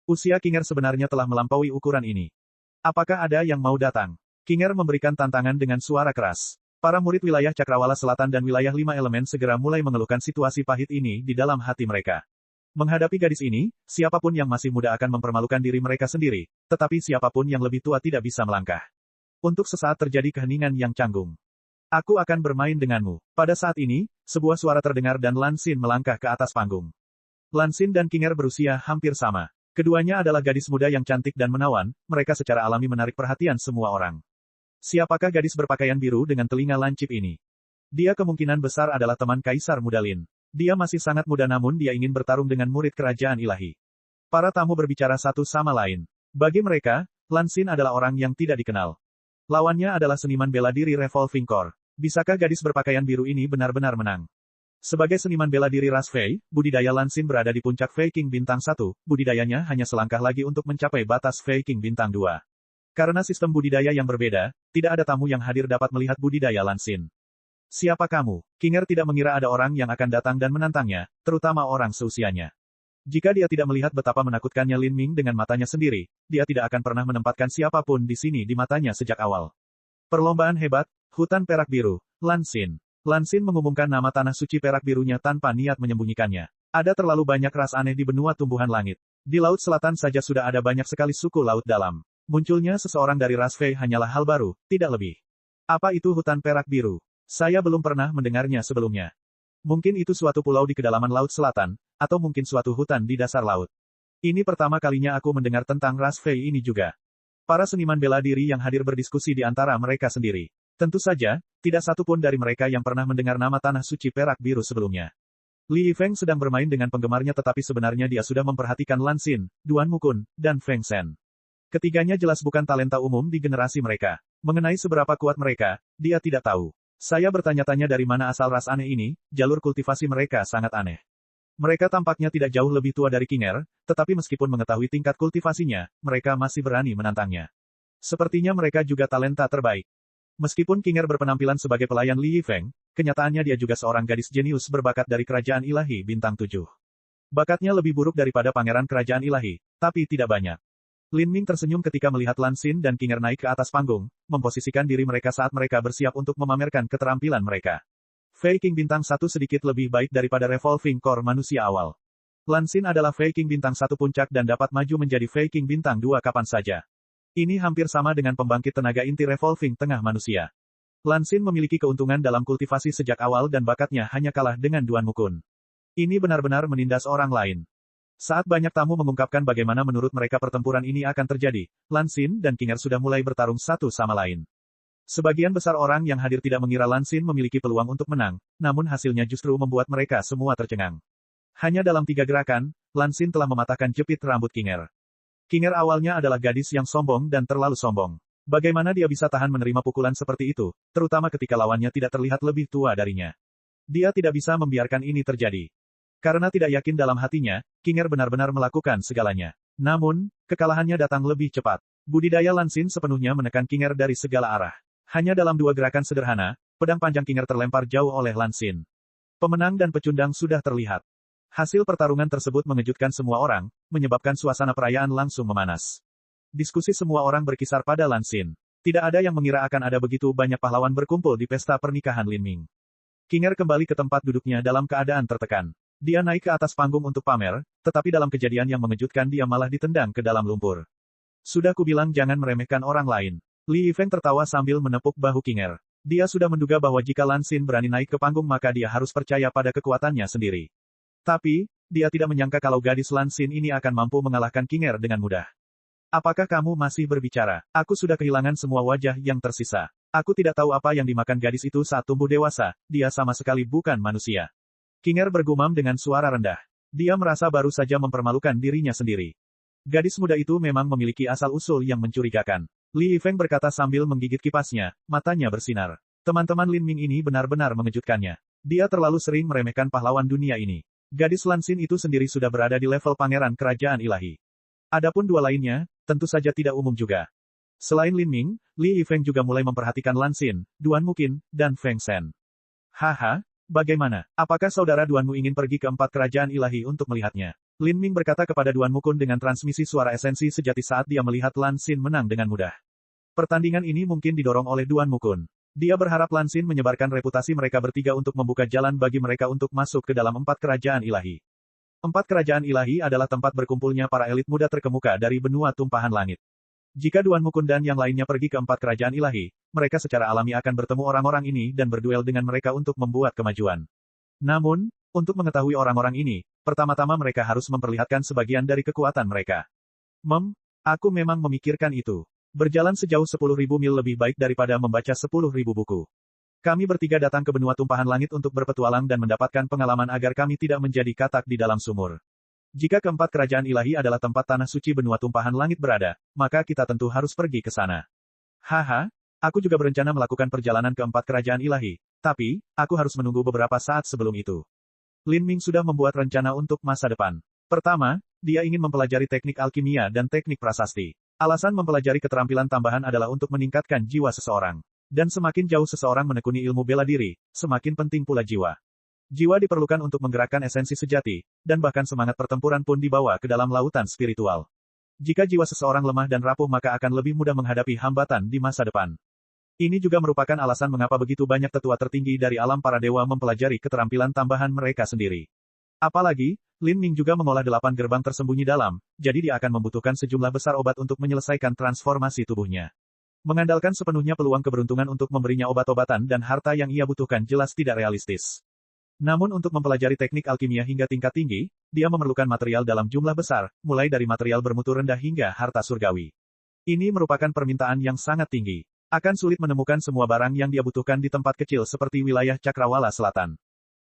Usia Qinger sebenarnya telah melampaui ukuran ini. Apakah ada yang mau datang? Qinger memberikan tantangan dengan suara keras. Para murid wilayah Cakrawala Selatan dan wilayah 5 elemen segera mulai mengeluhkan situasi pahit ini di dalam hati mereka. Menghadapi gadis ini, siapapun yang masih muda akan mempermalukan diri mereka sendiri, tetapi siapapun yang lebih tua tidak bisa melangkah. Untuk sesaat terjadi keheningan yang canggung. Aku akan bermain denganmu. Pada saat ini, sebuah suara terdengar dan Lan Xin melangkah ke atas panggung. Lan Xin dan Qinger berusia hampir sama. Keduanya adalah gadis muda yang cantik dan menawan, mereka secara alami menarik perhatian semua orang. Siapakah gadis berpakaian biru dengan telinga lancip ini? Dia kemungkinan besar adalah teman Kaisar Muda Lin. Dia masih sangat muda namun dia ingin bertarung dengan murid kerajaan ilahi. Para tamu berbicara satu sama lain. Bagi mereka, Lan Xin adalah orang yang tidak dikenal. Lawannya adalah seniman bela diri Revolving Core. Bisakah gadis berpakaian biru ini benar-benar menang? Sebagai seniman bela diri ras Fei, budidaya Lan Xin berada di puncak Fei King Bintang 1, budidayanya hanya selangkah lagi untuk mencapai batas Fei King Bintang 2. Karena sistem budidaya yang berbeda, tidak ada tamu yang hadir dapat melihat budidaya Lan Xin. Siapa kamu? Qinger tidak mengira ada orang yang akan datang dan menantangnya, terutama orang seusianya. Jika dia tidak melihat betapa menakutkannya Lin Ming dengan matanya sendiri, dia tidak akan pernah menempatkan siapapun di sini di matanya sejak awal. Perlombaan hebat, hutan perak biru, Lan Xin. Lan Xin mengumumkan nama tanah suci perak birunya tanpa niat menyembunyikannya. Ada terlalu banyak ras aneh di benua tumbuhan langit. Di Laut Selatan saja sudah ada banyak sekali suku laut dalam. Munculnya seseorang dari ras Fei hanyalah hal baru, tidak lebih. Apa itu hutan perak biru? Saya belum pernah mendengarnya sebelumnya. Mungkin itu suatu pulau di kedalaman Laut Selatan, atau mungkin suatu hutan di dasar laut. Ini pertama kalinya aku mendengar tentang ras Fei ini juga. Para seniman bela diri yang hadir berdiskusi di antara mereka sendiri. Tentu saja, tidak satu pun dari mereka yang pernah mendengar nama tanah suci perak biru sebelumnya. Li Yifeng sedang bermain dengan penggemarnya tetapi sebenarnya dia sudah memperhatikan Lan Xin, Duan Mukun, dan Feng Shen. Ketiganya jelas bukan talenta umum di generasi mereka. Mengenai seberapa kuat mereka, dia tidak tahu. Saya bertanya-tanya dari mana asal ras aneh ini, jalur kultivasi mereka sangat aneh. Mereka tampaknya tidak jauh lebih tua dari Qinger, tetapi meskipun mengetahui tingkat kultivasinya, mereka masih berani menantangnya. Sepertinya mereka juga talenta terbaik. Meskipun Qinger berpenampilan sebagai pelayan Li Yifeng, kenyataannya dia juga seorang gadis jenius berbakat dari kerajaan ilahi bintang 7. Bakatnya lebih buruk daripada pangeran kerajaan ilahi, tapi tidak banyak. Lin Ming tersenyum ketika melihat Lan Xin dan Qinger naik ke atas panggung, memposisikan diri mereka saat mereka bersiap untuk memamerkan keterampilan mereka. Fei King Bintang 1 sedikit lebih baik daripada Revolving Core manusia awal. Lan Xin adalah Fei King Bintang 1 puncak dan dapat maju menjadi Fei King Bintang 2 kapan saja. Ini hampir sama dengan pembangkit tenaga inti Revolving Tengah manusia. Lan Xin memiliki keuntungan dalam kultivasi sejak awal dan bakatnya hanya kalah dengan Duan Mukun. Ini benar-benar menindas orang lain. Saat banyak tamu mengungkapkan bagaimana menurut mereka pertempuran ini akan terjadi, Lan Xin dan Qinger sudah mulai bertarung satu sama lain. Sebagian besar orang yang hadir tidak mengira Lan Xin memiliki peluang untuk menang, namun hasilnya justru membuat mereka semua tercengang. Hanya dalam 3 gerakan, Lan Xin telah mematahkan jepit rambut Qinger. Qinger awalnya adalah gadis yang sombong dan terlalu sombong. Bagaimana dia bisa tahan menerima pukulan seperti itu, terutama ketika lawannya tidak terlihat lebih tua darinya. Dia tidak bisa membiarkan ini terjadi. Karena tidak yakin dalam hatinya, Qinger benar-benar melakukan segalanya. Namun, kekalahannya datang lebih cepat. Budidaya Lan Xin sepenuhnya menekan Qinger dari segala arah. Hanya dalam 2 gerakan sederhana, pedang panjang Qinger terlempar jauh oleh Lan Xin. Pemenang dan pecundang sudah terlihat. Hasil pertarungan tersebut mengejutkan semua orang, menyebabkan suasana perayaan langsung memanas. Diskusi semua orang berkisar pada Lan Xin. Tidak ada yang mengira akan ada begitu banyak pahlawan berkumpul di pesta pernikahan Lin Ming. Qinger kembali ke tempat duduknya dalam keadaan tertekan. Dia naik ke atas panggung untuk pamer, tetapi dalam kejadian yang mengejutkan dia malah ditendang ke dalam lumpur. Sudah kubilang jangan meremehkan orang lain. Li Yifeng tertawa sambil menepuk bahu Qinger. Dia sudah menduga bahwa jika Lan Xin berani naik ke panggung maka dia harus percaya pada kekuatannya sendiri. Tapi, dia tidak menyangka kalau gadis Lan Xin ini akan mampu mengalahkan Qinger dengan mudah. Apakah kamu masih berbicara? Aku sudah kehilangan semua wajah yang tersisa. Aku tidak tahu apa yang dimakan gadis itu saat tumbuh dewasa, dia sama sekali bukan manusia. Qinger bergumam dengan suara rendah. Dia merasa baru saja mempermalukan dirinya sendiri. Gadis muda itu memang memiliki asal-usul yang mencurigakan. Li Yifeng berkata sambil menggigit kipasnya, matanya bersinar. Teman-teman Lin Ming ini benar-benar mengejutkannya. Dia terlalu sering meremehkan pahlawan dunia ini. Gadis Lan Xin itu sendiri sudah berada di level pangeran kerajaan ilahi. Adapun 2 lainnya, tentu saja tidak umum juga. Selain Lin Ming, Li Yifeng juga mulai memperhatikan Lan Xin, Duan Muqin, dan Feng Shen. Haha, bagaimana? Apakah saudara Duanmu ingin pergi ke 4 kerajaan ilahi untuk melihatnya? Lin Ming berkata kepada Duan Mukun dengan transmisi suara esensi sejati saat dia melihat Lan Xin menang dengan mudah. Pertandingan ini mungkin didorong oleh Duan Mukun. Dia berharap Lan Xin menyebarkan reputasi mereka bertiga untuk membuka jalan bagi mereka untuk masuk ke dalam 4 kerajaan ilahi. 4 kerajaan ilahi adalah tempat berkumpulnya para elit muda terkemuka dari benua tumpahan langit. Jika Duan Mukun dan yang lainnya pergi ke 4 kerajaan ilahi, mereka secara alami akan bertemu orang-orang ini dan berduel dengan mereka untuk membuat kemajuan. Namun, untuk mengetahui orang-orang ini, pertama-tama mereka harus memperlihatkan sebagian dari kekuatan mereka. Aku memang memikirkan itu. Berjalan sejauh 10.000 mil lebih baik daripada membaca 10.000 buku. Kami bertiga datang ke benua tumpahan langit untuk berpetualang dan mendapatkan pengalaman agar kami tidak menjadi katak di dalam sumur. Jika keempat kerajaan ilahi adalah tempat tanah suci benua tumpahan langit berada, maka kita tentu harus pergi ke sana. Haha, aku juga berencana melakukan perjalanan ke 4 kerajaan ilahi, tapi, aku harus menunggu beberapa saat sebelum itu. Lin Ming sudah membuat rencana untuk masa depan. Pertama, dia ingin mempelajari teknik alkimia dan teknik prasasti. Alasan mempelajari keterampilan tambahan adalah untuk meningkatkan jiwa seseorang. Dan semakin jauh seseorang menekuni ilmu bela diri, semakin penting pula jiwa. Jiwa diperlukan untuk menggerakkan esensi sejati, dan bahkan semangat pertempuran pun dibawa ke dalam lautan spiritual. Jika jiwa seseorang lemah dan rapuh maka akan lebih mudah menghadapi hambatan di masa depan. Ini juga merupakan alasan mengapa begitu banyak tetua tertinggi dari alam para dewa mempelajari keterampilan tambahan mereka sendiri. Apalagi, Lin Ming juga mengolah 8 gerbang tersembunyi dalam, jadi dia akan membutuhkan sejumlah besar obat untuk menyelesaikan transformasi tubuhnya. Mengandalkan sepenuhnya peluang keberuntungan untuk memberinya obat-obatan dan harta yang ia butuhkan jelas tidak realistis. Namun untuk mempelajari teknik alkimia hingga tingkat tinggi, dia memerlukan material dalam jumlah besar, mulai dari material bermutu rendah hingga harta surgawi. Ini merupakan permintaan yang sangat tinggi. Akan sulit menemukan semua barang yang dia butuhkan di tempat kecil seperti wilayah Cakrawala Selatan.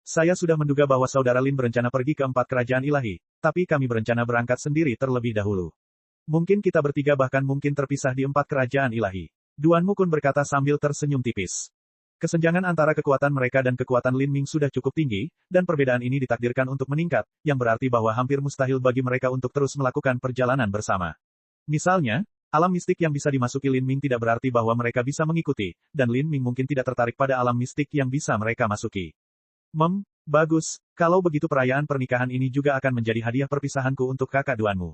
Saya sudah menduga bahwa saudara Lin berencana pergi ke 4 kerajaan ilahi, tapi kami berencana berangkat sendiri terlebih dahulu. Mungkin kita bertiga bahkan mungkin terpisah di 4 kerajaan ilahi. Duan Mukun berkata sambil tersenyum tipis. Kesenjangan antara kekuatan mereka dan kekuatan Lin Ming sudah cukup tinggi, dan perbedaan ini ditakdirkan untuk meningkat, yang berarti bahwa hampir mustahil bagi mereka untuk terus melakukan perjalanan bersama. Misalnya, alam mistik yang bisa dimasuki Lin Ming tidak berarti bahwa mereka bisa mengikuti, dan Lin Ming mungkin tidak tertarik pada alam mistik yang bisa mereka masuki. Bagus, kalau begitu perayaan pernikahan ini juga akan menjadi hadiah perpisahanku untuk kakak Duanmu.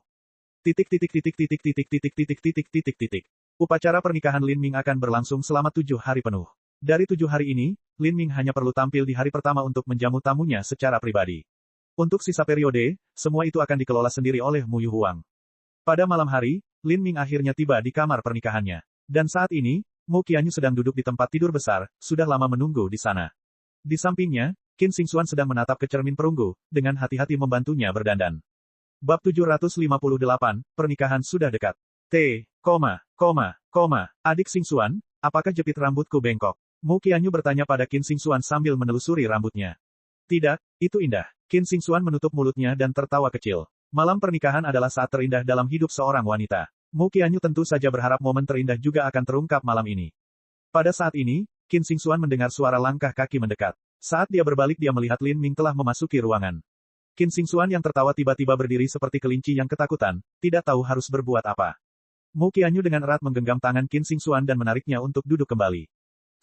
Upacara pernikahan Lin Ming akan berlangsung selama 7 hari penuh. Dari 7 hari ini, Lin Ming hanya perlu tampil di hari pertama untuk menjamu tamunya secara pribadi. Untuk sisa periode, semua itu akan dikelola sendiri oleh Mu Yuhuang. Pada malam hari, Lin Ming akhirnya tiba di kamar pernikahannya. Dan saat ini, Mu Qianyu sedang duduk di tempat tidur besar, sudah lama menunggu di sana. Di sampingnya, Qin Xingxuan sedang menatap ke cermin perunggu, dengan hati-hati membantunya berdandan. Bab 758, pernikahan sudah dekat. Adik Xingxuan, apakah jepit rambutku bengkok? Mu Qianyu bertanya pada Qin Xingxuan sambil menelusuri rambutnya. Tidak, itu indah. Qin Xingxuan menutup mulutnya dan tertawa kecil. Malam pernikahan adalah saat terindah dalam hidup seorang wanita. Mu Qianyu tentu saja berharap momen terindah juga akan terungkap malam ini. Pada saat ini, Qin Xingxuan mendengar suara langkah kaki mendekat. Saat dia berbalik dia melihat Lin Ming telah memasuki ruangan. Qin Xingxuan yang tertawa tiba-tiba berdiri seperti kelinci yang ketakutan, tidak tahu harus berbuat apa. Mu Qianyu dengan erat menggenggam tangan Qin Xingxuan dan menariknya untuk duduk kembali.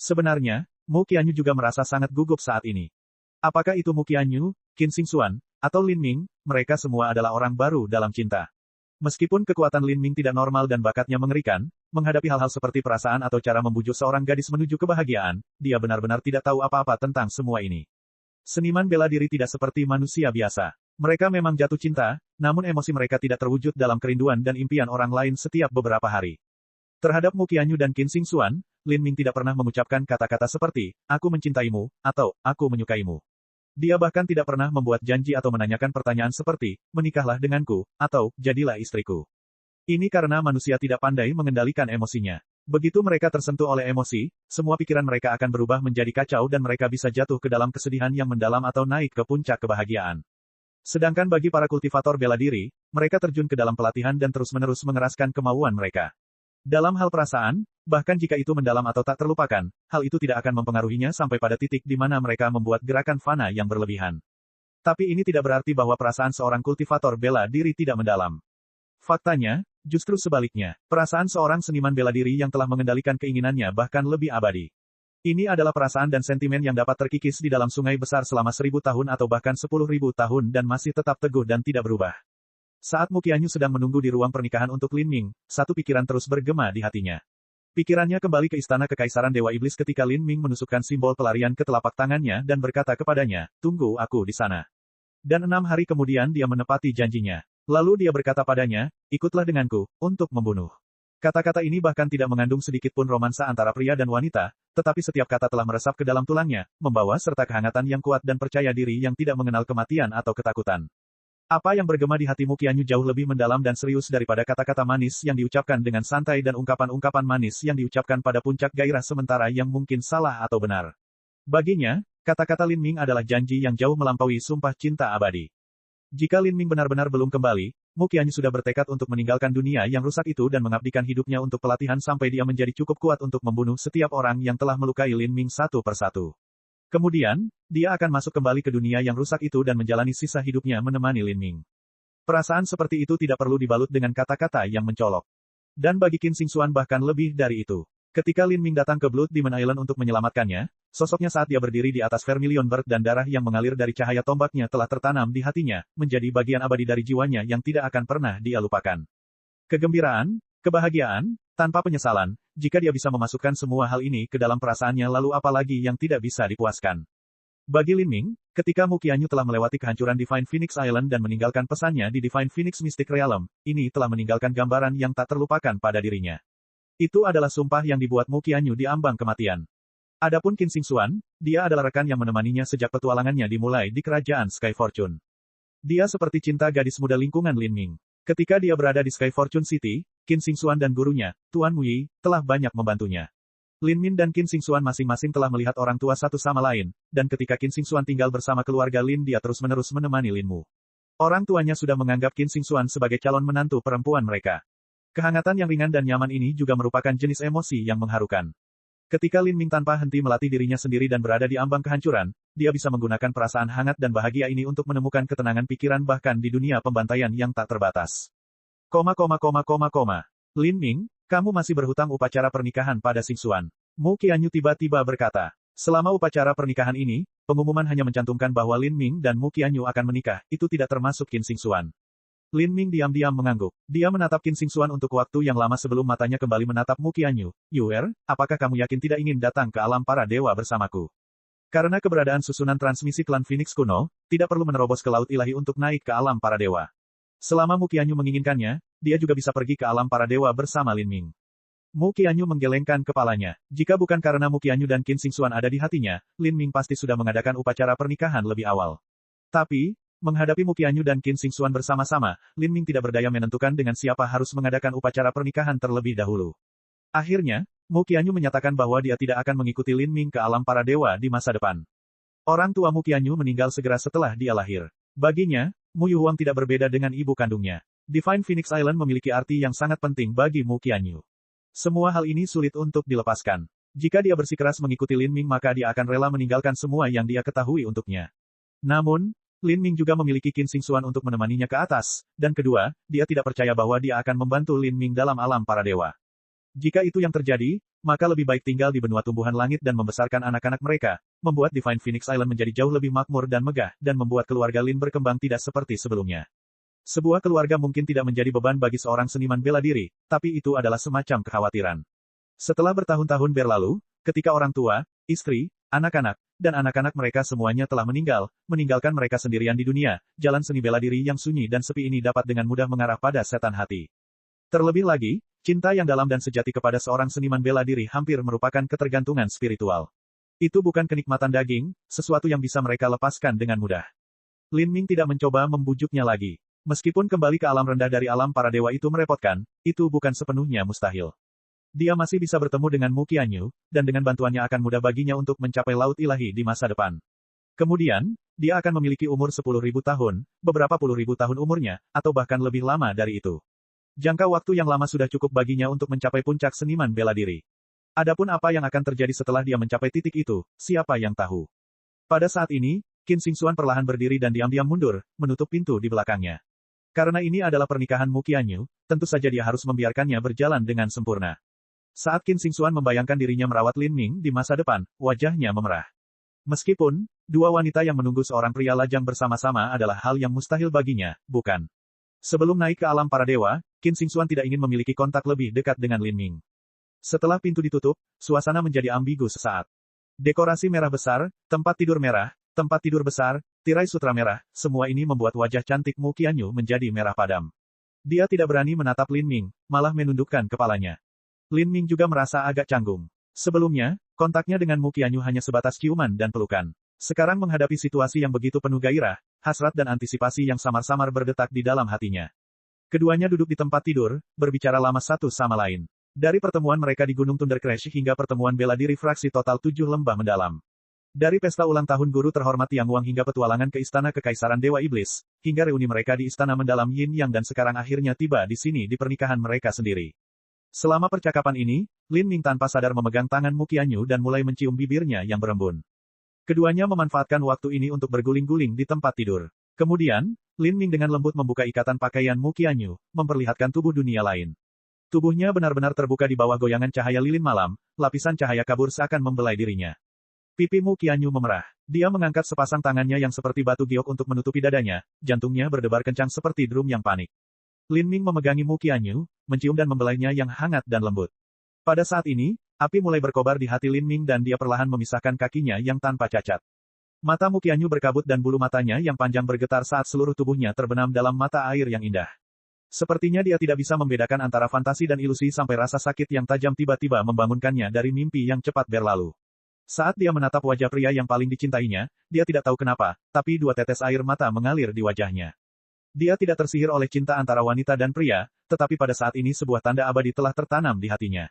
Sebenarnya, Mu Qianyu juga merasa sangat gugup saat ini. Apakah itu Mu Qianyu, Qin Xingxuan, atau Lin Ming, mereka semua adalah orang baru dalam cinta. Meskipun kekuatan Lin Ming tidak normal dan bakatnya mengerikan, menghadapi hal-hal seperti perasaan atau cara membujuk seorang gadis menuju kebahagiaan, dia benar-benar tidak tahu apa-apa tentang semua ini. Seniman bela diri tidak seperti manusia biasa. Mereka memang jatuh cinta, namun emosi mereka tidak terwujud dalam kerinduan dan impian orang lain setiap beberapa hari. Terhadap Mu Qianyu dan Qin Xingxuan, Lin Ming tidak pernah mengucapkan kata-kata seperti, aku mencintaimu, atau, aku menyukaimu. Dia bahkan tidak pernah membuat janji atau menanyakan pertanyaan seperti, menikahlah denganku, atau, jadilah istriku. Ini karena manusia tidak pandai mengendalikan emosinya. Begitu mereka tersentuh oleh emosi, semua pikiran mereka akan berubah menjadi kacau dan mereka bisa jatuh ke dalam kesedihan yang mendalam atau naik ke puncak kebahagiaan. Sedangkan bagi para kultivator bela diri, mereka terjun ke dalam pelatihan dan terus-menerus mengeraskan kemauan mereka. Dalam hal perasaan, bahkan jika itu mendalam atau tak terlupakan, hal itu tidak akan mempengaruhinya sampai pada titik di mana mereka membuat gerakan fana yang berlebihan. Tapi ini tidak berarti bahwa perasaan seorang kultivator bela diri tidak mendalam. Faktanya, Justru sebaliknya, perasaan seorang seniman bela diri yang telah mengendalikan keinginannya bahkan lebih abadi. Ini adalah perasaan dan sentimen yang dapat terkikis di dalam sungai besar selama 1000 tahun atau bahkan 10.000 tahun dan masih tetap teguh dan tidak berubah. Saat Mu Qianyu sedang menunggu di ruang pernikahan untuk Lin Ming, satu pikiran terus bergema di hatinya. Pikirannya kembali ke istana kekaisaran Dewa Iblis ketika Lin Ming menusukkan simbol pelarian ke telapak tangannya dan berkata kepadanya, "Tunggu aku di sana." Dan 6 hari kemudian dia menepati janjinya. Lalu dia berkata padanya, "Ikutlah denganku, untuk membunuh." Kata-kata ini bahkan tidak mengandung sedikit pun romansa antara pria dan wanita, tetapi setiap kata telah meresap ke dalam tulangnya, membawa serta kehangatan yang kuat dan percaya diri yang tidak mengenal kematian atau ketakutan. Apa yang bergema di hati Mu Qianyu jauh lebih mendalam dan serius daripada kata-kata manis yang diucapkan dengan santai dan ungkapan-ungkapan manis yang diucapkan pada puncak gairah sementara yang mungkin salah atau benar. Baginya, kata-kata Lin Ming adalah janji yang jauh melampaui sumpah cinta abadi. Jika Lin Ming benar-benar belum kembali, Mu Qianyu sudah bertekad untuk meninggalkan dunia yang rusak itu dan mengabdikan hidupnya untuk pelatihan sampai dia menjadi cukup kuat untuk membunuh setiap orang yang telah melukai Lin Ming satu persatu. Kemudian, dia akan masuk kembali ke dunia yang rusak itu dan menjalani sisa hidupnya menemani Lin Ming. Perasaan seperti itu tidak perlu dibalut dengan kata-kata yang mencolok. Dan bagi Qin Xingxuan bahkan lebih dari itu. Ketika Lin Ming datang ke Blood Demon Island untuk menyelamatkannya, sosoknya saat dia berdiri di atas Vermilion Bird dan darah yang mengalir dari cahaya tombaknya telah tertanam di hatinya, menjadi bagian abadi dari jiwanya yang tidak akan pernah dia lupakan. Kegembiraan, kebahagiaan, tanpa penyesalan, jika dia bisa memasukkan semua hal ini ke dalam perasaannya lalu apalagi yang tidak bisa dipuaskan. Bagi Lin Ming, ketika Mu Qianyu telah melewati kehancuran Divine Phoenix Island dan meninggalkan pesannya di Divine Phoenix Mystic Realm, ini telah meninggalkan gambaran yang tak terlupakan pada dirinya. Itu adalah sumpah yang dibuat Mu Qianyu di ambang kematian. Adapun Qin Xingxuan, dia adalah rekan yang menemaninya sejak petualangannya dimulai di kerajaan Sky Fortune. Dia seperti cinta gadis muda lingkungan Lin Ming. Ketika dia berada di Sky Fortune City, Qin Xingxuan dan gurunya, Tuan Muyi, telah banyak membantunya. Lin Min dan Qin Xingxuan masing-masing telah melihat orang tua satu sama lain, dan ketika Qin Xingxuan tinggal bersama keluarga Lin dia terus-menerus menemani Lin Mu. Orang tuanya sudah menganggap Qin Xingxuan sebagai calon menantu perempuan mereka. Kehangatan yang ringan dan nyaman ini juga merupakan jenis emosi yang mengharukan. Ketika Lin Ming tanpa henti melatih dirinya sendiri dan berada di ambang kehancuran, dia bisa menggunakan perasaan hangat dan bahagia ini untuk menemukan ketenangan pikiran bahkan di dunia pembantaian yang tak terbatas. Lin Ming, kamu masih berhutang upacara pernikahan pada Xingxuan. Mu Qianyu tiba-tiba berkata. Selama upacara pernikahan ini, pengumuman hanya mencantumkan bahwa Lin Ming dan Mu Qianyu akan menikah, itu tidak termasuk Qin Xingxuan. Lin Ming diam-diam mengangguk. Dia menatap Qin Xingxuan untuk waktu yang lama sebelum matanya kembali menatap Mu Qianyu. Yuer, apakah kamu yakin tidak ingin datang ke alam para dewa bersamaku? Karena keberadaan susunan transmisi klan Phoenix kuno, tidak perlu menerobos ke laut ilahi untuk naik ke alam para dewa. Selama Mu Qianyu menginginkannya, dia juga bisa pergi ke alam para dewa bersama Lin Ming. Mu Qianyu menggelengkan kepalanya. Jika bukan karena Mu Qianyu dan Qin Xingxuan ada di hatinya, Lin Ming pasti sudah mengadakan upacara pernikahan lebih awal. Tapi, menghadapi Mu Qianyu dan Qin Xingxuan bersama-sama, Lin Ming tidak berdaya menentukan dengan siapa harus mengadakan upacara pernikahan terlebih dahulu. Akhirnya, Mu Qianyu menyatakan bahwa dia tidak akan mengikuti Lin Ming ke alam para dewa di masa depan. Orang tua Mu Qianyu meninggal segera setelah dia lahir. Baginya, Mu Yuhuang tidak berbeda dengan ibu kandungnya. Divine Phoenix Island memiliki arti yang sangat penting bagi Mu Qianyu. Semua hal ini sulit untuk dilepaskan. Jika dia bersikeras mengikuti Lin Ming maka dia akan rela meninggalkan semua yang dia ketahui untuknya. Namun, Lin Ming juga memiliki Qin Xingxuan untuk menemaninya ke atas, dan kedua, dia tidak percaya bahwa dia akan membantu Lin Ming dalam alam para dewa. Jika itu yang terjadi, maka lebih baik tinggal di benua tumbuhan langit dan membesarkan anak-anak mereka, membuat Divine Phoenix Island menjadi jauh lebih makmur dan megah, dan membuat keluarga Lin berkembang tidak seperti sebelumnya. Sebuah keluarga mungkin tidak menjadi beban bagi seorang seniman bela diri, tapi itu adalah semacam kekhawatiran. Setelah bertahun-tahun berlalu, ketika orang tua, istri, anak-anak, dan anak-anak mereka semuanya telah meninggalkan mereka sendirian di dunia, jalan seni bela diri yang sunyi dan sepi ini dapat dengan mudah mengarah pada setan hati. Terlebih lagi, cinta yang dalam dan sejati kepada seorang seniman bela diri hampir merupakan ketergantungan spiritual. Itu bukan kenikmatan daging, sesuatu yang bisa mereka lepaskan dengan mudah. Lin Ming tidak mencoba membujuknya lagi. Meskipun kembali ke alam rendah dari alam para dewa itu merepotkan, itu bukan sepenuhnya mustahil. Dia masih bisa bertemu dengan Mu Qianyu, dan dengan bantuannya akan mudah baginya untuk mencapai laut ilahi di masa depan. Kemudian, dia akan memiliki umur 10.000 tahun, beberapa puluh ribu tahun umurnya, atau bahkan lebih lama dari itu. Jangka waktu yang lama sudah cukup baginya untuk mencapai puncak seniman bela diri. Adapun apa yang akan terjadi setelah dia mencapai titik itu, siapa yang tahu? Pada saat ini, Qin Xingxuan perlahan berdiri dan diam-diam mundur, menutup pintu di belakangnya. Karena ini adalah pernikahan Mu Qianyu, tentu saja dia harus membiarkannya berjalan dengan sempurna. Saat Qin Xingxuan membayangkan dirinya merawat Lin Ming di masa depan, wajahnya memerah. Meskipun, dua wanita yang menunggu seorang pria lajang bersama-sama adalah hal yang mustahil baginya, bukan? Sebelum naik ke alam para dewa, Qin Xingxuan tidak ingin memiliki kontak lebih dekat dengan Lin Ming. Setelah pintu ditutup, suasana menjadi ambigu sesaat. Dekorasi merah besar, tempat tidur besar, tirai sutra merah, semua ini membuat wajah cantik Mu Qianyu menjadi merah padam. Dia tidak berani menatap Lin Ming, malah menundukkan kepalanya. Lin Ming juga merasa agak canggung. Sebelumnya, kontaknya dengan Mu Qianyu hanya sebatas ciuman dan pelukan. Sekarang menghadapi situasi yang begitu penuh gairah, hasrat dan antisipasi yang samar-samar berdetak di dalam hatinya. Keduanya duduk di tempat tidur, berbicara lama satu sama lain. Dari pertemuan mereka di Gunung Thunder Crash hingga pertemuan bela diri fraksi total 7 lembah mendalam. Dari pesta ulang tahun guru terhormat Yang Wang hingga petualangan ke Istana Kekaisaran Dewa Iblis, hingga reuni mereka di Istana Mendalam Yin Yang dan sekarang akhirnya tiba di sini di pernikahan mereka sendiri. Selama percakapan ini, Lin Ming tanpa sadar memegang tangan Mu Qianyu dan mulai mencium bibirnya yang berembun. Keduanya memanfaatkan waktu ini untuk berguling-guling di tempat tidur. Kemudian, Lin Ming dengan lembut membuka ikatan pakaian Mu Qianyu, memperlihatkan tubuh dunia lain. Tubuhnya benar-benar terbuka di bawah goyangan cahaya lilin malam, lapisan cahaya kabur seakan membelai dirinya. Pipi Mu Qianyu memerah. Dia mengangkat sepasang tangannya yang seperti batu giok untuk menutupi dadanya, jantungnya berdebar kencang seperti drum yang panik. Lin Ming memegangi Mu Qianyu, mencium dan membelainya yang hangat dan lembut. Pada saat ini, api mulai berkobar di hati Lin Ming dan dia perlahan memisahkan kakinya yang tanpa cacat. Mata Mu Qianyu berkabut dan bulu matanya yang panjang bergetar saat seluruh tubuhnya terbenam dalam mata air yang indah. Sepertinya dia tidak bisa membedakan antara fantasi dan ilusi sampai rasa sakit yang tajam tiba-tiba membangunkannya dari mimpi yang cepat berlalu. Saat dia menatap wajah pria yang paling dicintainya, dia tidak tahu kenapa, tapi 2 tetes air mata mengalir di wajahnya. Dia tidak tersihir oleh cinta antara wanita dan pria, tetapi pada saat ini sebuah tanda abadi telah tertanam di hatinya.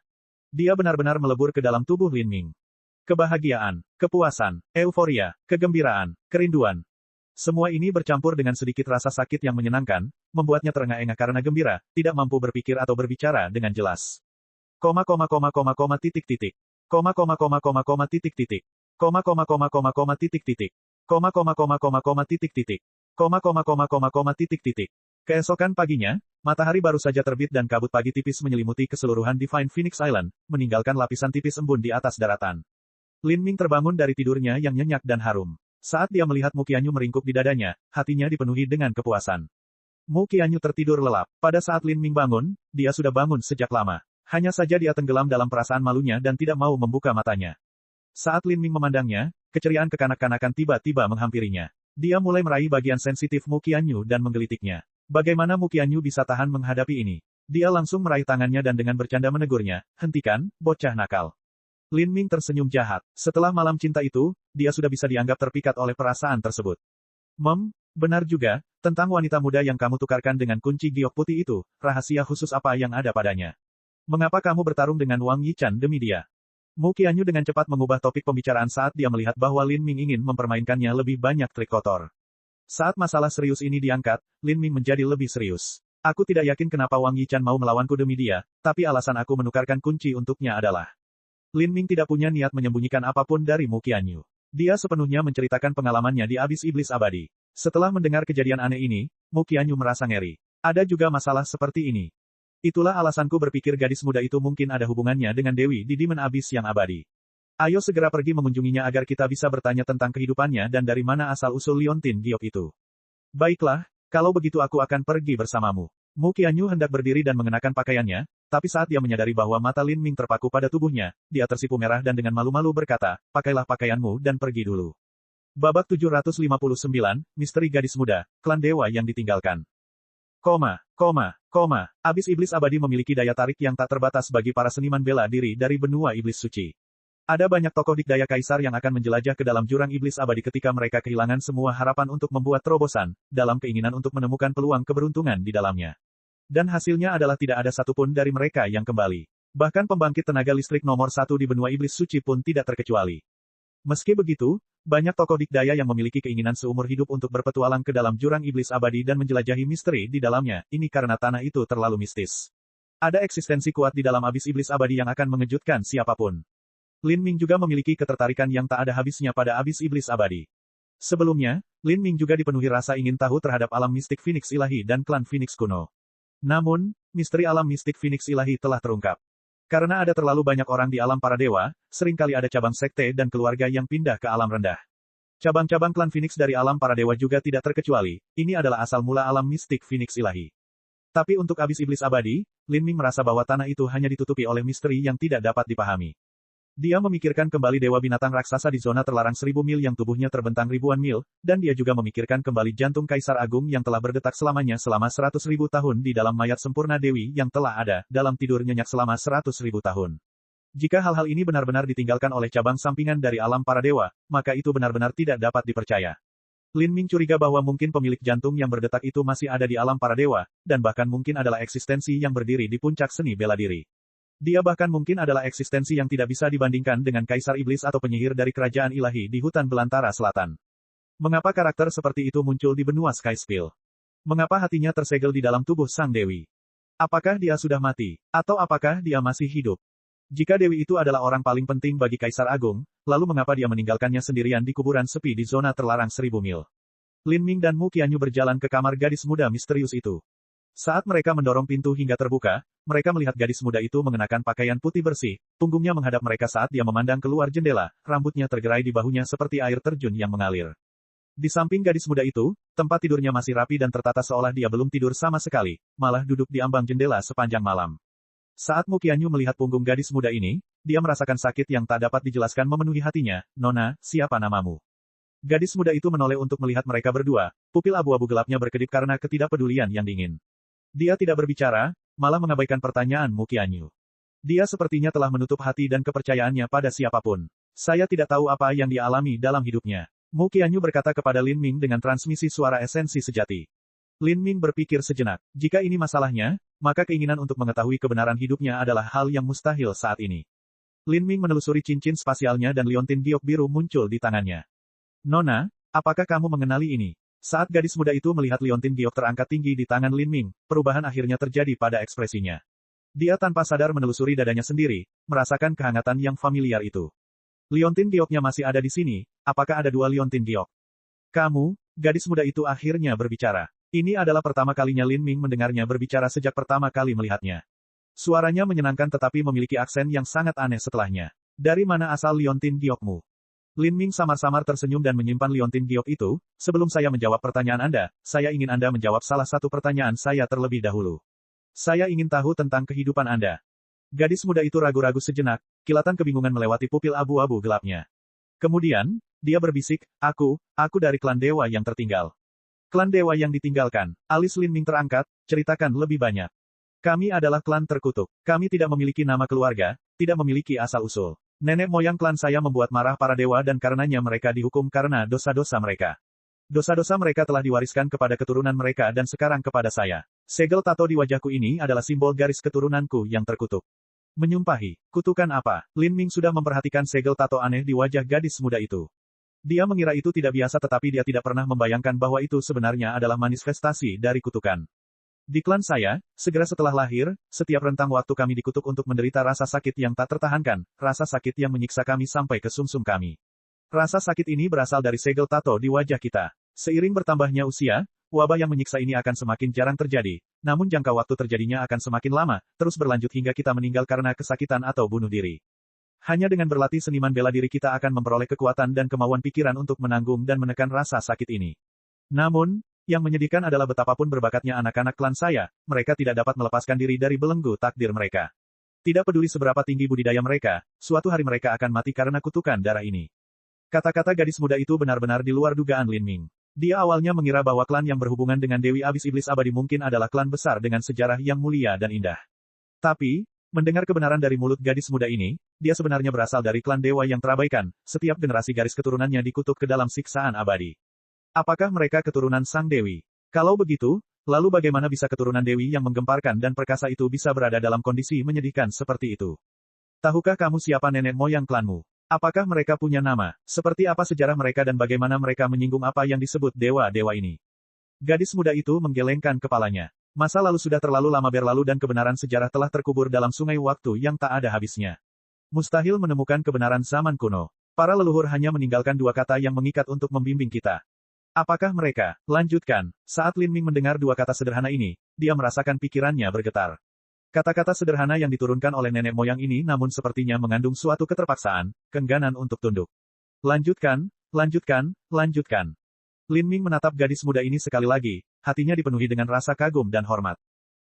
Dia benar-benar melebur ke dalam tubuh Lin Ming. Kebahagiaan, kepuasan, euforia, kegembiraan, kerinduan. Semua ini bercampur dengan sedikit rasa sakit yang menyenangkan, membuatnya terengah-engah karena gembira, tidak mampu berpikir atau berbicara dengan jelas. Titik titik. Titik titik. Titik titik. Titik titik. Keesokan paginya, matahari baru saja terbit dan kabut pagi tipis menyelimuti keseluruhan Divine Phoenix Island, meninggalkan lapisan tipis embun di atas daratan. Lin Ming terbangun dari tidurnya yang nyenyak dan harum. Saat dia melihat Mu Qianyu meringkuk di dadanya, hatinya dipenuhi dengan kepuasan. Mu Qianyu tertidur lelap. Pada saat Lin Ming bangun, dia sudah bangun sejak lama. Hanya saja dia tenggelam dalam perasaan malunya dan tidak mau membuka matanya. Saat Lin Ming memandangnya, keceriaan kekanak-kanakan tiba-tiba menghampirinya. Dia mulai meraih bagian sensitif Mu Qianyu dan menggelitiknya. Bagaimana Mu Qianyu bisa tahan menghadapi ini? Dia langsung meraih tangannya dan dengan bercanda menegurnya, "Hentikan, bocah nakal." Lin Ming tersenyum jahat. Setelah malam cinta itu, dia sudah bisa dianggap terpikat oleh perasaan tersebut. Benar juga, tentang wanita muda yang kamu tukarkan dengan kunci giok putih itu, rahasia khusus apa yang ada padanya? Mengapa kamu bertarung dengan Wang Yichan demi dia? Mu Qianyu dengan cepat mengubah topik pembicaraan saat dia melihat bahwa Lin Ming ingin mempermainkannya lebih banyak trik kotor. Saat masalah serius ini diangkat, Lin Ming menjadi lebih serius. Aku tidak yakin kenapa Wang Yichan mau melawanku demi dia, tapi alasan aku menukarkan kunci untuknya adalah. Lin Ming tidak punya niat menyembunyikan apapun dari Mu Qianyu. Dia sepenuhnya menceritakan pengalamannya di Abis Iblis Abadi. Setelah mendengar kejadian aneh ini, Mu Qianyu merasa ngeri. Ada juga masalah seperti ini. Itulah alasanku berpikir gadis muda itu mungkin ada hubungannya dengan Dewi di Demon Abyss yang abadi. Ayo segera pergi mengunjunginya agar kita bisa bertanya tentang kehidupannya dan dari mana asal-usul Liontin Giok itu. Baiklah, kalau begitu aku akan pergi bersamamu. Mu Qianyu hendak berdiri dan mengenakan pakaiannya, tapi saat dia menyadari bahwa mata Lin Ming terpaku pada tubuhnya, dia tersipu merah dan dengan malu-malu berkata, "Pakailah pakaianmu dan pergi dulu." Babak 759, Misteri Gadis Muda, Klan Dewa yang ditinggalkan. Abis Iblis Abadi memiliki daya tarik yang tak terbatas bagi para seniman bela diri dari benua iblis suci. Ada banyak tokoh dikdaya kaisar yang akan menjelajah ke dalam jurang iblis abadi ketika mereka kehilangan semua harapan untuk membuat terobosan, dalam keinginan untuk menemukan peluang keberuntungan di dalamnya. Dan hasilnya adalah tidak ada satupun dari mereka yang kembali. Bahkan pembangkit tenaga listrik nomor 1 di benua iblis suci pun tidak terkecuali. Meski begitu, banyak tokoh dikdaya yang memiliki keinginan seumur hidup untuk berpetualang ke dalam jurang iblis abadi dan menjelajahi misteri di dalamnya, ini karena tanah itu terlalu mistis. Ada eksistensi kuat di dalam abis iblis abadi yang akan mengejutkan siapapun. Lin Ming juga memiliki ketertarikan yang tak ada habisnya pada abis iblis abadi. Sebelumnya, Lin Ming juga dipenuhi rasa ingin tahu terhadap alam mistik Phoenix Ilahi dan klan Phoenix kuno. Namun, misteri alam mistik Phoenix Ilahi telah terungkap. Karena ada terlalu banyak orang di alam para dewa, seringkali ada cabang sekte dan keluarga yang pindah ke alam rendah. Cabang-cabang klan Phoenix dari alam para dewa juga tidak terkecuali, ini adalah asal mula alam mistik Phoenix Ilahi. Tapi untuk abis iblis abadi, Lin Ming merasa bahwa tanah itu hanya ditutupi oleh misteri yang tidak dapat dipahami. Dia memikirkan kembali dewa binatang raksasa di zona terlarang 1000 mil yang tubuhnya terbentang ribuan mil, dan dia juga memikirkan kembali jantung Kaisar Agung yang telah berdetak selamanya selama 100.000 tahun di dalam mayat sempurna Dewi yang telah ada dalam tidur nyenyak selama 100.000 tahun. Jika hal-hal ini benar-benar ditinggalkan oleh cabang sampingan dari alam para dewa, maka itu benar-benar tidak dapat dipercaya. Lin Ming curiga bahwa mungkin pemilik jantung yang berdetak itu masih ada di alam para dewa, dan bahkan mungkin adalah eksistensi yang berdiri di puncak seni bela diri. Dia bahkan mungkin adalah eksistensi yang tidak bisa dibandingkan dengan Kaisar Iblis atau penyihir dari kerajaan ilahi di hutan belantara selatan. Mengapa karakter seperti itu muncul di benua Skyspill? Mengapa hatinya tersegel di dalam tubuh sang dewi? Apakah dia sudah mati? Atau apakah dia masih hidup? Jika dewi itu adalah orang paling penting bagi Kaisar Agung, lalu mengapa dia meninggalkannya sendirian di kuburan sepi di zona terlarang 1000 mil? Lin Ming dan Mu Qianyu berjalan ke kamar gadis muda misterius itu. Saat mereka mendorong pintu hingga terbuka, mereka melihat gadis muda itu mengenakan pakaian putih bersih, punggungnya menghadap mereka saat dia memandang keluar jendela, rambutnya tergerai di bahunya seperti air terjun yang mengalir. Di samping gadis muda itu, tempat tidurnya masih rapi dan tertata seolah dia belum tidur sama sekali, malah duduk di ambang jendela sepanjang malam. Saat Mu Qianyu melihat punggung gadis muda ini, dia merasakan sakit yang tak dapat dijelaskan memenuhi hatinya. Nona, siapa namamu? Gadis muda itu menoleh untuk melihat mereka berdua, pupil abu-abu gelapnya berkedip karena ketidakpedulian yang dingin. Dia tidak berbicara, malah mengabaikan pertanyaan Mu Qianyu. Dia sepertinya telah menutup hati dan kepercayaannya pada siapapun. Saya tidak tahu apa yang dia alami dalam hidupnya. Mu Qianyu berkata kepada Lin Ming dengan transmisi suara esensi sejati. Lin Ming berpikir sejenak. Jika ini masalahnya, maka keinginan untuk mengetahui kebenaran hidupnya adalah hal yang mustahil saat ini. Lin Ming menelusuri cincin spasialnya dan liontin giok biru muncul di tangannya. Nona, apakah kamu mengenali ini? Saat gadis muda itu melihat liontin giok terangkat tinggi di tangan Lin Ming, perubahan akhirnya terjadi pada ekspresinya. Dia tanpa sadar menelusuri dadanya sendiri, merasakan kehangatan yang familiar itu. Liontin gioknya masih ada di sini, apakah ada 2 liontin giok? Kamu, gadis muda itu akhirnya berbicara. Ini adalah pertama kalinya Lin Ming mendengarnya berbicara sejak pertama kali melihatnya. Suaranya menyenangkan tetapi memiliki aksen yang sangat aneh setelahnya. Dari mana asal liontin giokmu? Lin Ming samar-samar tersenyum dan menyimpan liontin giok itu. Sebelum saya menjawab pertanyaan Anda, saya ingin Anda menjawab salah satu pertanyaan saya terlebih dahulu. Saya ingin tahu tentang kehidupan Anda. Gadis muda itu ragu-ragu sejenak, kilatan kebingungan melewati pupil abu-abu gelapnya. Kemudian, dia berbisik, aku dari klan dewa yang tertinggal. Klan dewa yang ditinggalkan. Alis Lin Ming terangkat, ceritakan lebih banyak. Kami adalah klan terkutuk. Kami tidak memiliki nama keluarga, tidak memiliki asal-usul. Nenek moyang klan saya membuat marah para dewa dan karenanya mereka dihukum karena dosa-dosa mereka. Dosa-dosa mereka telah diwariskan kepada keturunan mereka dan sekarang kepada saya. Segel tato di wajahku ini adalah simbol garis keturunanku yang terkutuk. Menyumpahi, kutukan apa? Lin Ming sudah memperhatikan segel tato aneh di wajah gadis muda itu. Dia mengira itu tidak biasa tetapi dia tidak pernah membayangkan bahwa itu sebenarnya adalah manifestasi dari kutukan. Di klan saya, segera setelah lahir, setiap rentang waktu kami dikutuk untuk menderita rasa sakit yang tak tertahankan, rasa sakit yang menyiksa kami sampai ke sumsum kami. Rasa sakit ini berasal dari segel tato di wajah kita. Seiring bertambahnya usia, wabah yang menyiksa ini akan semakin jarang terjadi, namun jangka waktu terjadinya akan semakin lama, terus berlanjut hingga kita meninggal karena kesakitan atau bunuh diri. Hanya dengan berlatih seniman bela diri kita akan memperoleh kekuatan dan kemauan pikiran untuk menanggung dan menekan rasa sakit ini. Namun, yang menyedihkan adalah betapapun berbakatnya anak-anak klan saya, mereka tidak dapat melepaskan diri dari belenggu takdir mereka. Tidak peduli seberapa tinggi budidaya mereka, suatu hari mereka akan mati karena kutukan darah ini. Kata-kata gadis muda itu benar-benar di luar dugaan Lin Ming. Dia awalnya mengira bahwa klan yang berhubungan dengan Dewi Abis Iblis Abadi mungkin adalah klan besar dengan sejarah yang mulia dan indah. Tapi, mendengar kebenaran dari mulut gadis muda ini, dia sebenarnya berasal dari klan dewa yang terabaikan, setiap generasi garis keturunannya dikutuk ke dalam siksaan abadi. Apakah mereka keturunan sang dewi? Kalau begitu, lalu bagaimana bisa keturunan dewi yang menggemparkan dan perkasa itu bisa berada dalam kondisi menyedihkan seperti itu? Tahukah kamu siapa nenek moyang klanmu? Apakah mereka punya nama? Seperti apa sejarah mereka dan bagaimana mereka menyinggung apa yang disebut dewa-dewa ini? Gadis muda itu menggelengkan kepalanya. Masa lalu sudah terlalu lama berlalu dan kebenaran sejarah telah terkubur dalam sungai waktu yang tak ada habisnya. Mustahil menemukan kebenaran zaman kuno. Para leluhur hanya meninggalkan dua kata yang mengikat untuk membimbing kita. Apakah mereka? Lanjutkan. Saat Lin Ming mendengar dua kata sederhana ini, dia merasakan pikirannya bergetar. Kata-kata sederhana yang diturunkan oleh nenek moyang ini namun sepertinya mengandung suatu keterpaksaan, keengganan untuk tunduk. Lanjutkan, lanjutkan, lanjutkan. Lin Ming menatap gadis muda ini sekali lagi, hatinya dipenuhi dengan rasa kagum dan hormat.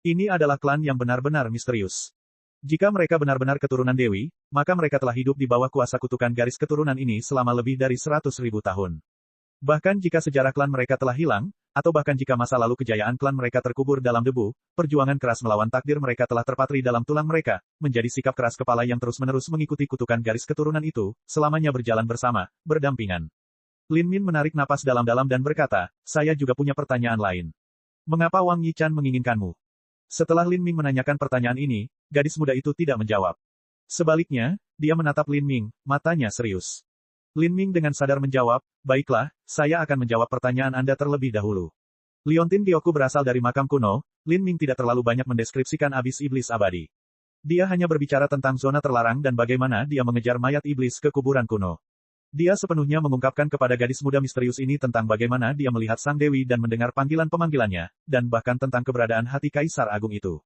Ini adalah klan yang benar-benar misterius. Jika mereka benar-benar keturunan Dewi, maka mereka telah hidup di bawah kuasa kutukan garis keturunan ini selama lebih dari 100.000 tahun. Bahkan jika sejarah klan mereka telah hilang, atau bahkan jika masa lalu kejayaan klan mereka terkubur dalam debu, perjuangan keras melawan takdir mereka telah terpatri dalam tulang mereka, menjadi sikap keras kepala yang terus-menerus mengikuti kutukan garis keturunan itu, selamanya berjalan bersama, berdampingan. Lin Min menarik napas dalam-dalam dan berkata, saya juga punya pertanyaan lain. Mengapa Wang Yichan menginginkanmu? Setelah Lin Ming menanyakan pertanyaan ini, gadis muda itu tidak menjawab. Sebaliknya, dia menatap Lin Ming, matanya serius. Lin Ming dengan sadar menjawab, baiklah, saya akan menjawab pertanyaan Anda terlebih dahulu. Liontin Gyoku berasal dari makam kuno, Lin Ming tidak terlalu banyak mendeskripsikan abis iblis abadi. Dia hanya berbicara tentang zona terlarang dan bagaimana dia mengejar mayat iblis ke kuburan kuno. Dia sepenuhnya mengungkapkan kepada gadis muda misterius ini tentang bagaimana dia melihat Sang Dewi dan mendengar panggilan-pemanggilannya, dan bahkan tentang keberadaan hati Kaisar Agung itu.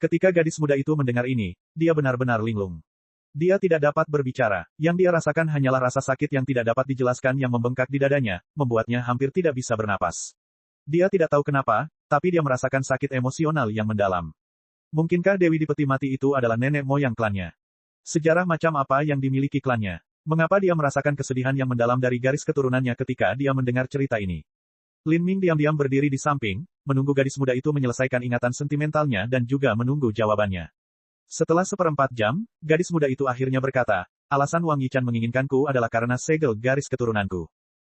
Ketika gadis muda itu mendengar ini, dia benar-benar linglung. Dia tidak dapat berbicara, yang dia rasakan hanyalah rasa sakit yang tidak dapat dijelaskan yang membengkak di dadanya, membuatnya hampir tidak bisa bernapas. Dia tidak tahu kenapa, tapi dia merasakan sakit emosional yang mendalam. Mungkinkah Dewi di peti mati itu adalah nenek moyang klannya? Sejarah macam apa yang dimiliki klannya? Mengapa dia merasakan kesedihan yang mendalam dari garis keturunannya ketika dia mendengar cerita ini? Lin Ming diam-diam berdiri di samping, menunggu gadis muda itu menyelesaikan ingatan sentimentalnya dan juga menunggu jawabannya. Setelah 1/4 jam, gadis muda itu akhirnya berkata, alasan Wang Yichan menginginkanku adalah karena segel garis keturunanku.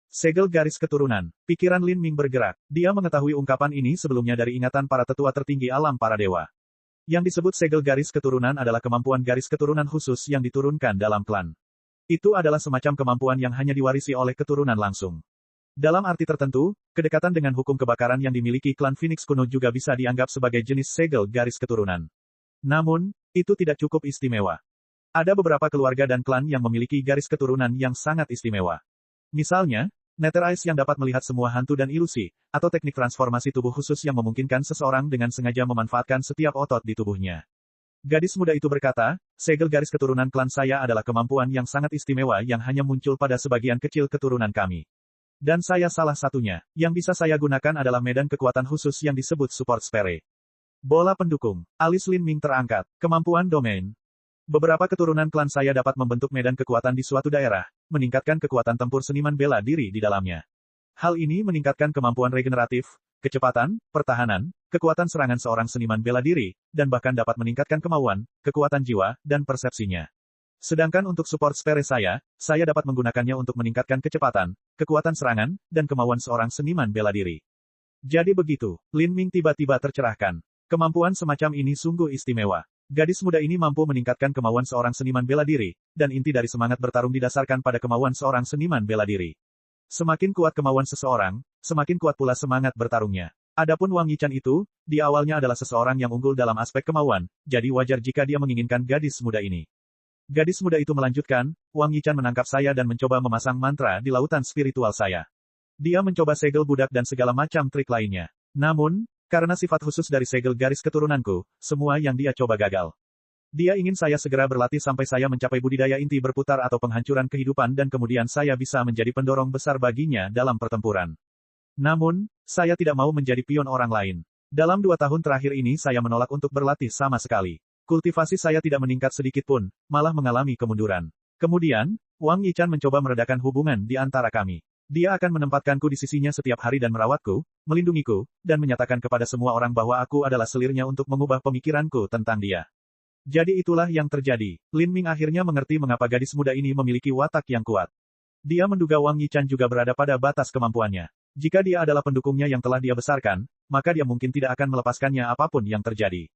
Segel garis keturunan. Pikiran Lin Ming bergerak. Dia mengetahui ungkapan ini sebelumnya dari ingatan para tetua tertinggi alam para dewa. Yang disebut segel garis keturunan adalah kemampuan garis keturunan khusus yang diturunkan dalam klan. Itu adalah semacam kemampuan yang hanya diwarisi oleh keturunan langsung. Dalam arti tertentu, kedekatan dengan hukum kebakaran yang dimiliki klan Phoenix kuno juga bisa dianggap sebagai jenis segel garis keturunan. Namun, itu tidak cukup istimewa. Ada beberapa keluarga dan klan yang memiliki garis keturunan yang sangat istimewa. Misalnya, Nether Eyes yang dapat melihat semua hantu dan ilusi, atau teknik transformasi tubuh khusus yang memungkinkan seseorang dengan sengaja memanfaatkan setiap otot di tubuhnya. Gadis muda itu berkata, segel garis keturunan klan saya adalah kemampuan yang sangat istimewa yang hanya muncul pada sebagian kecil keturunan kami. Dan saya salah satunya. Yang bisa saya gunakan adalah medan kekuatan khusus yang disebut Support Sphere. Bola pendukung. Alis Lin Ming terangkat. Kemampuan domain. Beberapa keturunan klan saya dapat membentuk medan kekuatan di suatu daerah, meningkatkan kekuatan tempur seniman bela diri di dalamnya. Hal ini meningkatkan kemampuan regeneratif, kecepatan, pertahanan, kekuatan serangan seorang seniman bela diri, dan bahkan dapat meningkatkan kemauan, kekuatan jiwa, dan persepsinya. Sedangkan untuk support sphere saya dapat menggunakannya untuk meningkatkan kecepatan, kekuatan serangan, dan kemauan seorang seniman bela diri. Jadi begitu, Lin Ming tiba-tiba tercerahkan. Kemampuan semacam ini sungguh istimewa. Gadis muda ini mampu meningkatkan kemauan seorang seniman bela diri, dan inti dari semangat bertarung didasarkan pada kemauan seorang seniman bela diri. Semakin kuat kemauan seseorang, semakin kuat pula semangat bertarungnya. Adapun Wang Yichan itu, di awalnya adalah seseorang yang unggul dalam aspek kemauan, jadi wajar jika dia menginginkan gadis muda ini. Gadis muda itu melanjutkan, Wang Yichan menangkap saya dan mencoba memasang mantra di lautan spiritual saya. Dia mencoba segel budak dan segala macam trik lainnya. Namun, karena sifat khusus dari segel garis keturunanku, semua yang dia coba gagal. Dia ingin saya segera berlatih sampai saya mencapai budidaya inti berputar atau penghancuran kehidupan dan kemudian saya bisa menjadi pendorong besar baginya dalam pertempuran. Namun, saya tidak mau menjadi pion orang lain. Dalam 2 tahun terakhir ini saya menolak untuk berlatih sama sekali. Kultivasi saya tidak meningkat sedikit pun, malah mengalami kemunduran. Kemudian, Wang Yichan mencoba meredakan hubungan di antara kami. Dia akan menempatkanku di sisinya setiap hari dan merawatku, melindungiku, dan menyatakan kepada semua orang bahwa aku adalah selirnya untuk mengubah pemikiranku tentang dia. Jadi itulah yang terjadi. Lin Ming akhirnya mengerti mengapa gadis muda ini memiliki watak yang kuat. Dia menduga Wang Yichan juga berada pada batas kemampuannya. Jika dia adalah pendukungnya yang telah dia besarkan, maka dia mungkin tidak akan melepaskannya apapun yang terjadi.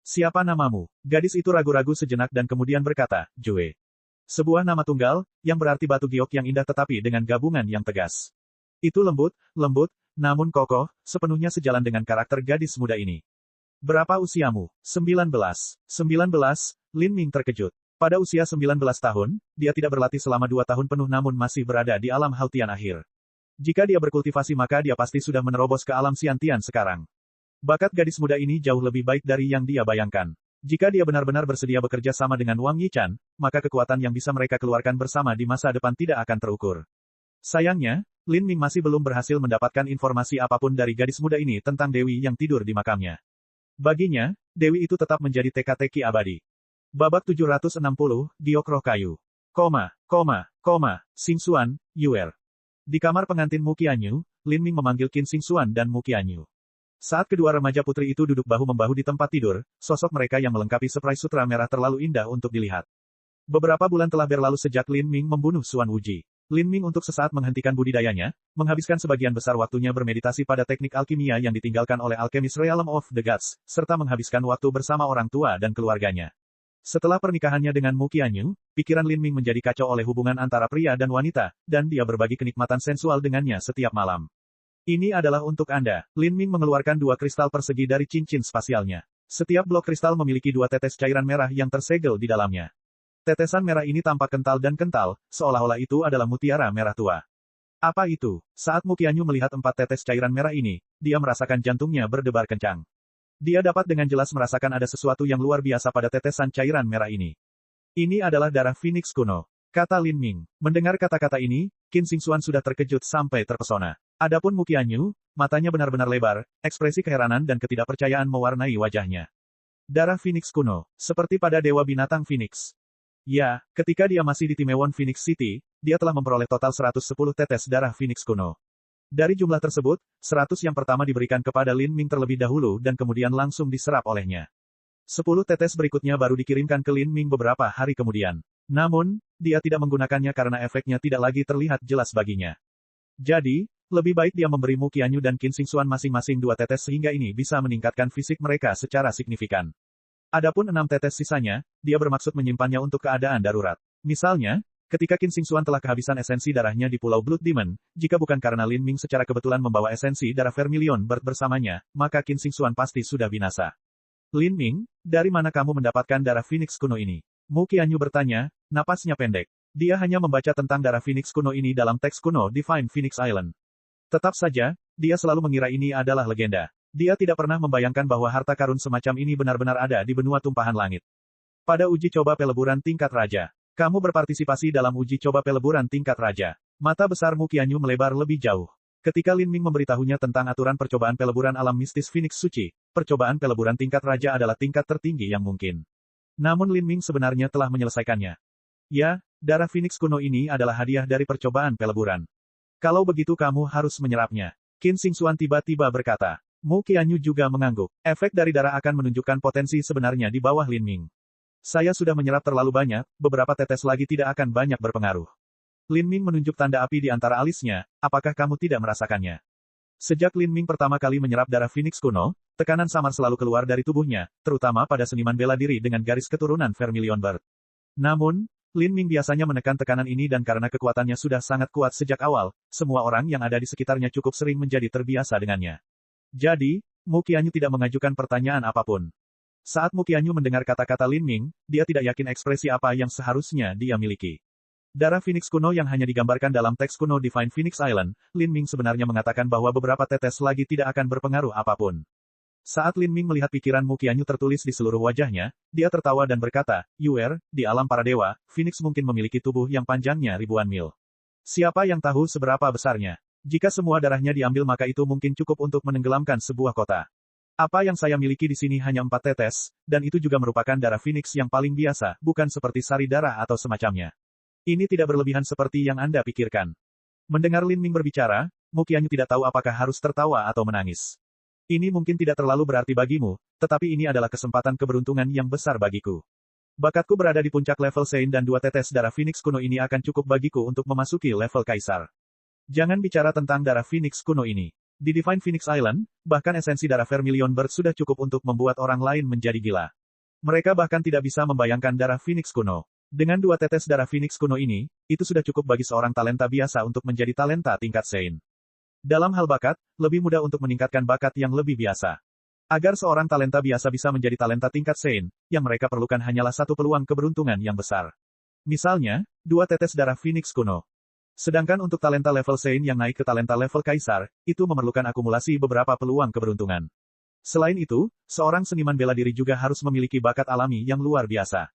Siapa namamu? Gadis itu ragu-ragu sejenak dan kemudian berkata, Jue. Sebuah nama tunggal, yang berarti batu giok yang indah tetapi dengan gabungan yang tegas. Itu lembut, namun kokoh, sepenuhnya sejalan dengan karakter gadis muda ini. Berapa usiamu? 19. 19, Lin Ming terkejut. Pada usia 19 tahun, dia tidak berlatih selama 2 tahun penuh namun masih berada di alam Hautian akhir. Jika dia berkultivasi maka dia pasti sudah menerobos ke alam Xiantian sekarang. Bakat gadis muda ini jauh lebih baik dari yang dia bayangkan. Jika dia benar-benar bersedia bekerja sama dengan Wang Yichan, maka kekuatan yang bisa mereka keluarkan bersama di masa depan tidak akan terukur. Sayangnya, Lin Ming masih belum berhasil mendapatkan informasi apapun dari gadis muda ini tentang Dewi yang tidur di makamnya. Baginya, Dewi itu tetap menjadi teka-teki abadi. Babak 760, Giok Roh Kayu. Xingxuan, Yuer. Di kamar pengantin Mu Qianyu, Lin Ming memanggil Qin Xingxuan dan Mu Qianyu. Saat kedua remaja putri itu duduk bahu-membahu di tempat tidur, sosok mereka yang melengkapi spray sutra merah terlalu indah untuk dilihat. Beberapa bulan telah berlalu sejak Lin Ming membunuh Xuan Wuji. Lin Ming untuk sesaat menghentikan budidayanya, menghabiskan sebagian besar waktunya bermeditasi pada teknik alkimia yang ditinggalkan oleh alkemis Realm of the Gods, serta menghabiskan waktu bersama orang tua dan keluarganya. Setelah pernikahannya dengan Mu Qianyu, pikiran Lin Ming menjadi kacau oleh hubungan antara pria dan wanita, dan dia berbagi kenikmatan sensual dengannya setiap malam. Ini adalah untuk Anda. Lin Ming mengeluarkan 2 kristal persegi dari cincin spasialnya. Setiap blok kristal memiliki 2 tetes cairan merah yang tersegel di dalamnya. Tetesan merah ini tampak kental dan kental, seolah-olah itu adalah mutiara merah tua. Apa itu? Saat Mu Qianyu melihat 4 tetes cairan merah ini, dia merasakan jantungnya berdebar kencang. Dia dapat dengan jelas merasakan ada sesuatu yang luar biasa pada tetesan cairan merah ini. Ini adalah darah Phoenix kuno, kata Lin Ming. Mendengar kata-kata ini, Qin Xingxuan sudah terkejut sampai terpesona. Adapun Mu Qianyu, matanya benar-benar lebar, ekspresi keheranan dan ketidakpercayaan mewarnai wajahnya. Darah Phoenix kuno, seperti pada Dewa Binatang Phoenix. Ya, ketika dia masih di Timewon Phoenix City, dia telah memperoleh total 110 tetes darah Phoenix kuno. Dari jumlah tersebut, 100 yang pertama diberikan kepada Lin Ming terlebih dahulu dan kemudian langsung diserap olehnya. 10 tetes berikutnya baru dikirimkan ke Lin Ming beberapa hari kemudian. Namun, dia tidak menggunakannya karena efeknya tidak lagi terlihat jelas baginya. Jadi, lebih baik dia memberi Mu Qianyu dan Qin Xingxuan masing-masing 2 tetes sehingga ini bisa meningkatkan fisik mereka secara signifikan. Adapun 6 tetes sisanya, dia bermaksud menyimpannya untuk keadaan darurat. Misalnya, ketika Qin Xingxuan telah kehabisan esensi darahnya di Pulau Blood Demon, jika bukan karena Lin Ming secara kebetulan membawa esensi darah Vermilion Bird bersamanya, maka Qin Xingxuan pasti sudah binasa. Lin Ming, dari mana kamu mendapatkan darah Phoenix kuno ini? Mu Qianyu bertanya, napasnya pendek. Dia hanya membaca tentang darah Phoenix kuno ini dalam teks kuno Divine Phoenix Island. Tetap saja, dia selalu mengira ini adalah legenda. Dia tidak pernah membayangkan bahwa harta karun semacam ini benar-benar ada di benua tumpahan langit. Pada uji coba peleburan tingkat raja, kamu berpartisipasi dalam uji coba peleburan tingkat raja. Mata besar Mu Qianyu melebar lebih jauh. Ketika Lin Ming memberitahunya tentang aturan percobaan peleburan alam mistis Phoenix Suci, percobaan peleburan tingkat raja adalah tingkat tertinggi yang mungkin. Namun Lin Ming sebenarnya telah menyelesaikannya. Ya, darah Phoenix kuno ini adalah hadiah dari percobaan peleburan. Kalau begitu kamu harus menyerapnya. Qin Xingxuan tiba-tiba berkata. Mu Qianyu juga mengangguk. Efek dari darah akan menunjukkan potensi sebenarnya di bawah Lin Ming. Saya sudah menyerap terlalu banyak, beberapa tetes lagi tidak akan banyak berpengaruh. Lin Ming menunjuk tanda api di antara alisnya, apakah kamu tidak merasakannya? Sejak Lin Ming pertama kali menyerap darah Phoenix kuno, tekanan samar selalu keluar dari tubuhnya, terutama pada seniman bela diri dengan garis keturunan Vermilion Bird. Namun, Lin Ming biasanya menekan tekanan ini dan karena kekuatannya sudah sangat kuat sejak awal, semua orang yang ada di sekitarnya cukup sering menjadi terbiasa dengannya. Jadi, Mu Qianyu tidak mengajukan pertanyaan apapun. Saat Mu Qianyu mendengar kata-kata Lin Ming, dia tidak yakin ekspresi apa yang seharusnya dia miliki. Darah Phoenix kuno yang hanya digambarkan dalam teks kuno Divine Phoenix Island, Lin Ming sebenarnya mengatakan bahwa beberapa tetes lagi tidak akan berpengaruh apapun. Saat Lin Ming melihat pikiran Mu Qianyu tertulis di seluruh wajahnya, dia tertawa dan berkata, Yuer, di alam para dewa, Phoenix mungkin memiliki tubuh yang panjangnya ribuan mil. Siapa yang tahu seberapa besarnya? Jika semua darahnya diambil maka itu mungkin cukup untuk menenggelamkan sebuah kota. Apa yang saya miliki di sini hanya 4 tetes, dan itu juga merupakan darah Phoenix yang paling biasa, bukan seperti sari darah atau semacamnya. Ini tidak berlebihan seperti yang Anda pikirkan. Mendengar Lin Ming berbicara, Mu Qianyu tidak tahu apakah harus tertawa atau menangis. Ini mungkin tidak terlalu berarti bagimu, tetapi ini adalah kesempatan keberuntungan yang besar bagiku. Bakatku berada di puncak level Sein dan 2 tetes darah Phoenix kuno ini akan cukup bagiku untuk memasuki level Kaisar. Jangan bicara tentang darah Phoenix kuno ini. Di Divine Phoenix Island, bahkan esensi darah Vermilion Bird sudah cukup untuk membuat orang lain menjadi gila. Mereka bahkan tidak bisa membayangkan darah Phoenix kuno. Dengan 2 tetes darah Phoenix kuno ini, itu sudah cukup bagi seorang talenta biasa untuk menjadi talenta tingkat Sein. Dalam hal bakat, lebih mudah untuk meningkatkan bakat yang lebih biasa. Agar seorang talenta biasa bisa menjadi talenta tingkat Saint, yang mereka perlukan hanyalah satu peluang keberuntungan yang besar. Misalnya, 2 tetes darah Phoenix kuno. Sedangkan untuk talenta level Saint yang naik ke talenta level Kaisar, itu memerlukan akumulasi beberapa peluang keberuntungan. Selain itu, seorang seniman bela diri juga harus memiliki bakat alami yang luar biasa.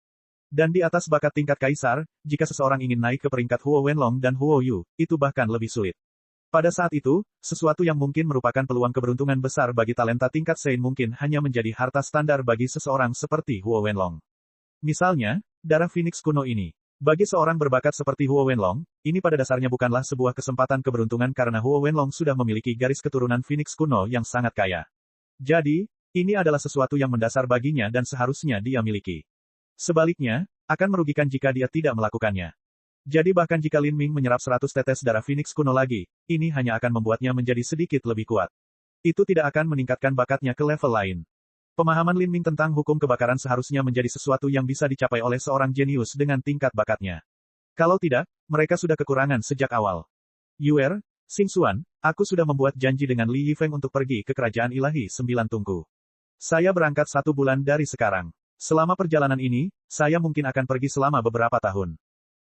Dan di atas bakat tingkat Kaisar, jika seseorang ingin naik ke peringkat Huo Wenlong dan Huo Yu, itu bahkan lebih sulit. Pada saat itu, sesuatu yang mungkin merupakan peluang keberuntungan besar bagi talenta tingkat Saint mungkin hanya menjadi harta standar bagi seseorang seperti Huo Wenlong. Misalnya, darah Phoenix kuno ini. Bagi seorang berbakat seperti Huo Wenlong, ini pada dasarnya bukanlah sebuah kesempatan keberuntungan karena Huo Wenlong sudah memiliki garis keturunan Phoenix kuno yang sangat kaya. Jadi, ini adalah sesuatu yang mendasar baginya dan seharusnya dia miliki. Sebaliknya, akan merugikan jika dia tidak melakukannya. Jadi bahkan jika Lin Ming menyerap 100 tetes darah Phoenix kuno lagi, ini hanya akan membuatnya menjadi sedikit lebih kuat. Itu tidak akan meningkatkan bakatnya ke level lain. Pemahaman Lin Ming tentang hukum kebakaran seharusnya menjadi sesuatu yang bisa dicapai oleh seorang jenius dengan tingkat bakatnya. Kalau tidak, mereka sudah kekurangan sejak awal. Yuer, Xing Xuan, aku sudah membuat janji dengan Li Yifeng untuk pergi ke Kerajaan Ilahi 9 Tungku. Saya berangkat 1 bulan dari sekarang. Selama perjalanan ini, saya mungkin akan pergi selama beberapa tahun.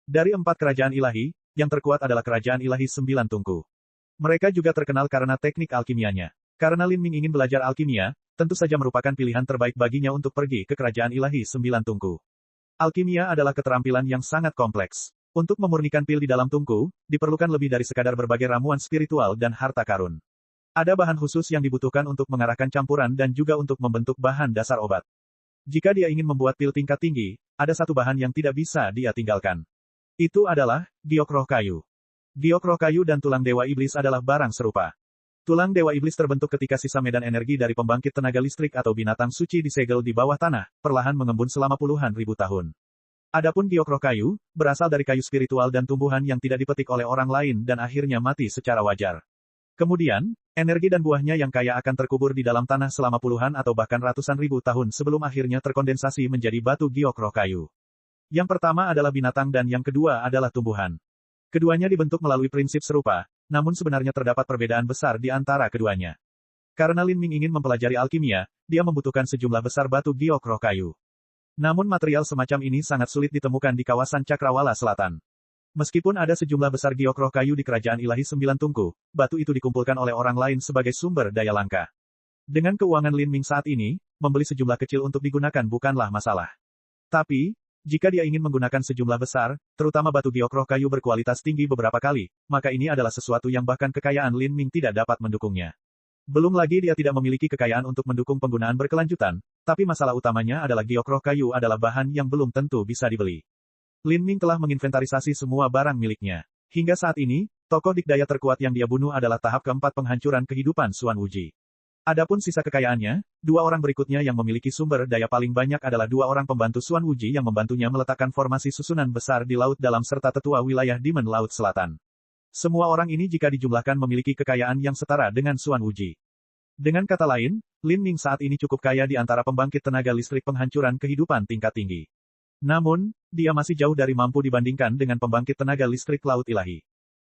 Dari 4 kerajaan ilahi, yang terkuat adalah kerajaan ilahi 9 Tungku. Mereka juga terkenal karena teknik alkimianya. Karena Lin Ming ingin belajar alkimia, tentu saja merupakan pilihan terbaik baginya untuk pergi ke kerajaan ilahi 9 Tungku. Alkimia adalah keterampilan yang sangat kompleks. Untuk memurnikan pil di dalam tungku, diperlukan lebih dari sekadar berbagai ramuan spiritual dan harta karun. Ada bahan khusus yang dibutuhkan untuk mengarahkan campuran dan juga untuk membentuk bahan dasar obat. Jika dia ingin membuat pil tingkat tinggi, ada satu bahan yang tidak bisa dia tinggalkan. Itu adalah giok roh kayu. Giok roh kayu dan tulang dewa iblis adalah barang serupa. Tulang dewa iblis terbentuk ketika sisa medan energi dari pembangkit tenaga listrik atau binatang suci disegel di bawah tanah, perlahan mengembun selama puluhan ribu tahun. Adapun giok roh kayu, berasal dari kayu spiritual dan tumbuhan yang tidak dipetik oleh orang lain dan akhirnya mati secara wajar. Kemudian, energi dan buahnya yang kaya akan terkubur di dalam tanah selama puluhan atau bahkan ratusan ribu tahun sebelum akhirnya terkondensasi menjadi batu giok roh kayu. Yang pertama adalah binatang dan yang kedua adalah tumbuhan. Keduanya dibentuk melalui prinsip serupa, namun sebenarnya terdapat perbedaan besar di antara keduanya. Karena Lin Ming ingin mempelajari alkimia, dia membutuhkan sejumlah besar batu giok roh kayu. Namun material semacam ini sangat sulit ditemukan di kawasan Cakrawala Selatan. Meskipun ada sejumlah besar giok roh kayu di Kerajaan Ilahi 9 Tungku, batu itu dikumpulkan oleh orang lain sebagai sumber daya langka. Dengan keuangan Lin Ming saat ini, membeli sejumlah kecil untuk digunakan bukanlah masalah. Tapi, jika dia ingin menggunakan sejumlah besar, terutama batu giok roh kayu berkualitas tinggi beberapa kali, maka ini adalah sesuatu yang bahkan kekayaan Lin Ming tidak dapat mendukungnya. Belum lagi dia tidak memiliki kekayaan untuk mendukung penggunaan berkelanjutan, tapi masalah utamanya adalah giok roh kayu adalah bahan yang belum tentu bisa dibeli. Lin Ming telah menginventarisasi semua barang miliknya. Hingga saat ini, tokoh dikdaya terkuat yang dia bunuh adalah tahap keempat penghancuran kehidupan Xuan Wuji. Adapun sisa kekayaannya, 2 orang berikutnya yang memiliki sumber daya paling banyak adalah 2 orang pembantu Xuan Wuji yang membantunya meletakkan formasi susunan besar di Laut Dalam serta tetua wilayah Demon Laut Selatan. Semua orang ini jika dijumlahkan memiliki kekayaan yang setara dengan Xuan Wuji. Dengan kata lain, Lin Ming saat ini cukup kaya di antara pembangkit tenaga listrik penghancuran kehidupan tingkat tinggi. Namun, dia masih jauh dari mampu dibandingkan dengan pembangkit tenaga listrik Laut Ilahi.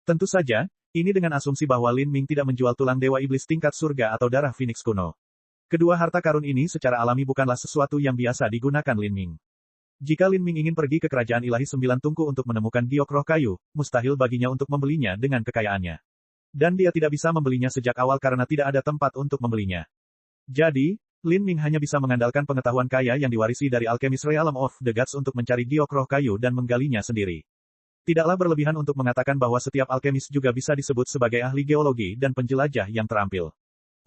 Tentu saja, ini dengan asumsi bahwa Lin Ming tidak menjual tulang dewa iblis tingkat surga atau darah Phoenix kuno. Kedua harta karun ini secara alami bukanlah sesuatu yang biasa digunakan Lin Ming. Jika Lin Ming ingin pergi ke Kerajaan Ilahi 9 Tungku untuk menemukan giok roh kayu, mustahil baginya untuk membelinya dengan kekayaannya. Dan dia tidak bisa membelinya sejak awal karena tidak ada tempat untuk membelinya. Jadi, Lin Ming hanya bisa mengandalkan pengetahuan kaya yang diwarisi dari alkemis Realm of the Gods untuk mencari giok roh kayu dan menggalinya sendiri. Tidaklah berlebihan untuk mengatakan bahwa setiap alkemis juga bisa disebut sebagai ahli geologi dan penjelajah yang terampil.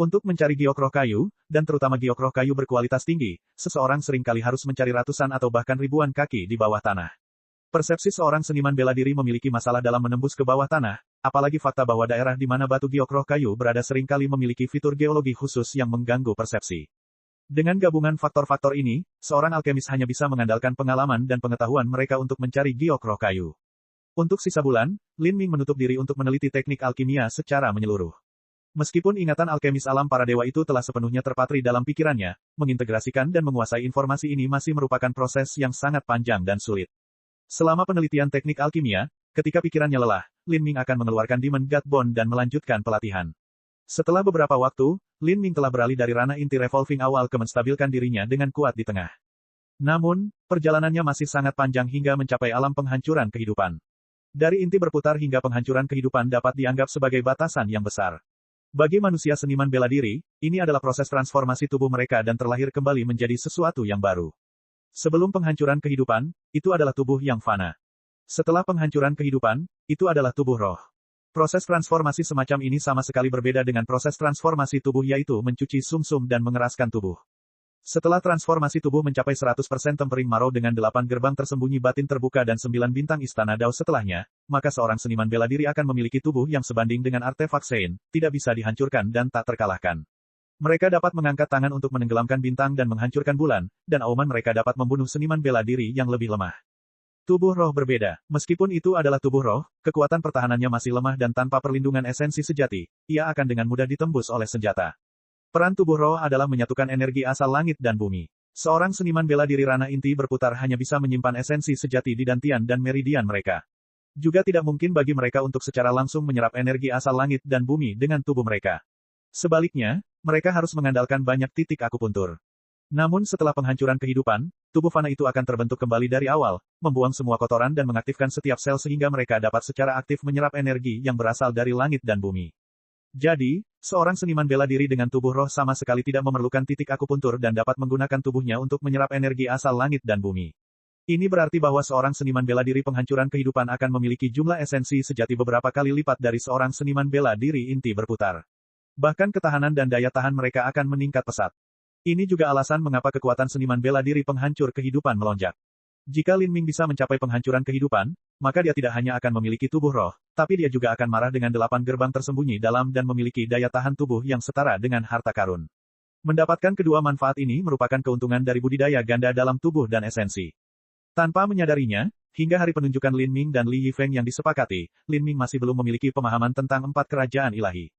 Untuk mencari giok roh kayu, dan terutama giok roh kayu berkualitas tinggi, seseorang seringkali harus mencari ratusan atau bahkan ribuan kaki di bawah tanah. Persepsi seorang seniman bela diri memiliki masalah dalam menembus ke bawah tanah, apalagi fakta bahwa daerah di mana batu giok roh kayu berada seringkali memiliki fitur geologi khusus yang mengganggu persepsi. Dengan gabungan faktor-faktor ini, seorang alkemis hanya bisa mengandalkan pengalaman dan pengetahuan mereka untuk mencari giok roh kayu. Untuk sisa bulan, Lin Ming menutup diri untuk meneliti teknik alkimia secara menyeluruh. Meskipun ingatan alkemis alam para dewa itu telah sepenuhnya terpatri dalam pikirannya, mengintegrasikan dan menguasai informasi ini masih merupakan proses yang sangat panjang dan sulit. Selama penelitian teknik alkimia, ketika pikirannya lelah, Lin Ming akan mengeluarkan Demon God Bond dan melanjutkan pelatihan. Setelah beberapa waktu, Lin Ming telah beralih dari ranah inti revolving awal ke menstabilkan dirinya dengan kuat di tengah. Namun, perjalanannya masih sangat panjang hingga mencapai alam penghancuran kehidupan. Dari inti berputar hingga penghancuran kehidupan dapat dianggap sebagai batasan yang besar. Bagi manusia seniman bela diri, ini adalah proses transformasi tubuh mereka dan terlahir kembali menjadi sesuatu yang baru. Sebelum penghancuran kehidupan, itu adalah tubuh yang fana. Setelah penghancuran kehidupan, itu adalah tubuh roh. Proses transformasi semacam ini sama sekali berbeda dengan proses transformasi tubuh yaitu mencuci sumsum dan mengeraskan tubuh. Setelah transformasi tubuh mencapai 100% tempering marrow dengan 8 gerbang tersembunyi batin terbuka dan 9 bintang istana Dao setelahnya, maka seorang seniman bela diri akan memiliki tubuh yang sebanding dengan artefak Sein, tidak bisa dihancurkan dan tak terkalahkan. Mereka dapat mengangkat tangan untuk menenggelamkan bintang dan menghancurkan bulan, dan auman mereka dapat membunuh seniman bela diri yang lebih lemah. Tubuh roh berbeda. Meskipun itu adalah tubuh roh, kekuatan pertahanannya masih lemah dan tanpa perlindungan esensi sejati, ia akan dengan mudah ditembus oleh senjata. Peran tubuh roh adalah menyatukan energi asal langit dan bumi. Seorang seniman bela diri ranah inti berputar hanya bisa menyimpan esensi sejati di dantian dan meridian mereka. Juga tidak mungkin bagi mereka untuk secara langsung menyerap energi asal langit dan bumi dengan tubuh mereka. Sebaliknya, mereka harus mengandalkan banyak titik akupuntur. Namun setelah penghancuran kehidupan, tubuh fana itu akan terbentuk kembali dari awal, membuang semua kotoran dan mengaktifkan setiap sel sehingga mereka dapat secara aktif menyerap energi yang berasal dari langit dan bumi. Jadi, seorang seniman bela diri dengan tubuh roh sama sekali tidak memerlukan titik akupuntur dan dapat menggunakan tubuhnya untuk menyerap energi asal langit dan bumi. Ini berarti bahwa seorang seniman bela diri penghancuran kehidupan akan memiliki jumlah esensi sejati beberapa kali lipat dari seorang seniman bela diri inti berputar. Bahkan ketahanan dan daya tahan mereka akan meningkat pesat. Ini juga alasan mengapa kekuatan seniman bela diri penghancur kehidupan melonjak. Jika Lin Ming bisa mencapai penghancuran kehidupan, maka dia tidak hanya akan memiliki tubuh roh, tapi dia juga akan marah dengan 8 gerbang tersembunyi dalam dan memiliki daya tahan tubuh yang setara dengan harta karun. Mendapatkan kedua manfaat ini merupakan keuntungan dari budidaya ganda dalam tubuh dan esensi. Tanpa menyadarinya, hingga hari penunjukan Lin Ming dan Li Yifeng yang disepakati, Lin Ming masih belum memiliki pemahaman tentang 4 kerajaan ilahi.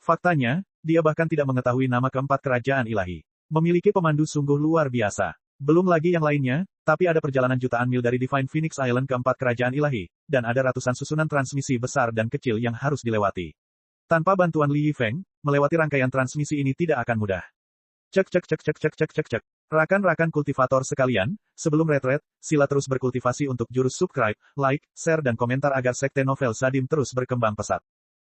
Faktanya, dia bahkan tidak mengetahui nama keempat kerajaan ilahi. Memiliki pemandu sungguh luar biasa. Belum lagi yang lainnya, tapi ada perjalanan jutaan mil dari Divine Phoenix Island ke 4 kerajaan ilahi, dan ada ratusan susunan transmisi besar dan kecil yang harus dilewati. Tanpa bantuan Li Yifeng, melewati rangkaian transmisi ini tidak akan mudah. Cek. Rakan-rakan kultivator sekalian, sebelum retret, sila terus berkultivasi untuk jurus subscribe, like, share dan komentar agar sekte novel Sadim terus berkembang pesat.